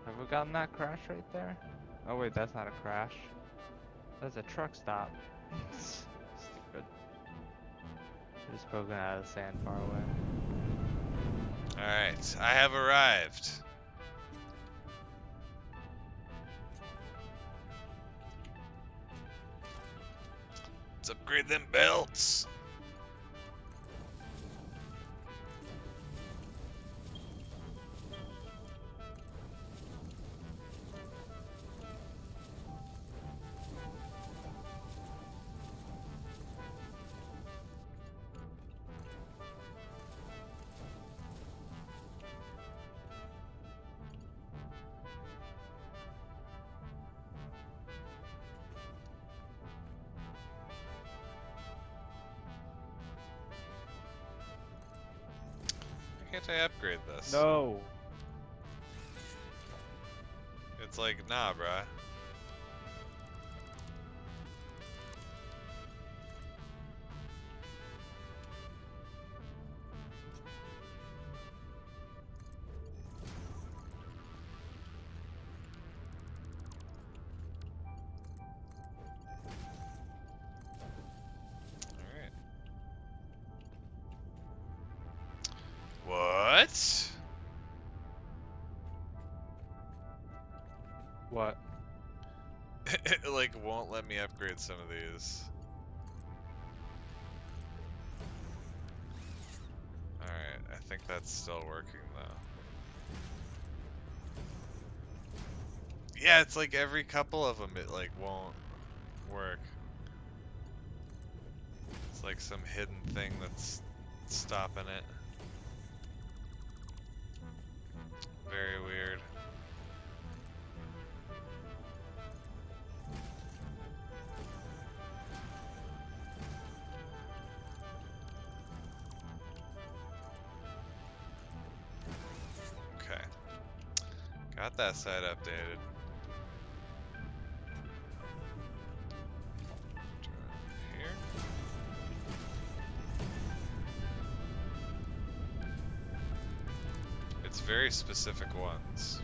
Have we gotten that crash right there? Oh wait, that's not a crash. That's a truck stop. Stupid. Just poking out of the sand far away. Alright, I have arrived. Let's upgrade them belts. Why can't I upgrade this? No! It's like, nah, bruh. Alright. What? What? It like won't let me upgrade some of these. Alright, I think that's still working though. Yeah, it's like every couple of them it like won't work. It's like some hidden thing that's stopping it. Very weird. Got that side updated. Turn here. It's very specific ones.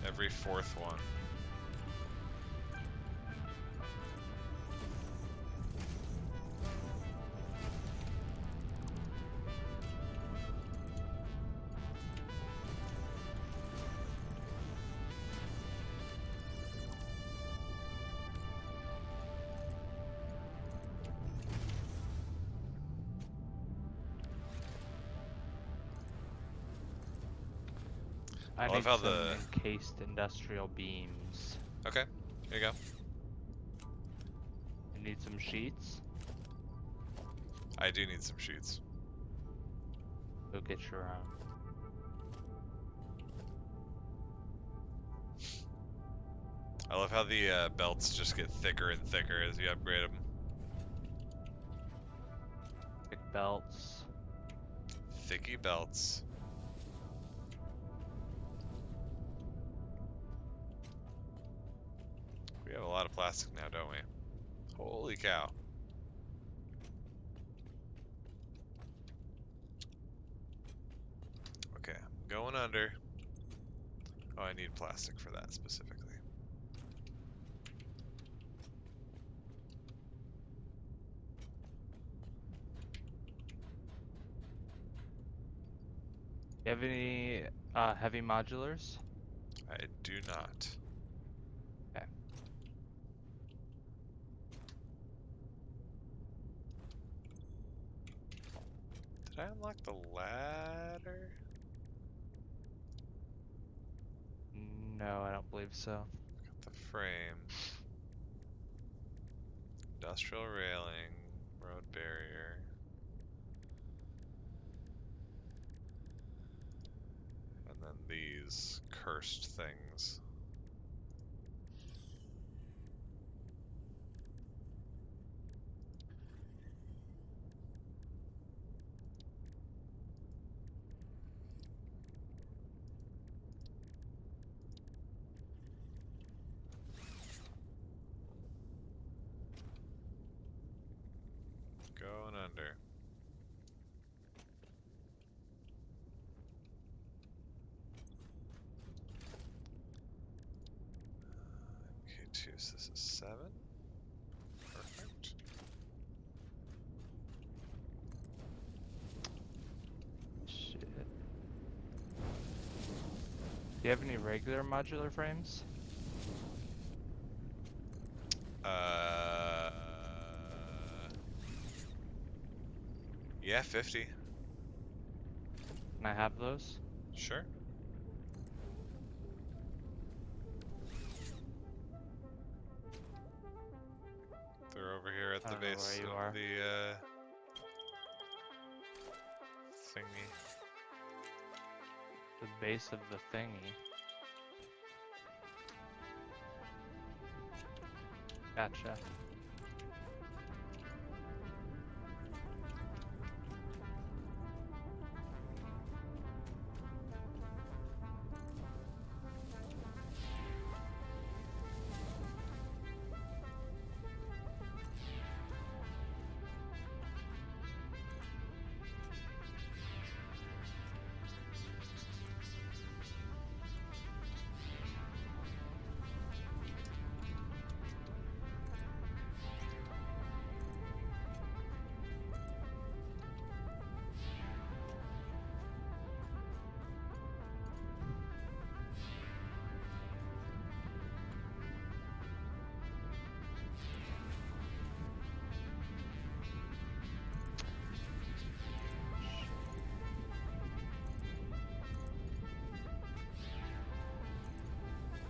Every fourth one. I love need how some encased industrial beams. Okay, here you go. You need some sheets? I do need some sheets. Go get your own. I love how the belts just get thicker and thicker as you upgrade them. Thick belts. Thicky belts. We have a lot of plastic now, don't we? Holy cow. Okay, I'm going under. Oh, I need plastic for that specifically. You have any heavy modulars? I do not. Okay. Did I unlock the ladder? No, I don't believe so. Got the frame. Industrial railing. Road barrier. And then these cursed things. Going under. MK2, so this is 7. Perfect. Shit. Do you have any regular modular frames? Yeah, 50. Can I have those? Sure. They're over here at I the don't know base where you of are. the thingy. The base of the thingy. Gotcha.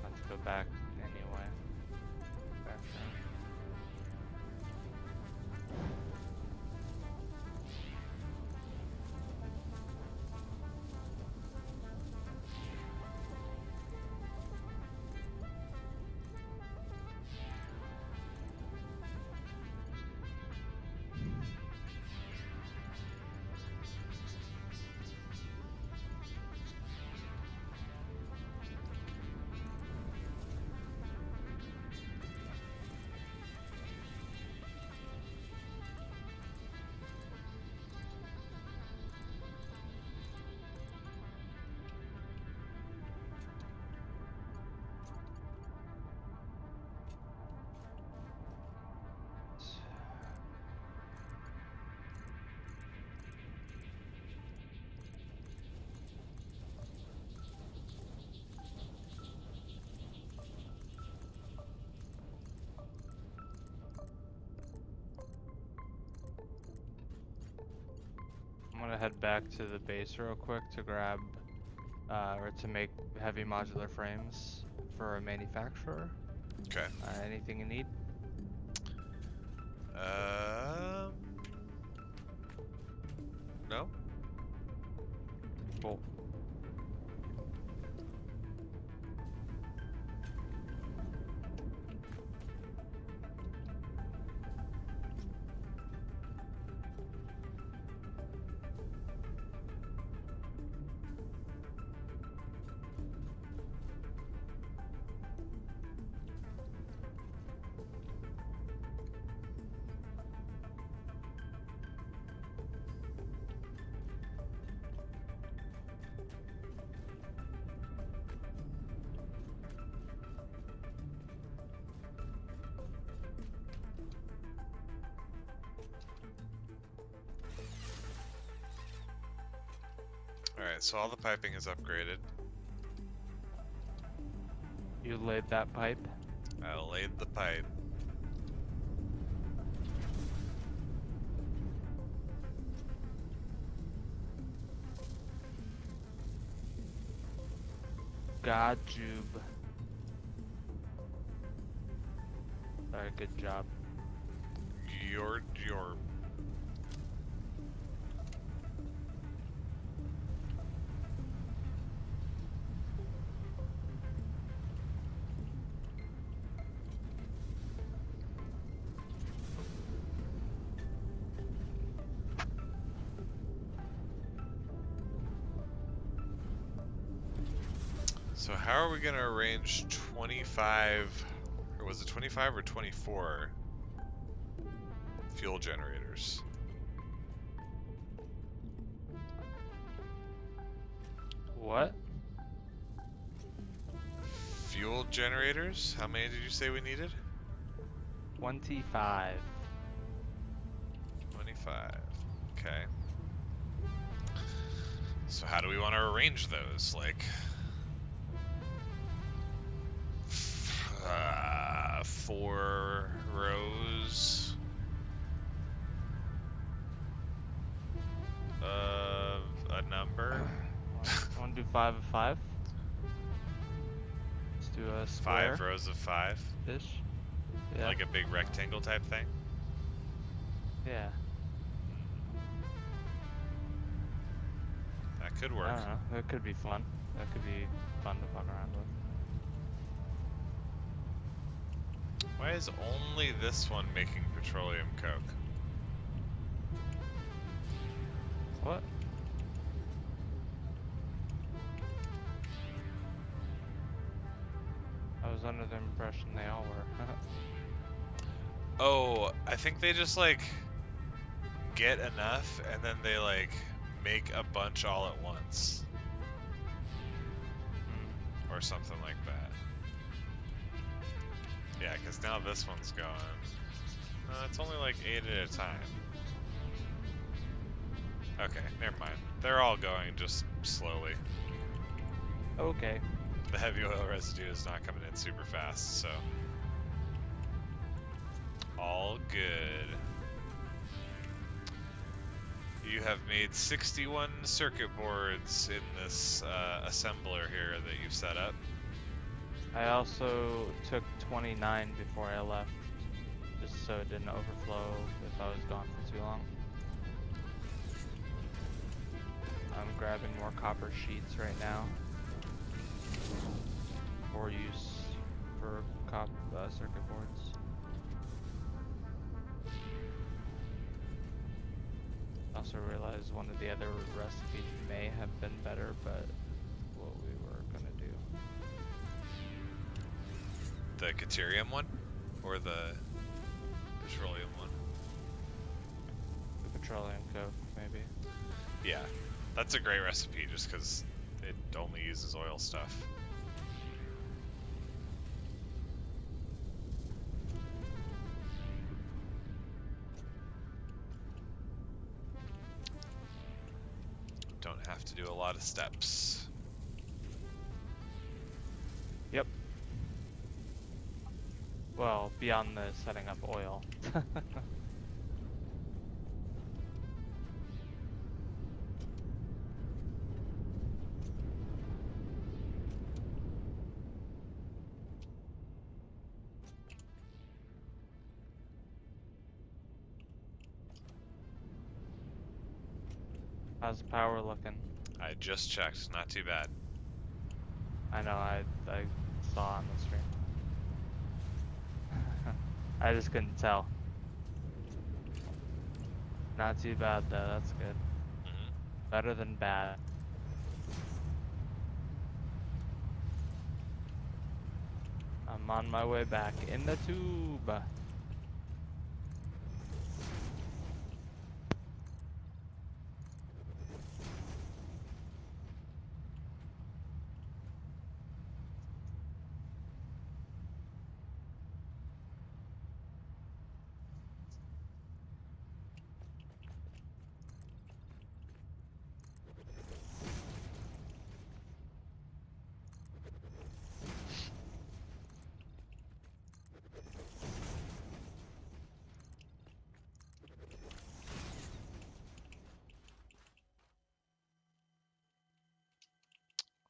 Let's go back anyway. Back there. I'm gonna head back to the base real quick to grab, or to make heavy modular frames for a manufacturer. Okay. Anything you need? No? Cool. Alright, so all the piping is upgraded. You laid that pipe? I laid the pipe. Gajube. Alright, good job. Your. So how are we gonna arrange 25, or was it 25 or 24 fuel generators? What? Fuel generators? How many did you say we needed? 25. 25. Okay. So how do we want to arrange those? Like, 4 rows of a number? Wanna do 5 of 5? Let's do a square. 5 rows of 5? Ish. Yeah. Like a big rectangle type thing? Yeah. That could I work. don't know. That could be fun. That could be fun to fuck around with. Why is only this one making petroleum coke? What? I was under the impression they all were. Oh, I think they just like get enough and then they like make a bunch all at once. Or something like that. Yeah, because now this one's going. It's only like 8 at a time. Okay, never mind. They're all going just slowly. Okay. The heavy oil residue is not coming in super fast, so. All good. You have made 61 circuit boards in this assembler here that you've set up. I also took 29 before I left, just so it didn't overflow if I was gone for too long. I'm grabbing more copper sheets right now for use for circuit boards. Also realized one of the other recipes may have been better, but what we were gonna do. The Caterium one? Or the petroleum one? The petroleum coke, maybe. Yeah, that's a great recipe just because it only uses oil stuff. Don't have to do a lot of steps. Yep. Well, beyond the setting up oil. How's the power looking? I just checked. Not too bad. I know, I saw on the stream. I just couldn't tell. Not too bad though, that's good. Hmm. Better than bad. I'm on my way back in the tube.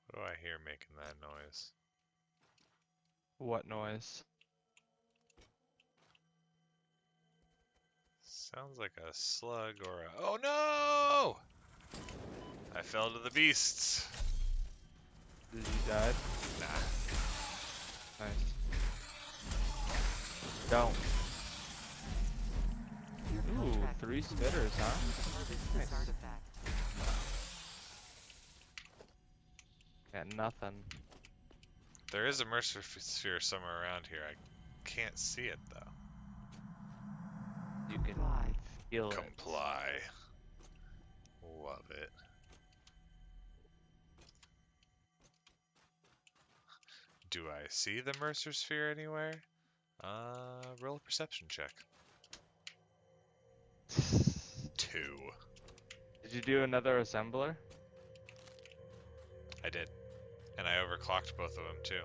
What do I hear making that noise? What noise? Sounds like a slug or a... Oh no! I fell to the beasts. Did you die? Nah. Nice. Don't. Your Ooh, contract 3 concludes. spitters, huh? Harvest this Nice. artifact. Got nothing. There is a Mercer sphere somewhere around here. I can't see it though. You can Comply. feel it. Comply. Love it. Do I see the Mercer sphere anywhere? Roll a perception check. 2. Did you do another assembler? I did. And I overclocked both of them too.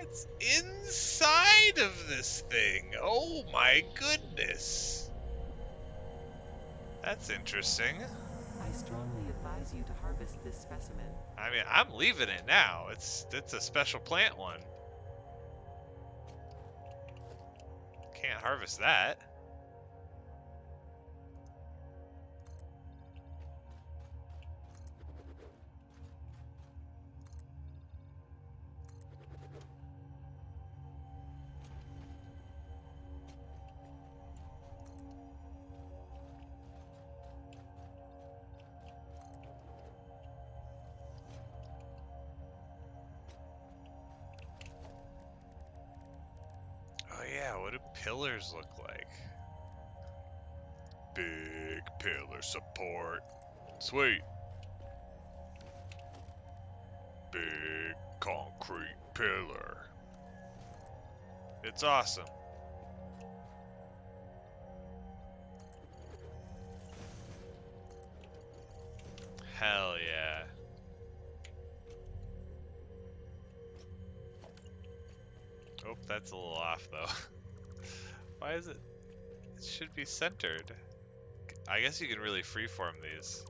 It's inside of this thing. Oh my goodness. That's interesting. I strongly advise you to harvest this specimen. I mean, I'm leaving it now. It's a special plant one. Can't harvest that. Oh yeah, what do pillars look like? Big pillar support. Sweet. Big concrete pillar. It's awesome. Hell yeah. Oh, that's a little off though. Why is it? It should be centered. I guess you can really freeform these.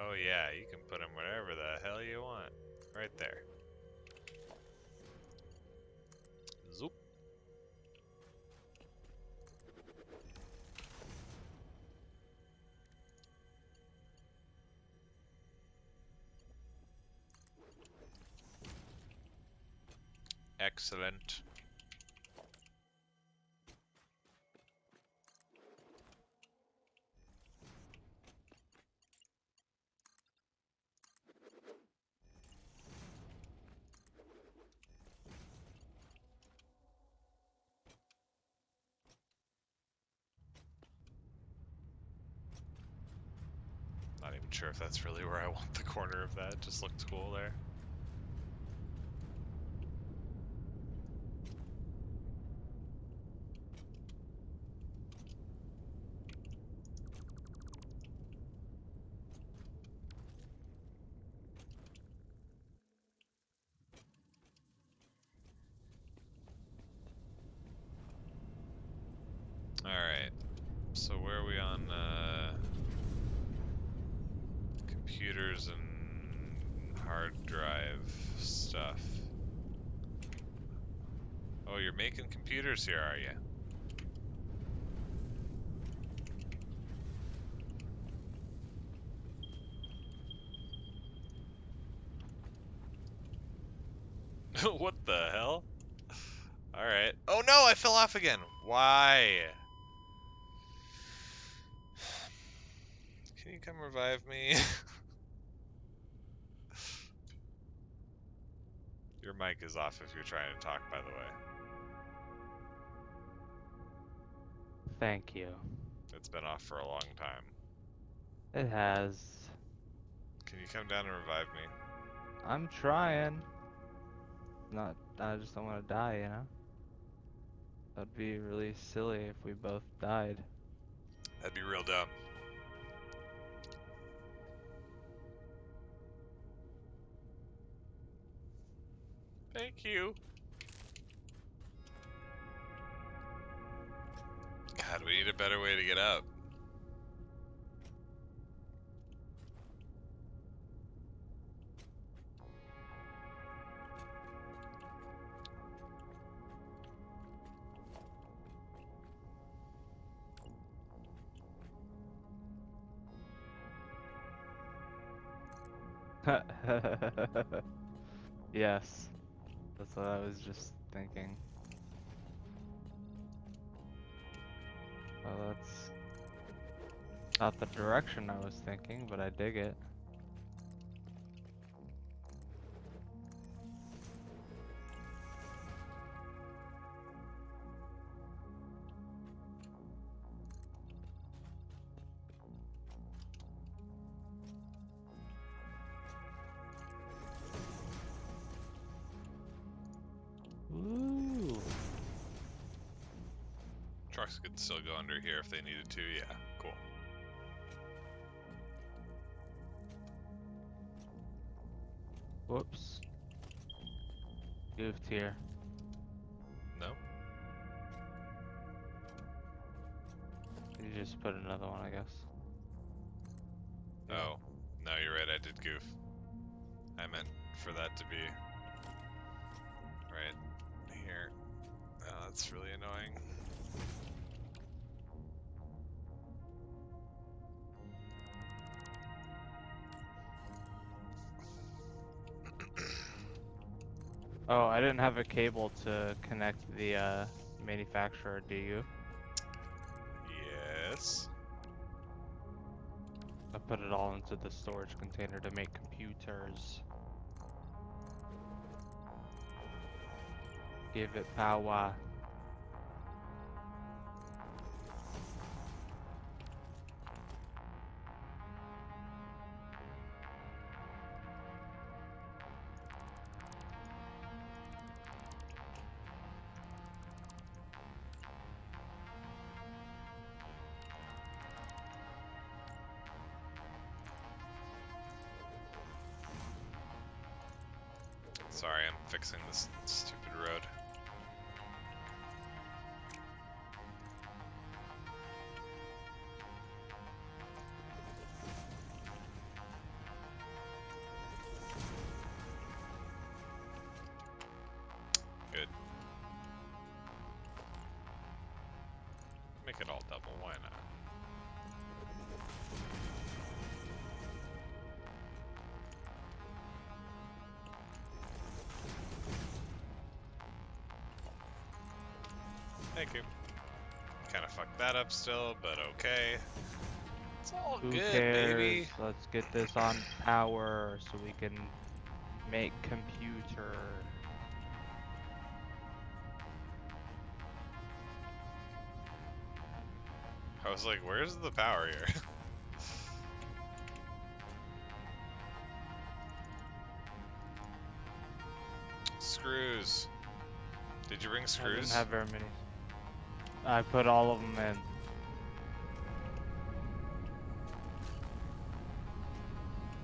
Oh yeah, you can put them wherever the hell you want. Right there. Zoop. Excellent. Not even sure if that's really where I want the corner of that. It just looked cool there. Alright. So where are we on computers and hard drive stuff? stuff. Oh, you're making computers here, are you? What the hell? Alright. Oh no, I fell off again. Why? Can you come revive me? Your mic is off if you're trying to talk, by the way. Thank you. It's been off for a long time. It has. Can you come down and revive me? I'm trying. Not. I just don't want to die, you know? That'd be really silly if we both died. That'd be real dumb. Thank you. God, we need a better way to get up. Yes. That's what I was just thinking. Well, that's not the direction I was thinking, but I dig it. Ooh. Trucks could still go under here if they needed to. Yeah, cool. Whoops. Goofed here. No? You just put another one, I guess. Oh, no, you're right. I did goof. I meant for that to be right here. Oh, that's really annoying. Oh, I didn't have a cable to connect the manufacturer, do you? Yes. I put it all into the storage container to make computers. Give it power. Sorry, I'm fixing this stupid road. Good. Make it all double, why not? Thank you. Kind of fucked that up still, but okay. It's all Who good, cares? baby. Let's get this on power so we can make computer. I was like, where's the power here? Screws. Did you bring I screws? didn't have very many. I put all of them in.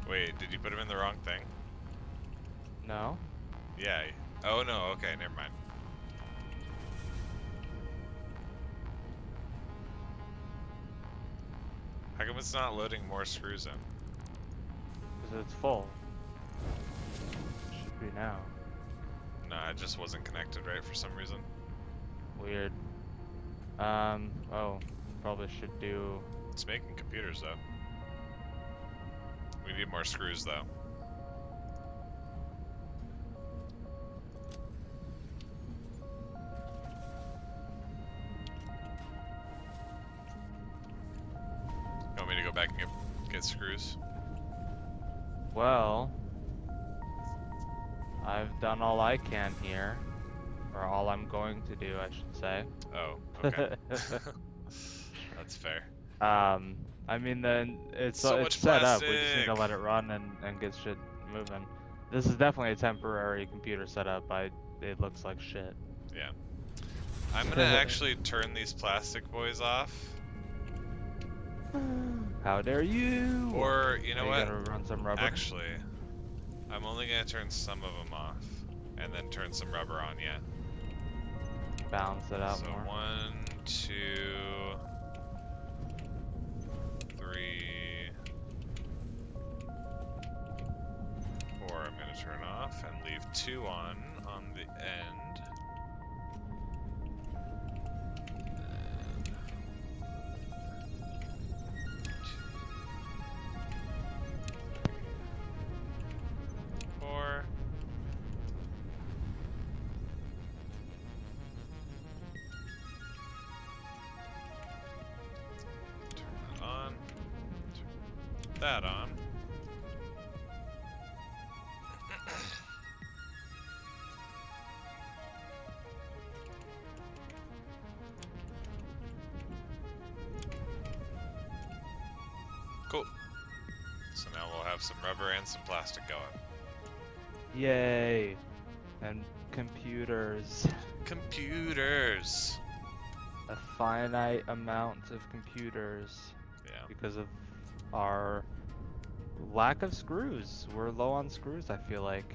Wait, did you put them in the wrong thing? No? Yeah. Oh no, okay, never mind. How come it's not loading more screws in? Because it's full. Should be now. No, it just wasn't connected right for some reason. Weird. Oh, probably should do. It's making computers though. We need more screws though. You want me to go back and get screws? Well, I've done all I can here. Or all I'm going to do, I should say. Oh, okay. That's fair. I mean, then it's So it's much set up. We just need to plastic! let it run and get shit moving. This is definitely a temporary computer setup. It looks like shit. Yeah. I'm gonna actually turn these plastic boys off. How dare you? Or, you know Are you what? gonna run some rubber? Actually, I'm only gonna turn some of them off. And then turn some rubber on, yeah. Balance it out So more. 1, 2, 3, 4. I'm gonna turn off and leave 2 on the end. And 4. Turn that on. Turn that on. Cool. So now we'll have some rubber and some plastic going. Yay! And computers. Computers! A finite amount of computers Yeah. because of our lack of screws. We're low on screws, I feel like.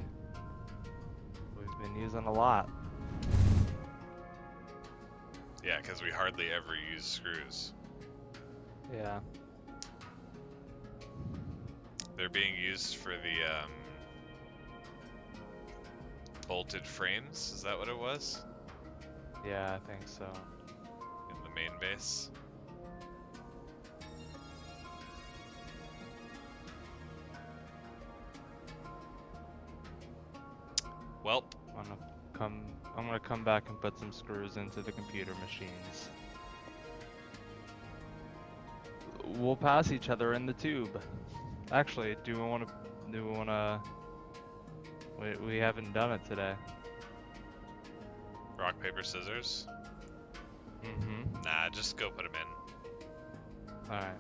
We've been using a lot. Yeah, because we hardly ever use screws. Yeah. They're being used for the bolted frames. Is that what it was? Yeah, I think so. In the main base. Welp. I'm gonna come back and put some screws into the computer machines. We'll pass each other in the tube. Actually, do we wanna we haven't done it today. Rock, paper, scissors. Mm-hmm. Nah, just go put them in. Alright.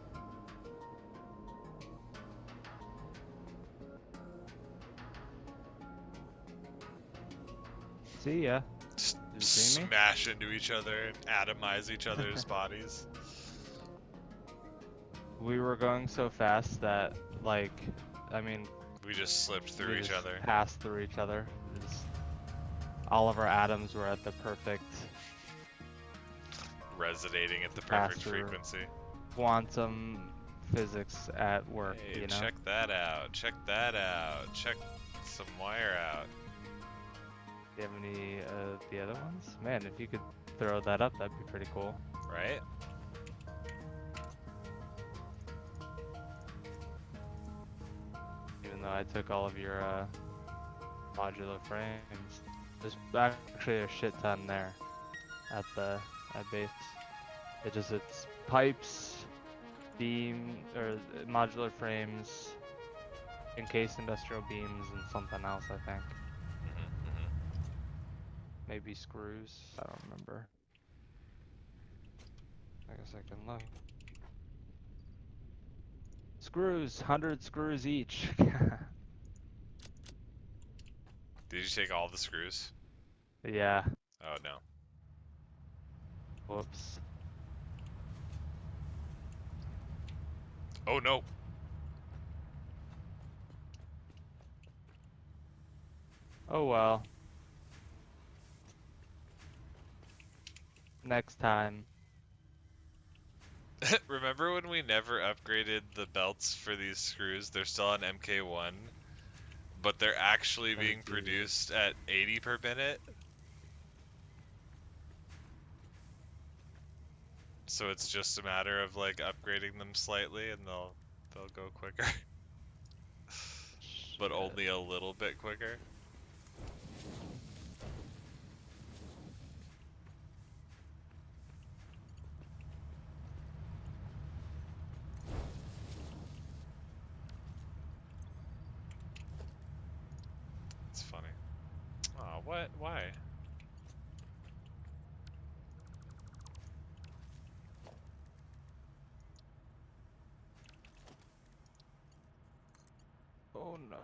See ya. Just Did you see me? smash into each other and atomize each other's bodies. We were going so fast that, like, I mean, We just slipped through we each just other. passed through each other. All of our atoms were at the perfect Resonating at the perfect Faster. frequency. quantum physics at work, Hey, you know? check that out. Check that out. Check some wire out. Do you have any of the other ones? Man, if you could throw that up, that'd be pretty cool. Right? Even though I took all of your modular frames. There's actually a shit ton there at base. It's pipes, beam, or modular frames, encased industrial beams, and something else, I think. Maybe screws. I don't remember. I guess I can look. Screws, 100 screws each. Did you take all the screws? Yeah. Oh no. Whoops. Oh no. Oh well. Next time. Remember when we never upgraded the belts for these screws? They're still on MK1, but they're actually being Crazy. produced at 80 per minute. So it's just a matter of like upgrading them slightly and they'll go quicker. But Shit. only a little bit quicker. It's funny. Aw, what? Why? Oh no.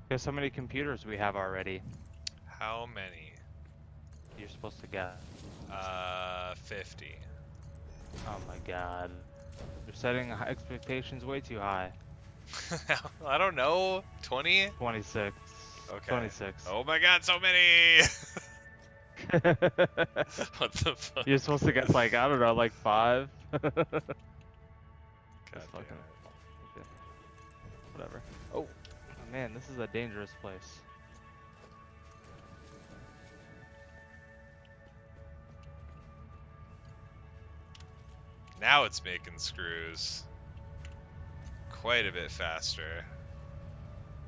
Guess how many computers we have already? How many? You're supposed to guess. 50. Oh my god. You're setting expectations way too high. I don't know. 20? 26. Okay. 26. Oh my god, so many! What the fuck? You're supposed to guess like, I don't know, like 5? God Just damn fucking, it. okay. Whatever. Oh man, this is a dangerous place. Now it's making screws quite a bit faster.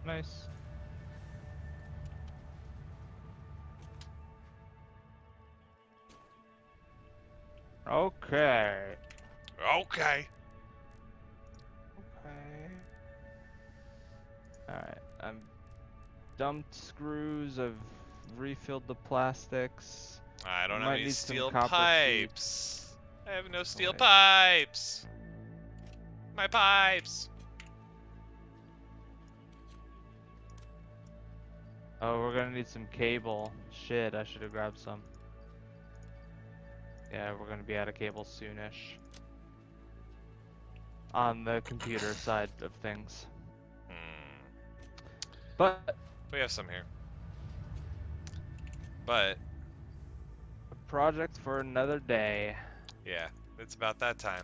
Nice. Okay. Okay. Okay. Alright, I've dumped screws, I've refilled the plastics. I don't have Might any need some steel copper sheet. pipes. I have no steel wait. pipes. My pipes. Oh, we're gonna need some cable. Shit, I should have grabbed some. Yeah, we're gonna be out of cable soonish. On the computer side of things. But We have some here. But, a project for another day. yeah, it's about that time.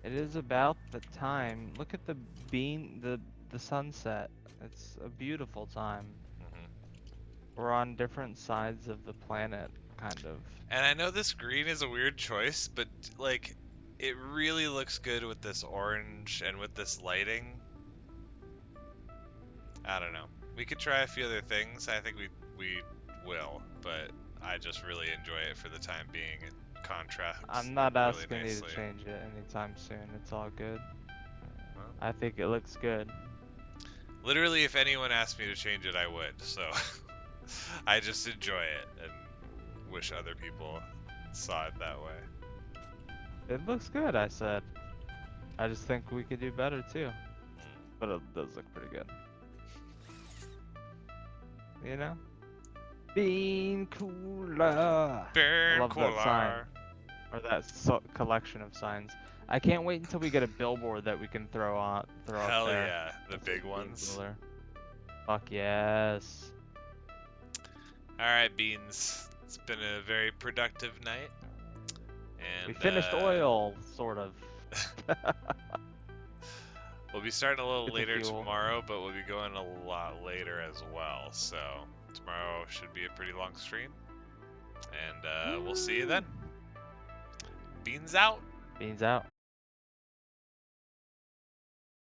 It is about the time. Look at the the sunset. It's a beautiful time. hmm We're on different sides of the planet, kind of. And I know this green is a weird choice, but, like, it really looks good with this orange and with this lighting. I don't know. We could try a few other things. I think we will, but I just really enjoy it for the time being. It contrasts I'm not really asking you nicely. to change it anytime soon. It's all good. Well, I think it looks good. literally, if anyone asked me to change it, I would. So I just enjoy it and wish other people saw it that way. It looks good, I said. I just think we could do better too. But it does look pretty good. You know? Bean cooler. Beer love that sign. cooler. Or that collection of signs. I can't wait until we get a billboard that we can throw up Hell there. yeah, the That big says Bean ones. Cooler. Fuck yes. Alright, Beans. It's been a very productive night. And We finished oil, sort of. We'll be starting a little Get the later fuel. tomorrow, but we'll be going a lot later as well. So tomorrow should be a pretty long stream. And we'll see you then. Beans out. Beans out.